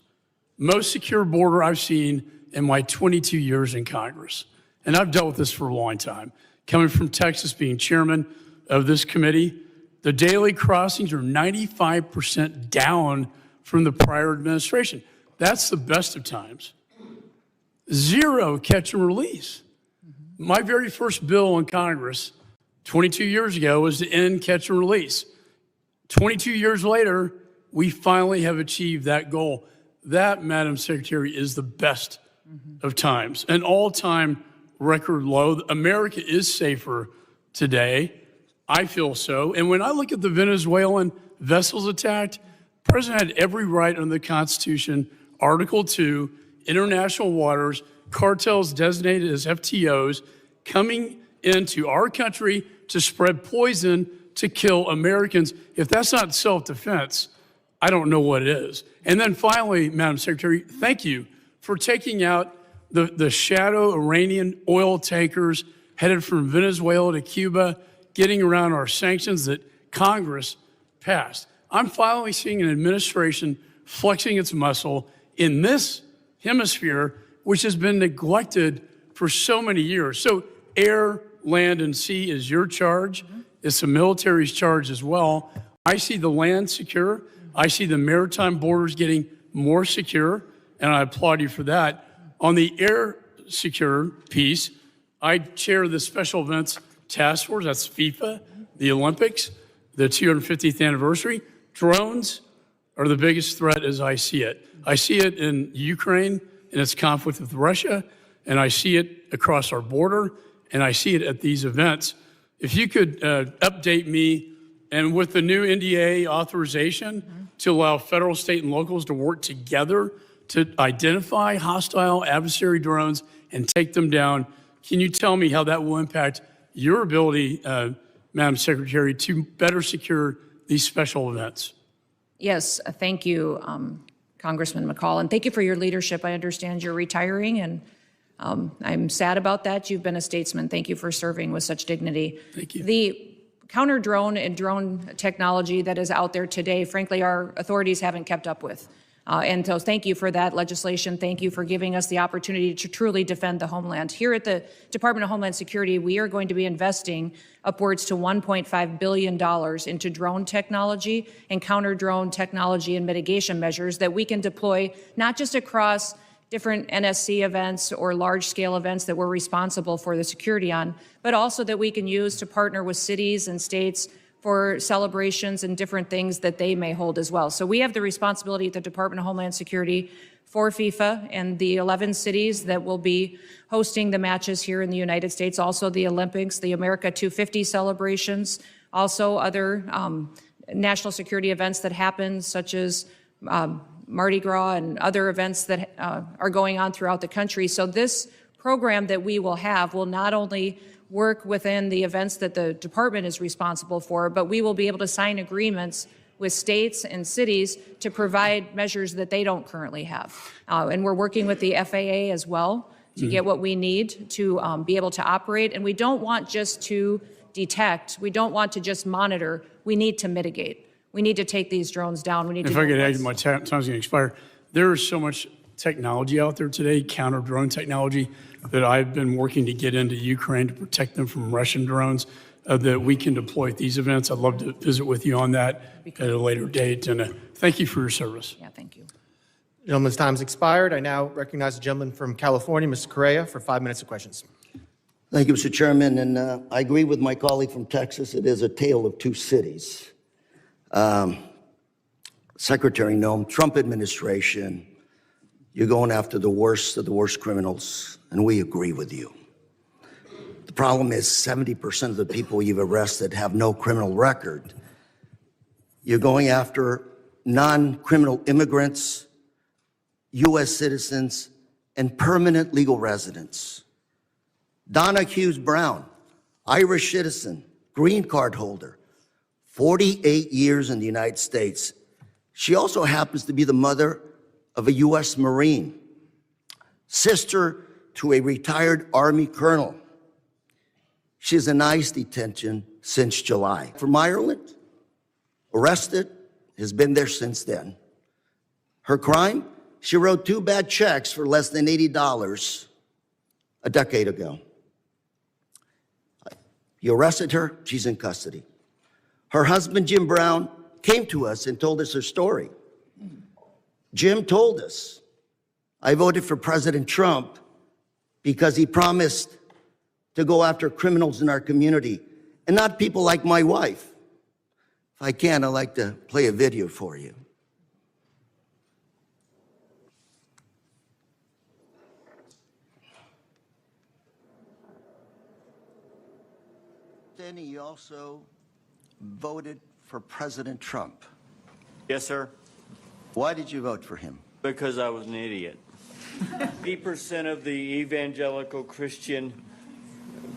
Most secure border I've seen in my 22 years in Congress. And I've dealt with this for a long time. Coming from Texas, being chairman of this committee, the daily crossings are 95% down from the prior administration. That's the best of times. Zero catch and release. My very first bill in Congress 22 years ago was to end catch and release. 22 years later, we finally have achieved that goal. That, Madam Secretary, is the best of times. An all-time record low. America is safer today. I feel so. And when I look at the Venezuelan vessels attacked, the president had every right under the Constitution, Article 2, international waters, cartels designated as FTOs, coming into our country to spread poison to kill Americans. If that's not self-defense, I don't know what it is. And then finally, Madam Secretary, thank you for taking out the shadow Iranian oil tankers headed from Venezuela to Cuba, getting around our sanctions that Congress passed. I'm finally seeing an administration flexing its muscle in this hemisphere, which has been neglected for so many years. So air, land, and sea is your charge. It's the military's charge as well. I see the land secure. I see the maritime borders getting more secure, and I applaud you for that. On the air secure piece, I chair the Special Events Task Force, that's FIFA, the Olympics, the 250th anniversary. Drones are the biggest threat as I see it. I see it in Ukraine and its conflict with Russia, and I see it across our border, and I see it at these events. If you could update me, and with the new NDA authorization to allow federal, state, and locals to work together to identify hostile adversary drones and take them down, can you tell me how that will impact your ability, Madam Secretary, to better secure these special events? Yes, thank you, Congressman McCall, and thank you for your leadership. I understand you're retiring, and I'm sad about that. You've been a statesman. Thank you for serving with such dignity. Thank you. The counter-drone and drone technology that is out there today, frankly, our authorities haven't kept up with. And so thank you for that legislation. Thank you for giving us the opportunity to truly defend the homeland. Here at the Department of Homeland Security, we are going to be investing upwards to $1.5 billion into drone technology and counter-drone technology and mitigation measures that we can deploy not just across different NSC events or large-scale events that we're responsible for the security on, but also that we can use to partner with cities and states for celebrations and different things that they may hold as well. So we have the responsibility at the Department of Homeland Security for FIFA and the 11 cities that will be hosting the matches here in the United States, also the Olympics, the America 250 celebrations, also other national security events that happen, such as Mardi Gras and other events that are going on throughout the country. So this program that we will have will not only work within the events that the department is responsible for, but we will be able to sign agreements with states and cities to provide measures that they don't currently have. And we're working with the FAA as well to get what we need to be able to operate. And we don't want just to detect, we don't want to just monitor, we need to mitigate. We need to take these drones down. We need to. If I could add, my time's going to expire. There is so much technology out there today, counter drone technology, that I've been working to get into Ukraine to protect them from Russian drones that we can deploy at these events. I'd love to visit with you on that at a later date. And thank you for your service. Yeah, thank you. Gentleman's time's expired. I now recognize the gentleman from California, Mr. Correa, for 5 minutes of questions. Thank you, Mr. Chairman. And I agree with my colleague from Texas. It is a tale of two cities. Secretary Noem, Trump administration, you're going after the worst of the worst criminals, and we agree with you. The problem is 70% of the people you've arrested have no criminal record. You're going after non-criminal immigrants, U.S. citizens, and permanent legal residents. Donna Hughes Brown, Irish citizen, green card holder, 48 years in the United States. She also happens to be the mother of a U.S. Marine, sister to a retired Army colonel. She's in ICE detention since July. From Ireland, arrested, has been there since then. Her crime? She wrote 2 bad checks for less than $80 a decade ago. You arrested her, she's in custody. Her husband, Jim Brown, came to us and told us her story. Jim told us, I voted for President Trump because he promised to go after criminals in our community and not people like my wife. If I can, I'd like to play a video for you. Then he also voted for President Trump. Yes, sir. Why did you vote for him? Because I was an idiot. 80% of the evangelical Christian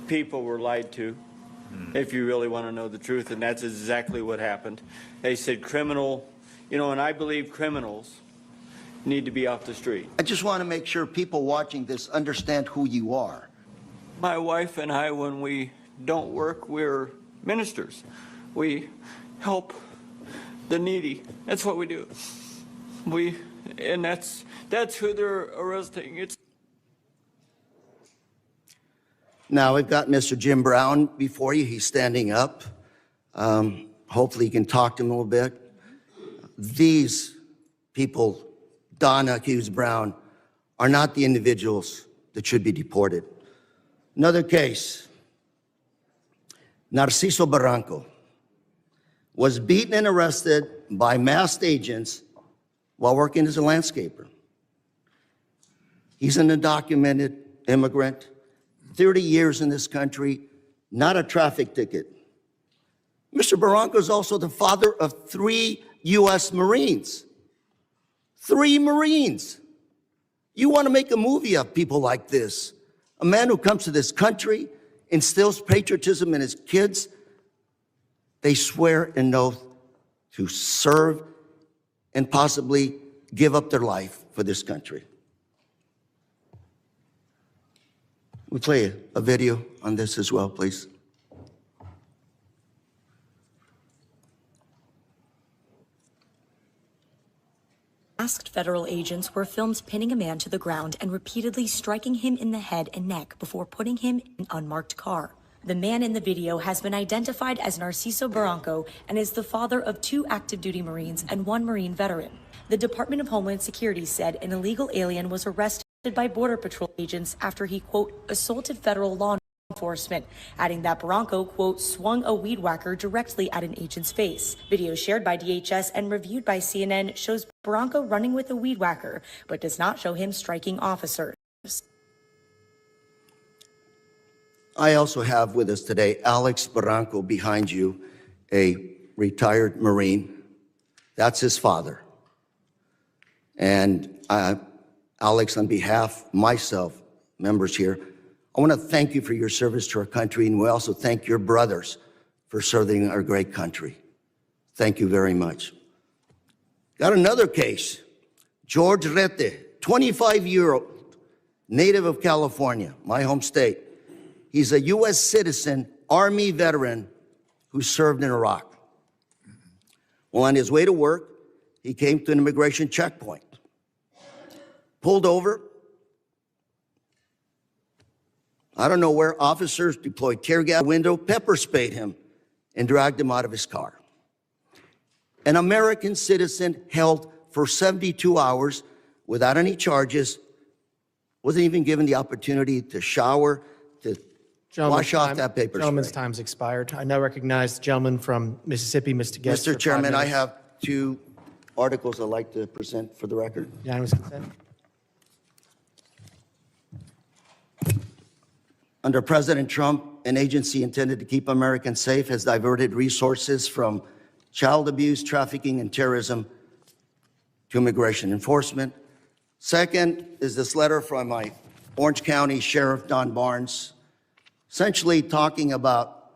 people were lied to, if you really want to know the truth, and that's exactly what happened. They said criminal, and I believe criminals need to be off the street. I just want to make sure people watching this understand who you are. My wife and I, when we don't work, we're ministers. We help the needy. That's what we do. And that's who they're arresting. Now, we've got Mr. Jim Brown before you. He's standing up. Hopefully you can talk to him a little bit. These people, Donna Hughes Brown, are not the individuals that should be deported. Another case, Narciso Barranco, was beaten and arrested by masked agents while working as a landscaper. He's an undocumented immigrant, 30 years in this country, not a traffic ticket. Mr. Barranco is also the father of 3 U.S. Marines. 3 Marines. You want to make a movie of people like this. A man who comes to this country, instills patriotism in his kids. They swear an oath to serve and possibly give up their life for this country. We play a video on this as well, please. Masked federal agents were filmed pinning a man to the ground and repeatedly striking him in the head and neck before putting him in an unmarked car. The man in the video has been identified as Narciso Barranco and is the father of 2 active duty Marines and 1 Marine veteran. The Department of Homeland Security said an illegal alien was arrested by Border Patrol agents after he, quote, assaulted federal law enforcement, adding that Barranco, quote, swung a weed whacker directly at an agent's face. Video shared by DHS and reviewed by CNN shows Barranco running with a weed whacker, but does not show him striking officers. I also have with us today Alex Barranco behind you, a retired Marine. That's his father. And Alex, on behalf of myself, members here, I want to thank you for your service to our country, and we also thank your brothers for serving our great country. Thank you very much. Got another case. George Rete, 25-year-old, native of California, my home state. He's a U.S. citizen, Army veteran who served in Iraq. Well, on his way to work, he came to an immigration checkpoint. Pulled over. I don't know where officers deployed tear gas window, pepper sprayed him, and dragged him out of his car. An American citizen held for 72 hours without any charges, wasn't even given the opportunity to shower, to wash off that paper spray. Gentleman's time's expired. I now recognize the gentleman from Mississippi, Mr. Guest. Mr. Chairman, I have 2 articles I'd like to present for the record. Unanimous consent. Under President Trump, an agency intended to keep Americans safe has diverted resources from child abuse, trafficking, and terrorism to immigration enforcement. Second is this letter from my Orange County Sheriff, Don Barnes, essentially talking about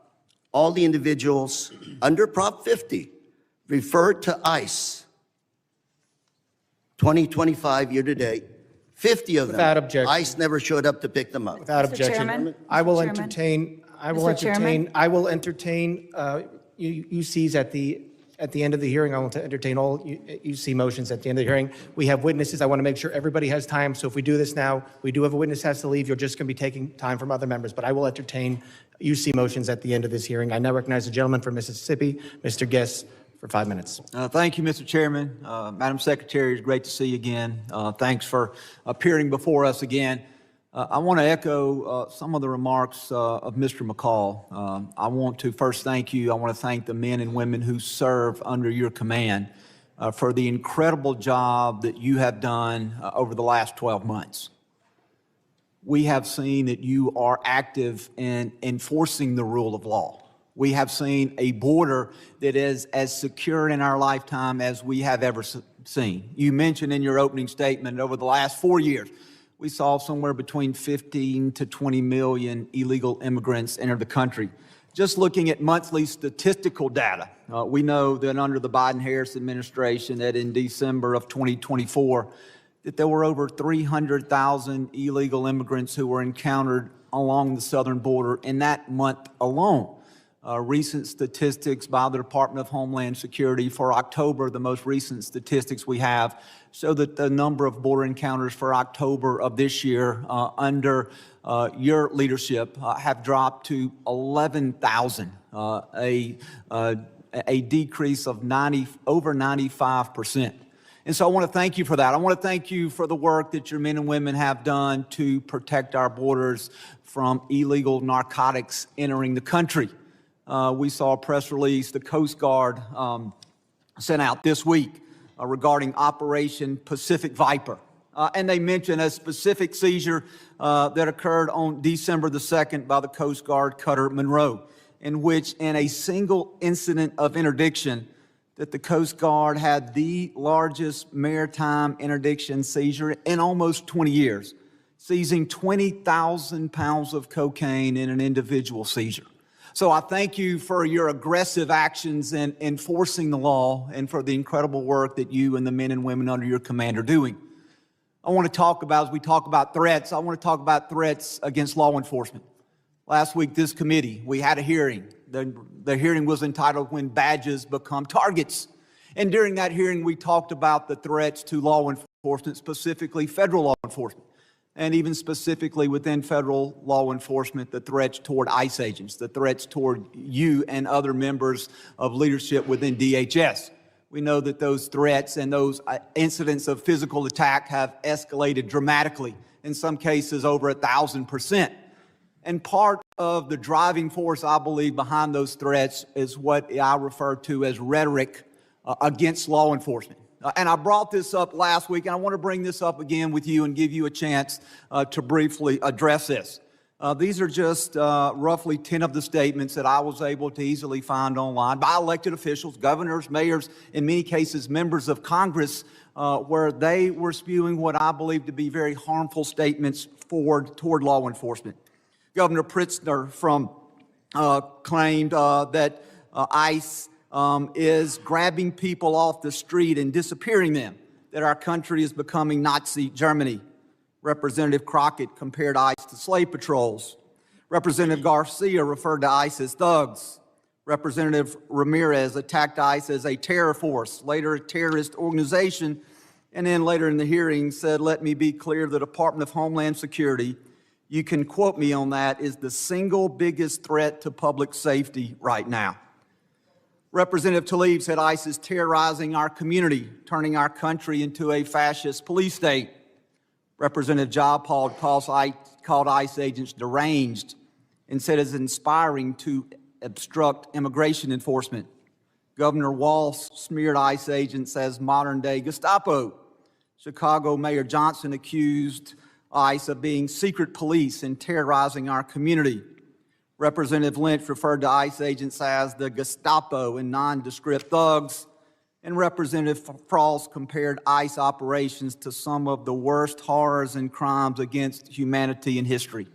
all the individuals under Prop 50 referred to ICE 2025 year to date. 50 of them. Without objection. ICE never showed up to pick them up. Without objection. Chairman? I will Chairman? entertain, Chairman? UCs at the end of the hearing. I want to entertain all UC motions at the end of the hearing. We have witnesses. I want to make sure everybody has time. So if we do this now, we do have a witness has to leave. You're just going to be taking time from other members, but I will entertain UC motions at the end of this hearing. I now recognize the gentleman from Mississippi, Mr. Guest, for 5 minutes. Thank you, Mr. Chairman. Madam Secretary, it's great to see you again. Thanks for appearing before us again. I want to echo some of the remarks of Mr. McCall. I want to first thank you. I want to thank the men and women who serve under your command for the incredible job that you have done over the last 12 months. We have seen that you are active in enforcing the rule of law. We have seen a border that is as secure in our lifetime as we have ever seen. You mentioned in your opening statement over the last 4 years, we saw somewhere between 15 to 20 million illegal immigrants enter the country. Just looking at monthly statistical data, we know that under the Biden-Harris administration that in December of 2024, that there were over 300,000 illegal immigrants who were encountered along the southern border in that month alone. Recent statistics by the Department of Homeland Security for October, the most recent statistics we have, show that the number of border encounters for October of this year under your leadership have dropped to 11,000, a decrease of over 95%. And so I want to thank you for that. I want to thank you for the work that your men and women have done to protect our borders from illegal narcotics entering the country. we saw a press release the Coast Guard sent out this week regarding Operation Pacific Viper. And they mentioned a specific seizure that occurred on December the 2nd by the Coast Guard cutter Monroe, in which in a single incident of interdiction that the Coast Guard had the largest maritime interdiction seizure in almost 20 years, seizing 20,000 pounds of cocaine in an individual seizure. So I thank you for your aggressive actions in enforcing the law and for the incredible work that you and the men and women under your command are doing. I want to talk about, as we talk about threats, I want to talk about threats against law enforcement. Last week, this committee, we had a hearing. The hearing was entitled When Badges Become Targets. And during that hearing, we talked about the threats to law enforcement, specifically federal law enforcement, and even specifically within federal law enforcement, the threats toward ICE agents, the threats toward you and other members of leadership within DHS. We know that those threats and those incidents of physical attack have escalated dramatically, in some cases over 1,000%. And part of the driving force, I believe, behind those threats is what I refer to as rhetoric against law enforcement. And I brought this up last week, and I want to bring this up again with you and give you a chance to briefly address this. These are just roughly 10 of the statements that I was able to easily find online by elected officials, governors, mayors, in many cases members of Congress, where they were spewing what I believe to be very harmful statements toward law enforcement. Governor Pritzker claimed that ICE is grabbing people off the street and disappearing them, that our country is becoming Nazi Germany. Representative Crockett compared ICE to slave patrols. Representative Garcia referred to ICE as thugs. Representative Ramirez attacked ICE as a terror force, later a terrorist organization, and then later in the hearing said, let me be clear, the Department of Homeland Security, you can quote me on that, is the single biggest threat to public safety right now. Representative Tlaib said ICE is terrorizing our community, turning our country into a fascist police state. Representative Jayapal called ICE agents deranged and said it's inspiring to obstruct immigration enforcement. Governor Walz smeared ICE agents as modern-day Gestapo. Chicago Mayor Johnson accused ICE of being secret police and terrorizing our community. Representative Lynch referred to ICE agents as the Gestapo and nondescript thugs. And Representative Frost compared ICE operations to some of the worst horrors and crimes against humanity in history.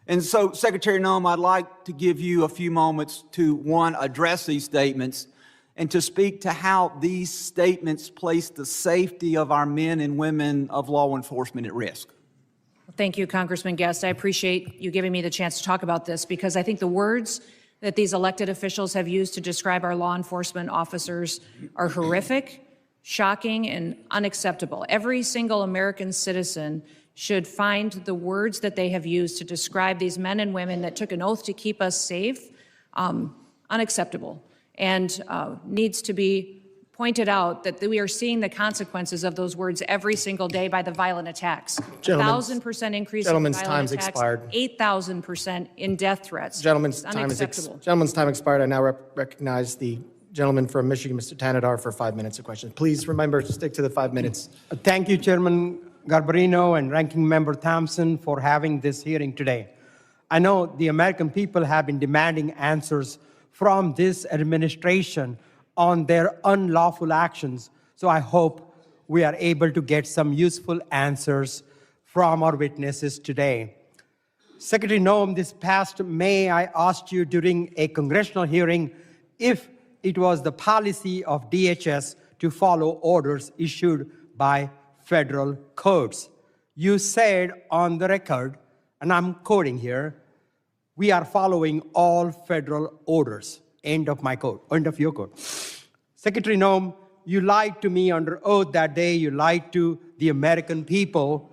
And so, Secretary Noem, I'd like to give you a few moments to, one, address these statements and to speak to how these statements place the safety of our men and women of law enforcement at risk. Thank you, Congressman Guest. I appreciate you giving me the chance to talk about this because I think the words that these elected officials have used to describe our law enforcement officers are horrific, shocking, and unacceptable. Every single American citizen should find the words that they have used to describe these men and women that took an oath to keep us safe unacceptable and needs to be pointed out that we are seeing the consequences of those words every single day by the violent attacks. 1,000% increase in violent attacks, expired. 8,000% in death threats. Gentleman's Unacceptable. time expired. I now recognize the gentleman from Michigan, Mr. Tanadar, for 5 minutes of questions. Please remember to stick to the 5 minutes. Thank you, Chairman Garbarino and Ranking Member Thompson, for having this hearing today. I know the American people have been demanding answers from this administration on their unlawful actions. So I hope we are able to get some useful answers from our witnesses today. Secretary Noem, this past May, I asked you during a congressional hearing if it was the policy of DHS to follow orders issued by federal courts. You said on the record, and I'm quoting here, we are following all federal orders. End of my quote, end of your quote. Secretary Noem, you lied to me under oath that day. You lied to the American people,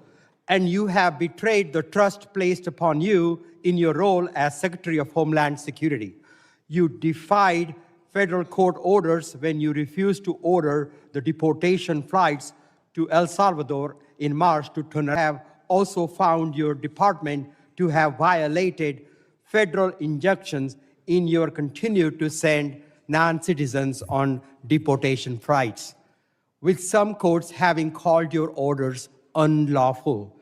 and you have betrayed the trust placed upon you in your role as Secretary of Homeland Security. You defied federal court orders when you refused to order the deportation flights to El Salvador in March to turn around. Have also found your department to have violated federal injunctions in your continue to send non-citizens on deportation flights, with some courts having called your orders unlawful.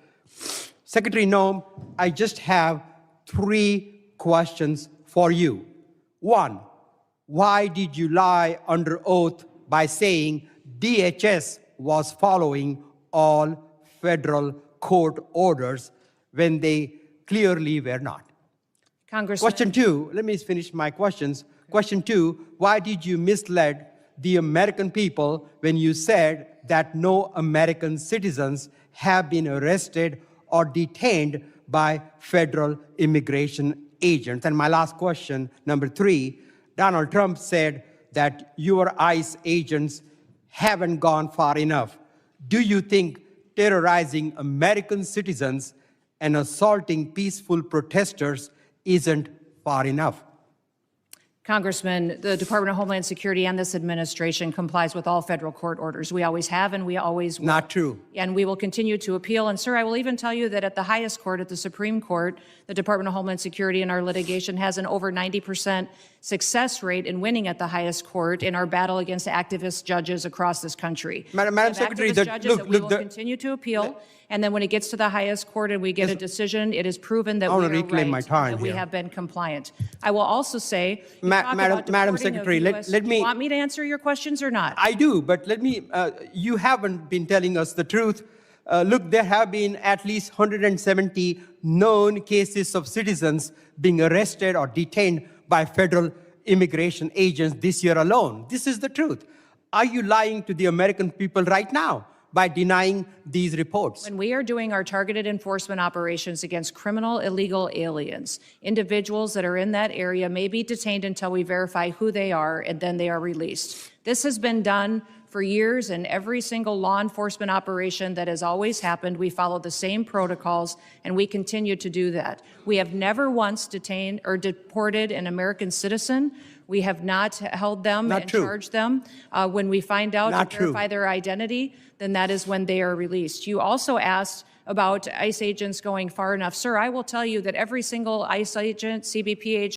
Secretary Noem, I just have 3 questions for you. 1, why did you lie under oath by saying DHS was following all federal court orders when they clearly were not? Congressman. Question 2, let me finish my questions. Question 2, why did you mislead the American people when you said that no American citizens have been arrested or detained by federal immigration agents? And my last question, number 3, Donald Trump said that your ICE agents haven't gone far enough. Do you think terrorizing American citizens and assaulting peaceful protesters isn't far enough? Congressman, the Department of Homeland Security and this administration complies with all federal court orders. We always have and we always will. Not true. And we will continue to appeal. And, sir, I will even tell you that at the highest court, at the Supreme Court, the Department of Homeland Security in our litigation has an over 90% success rate in winning at the highest court in our battle against activist judges across this country. Madam Secretary, we will continue to appeal. And then when it gets to the highest court and we get a decision, it is proven that we are right, that we have been compliant. I will also say, Madam Secretary, let me. Do you want me to answer your questions or not? I do, but let me. You haven't been telling us the truth. Look, there have been at least 170 known cases of citizens being arrested or detained by federal immigration agents this year alone. This is the truth. Are you lying to the American people right now by denying these reports? When we are doing our targeted enforcement operations against criminal illegal aliens, individuals that are in that area may be detained until we verify who they are, and then they are released. This has been done for years, and every single law enforcement operation that has always happened, we follow the same protocols, and we continue to do that. We have never once detained or deported an American citizen. We have not held them and charged them. When we find out and verify their identity, then that is when they are released. You also asked about ICE agents going far enough. Sir, I will tell you that every single ICE agent, CBP agent,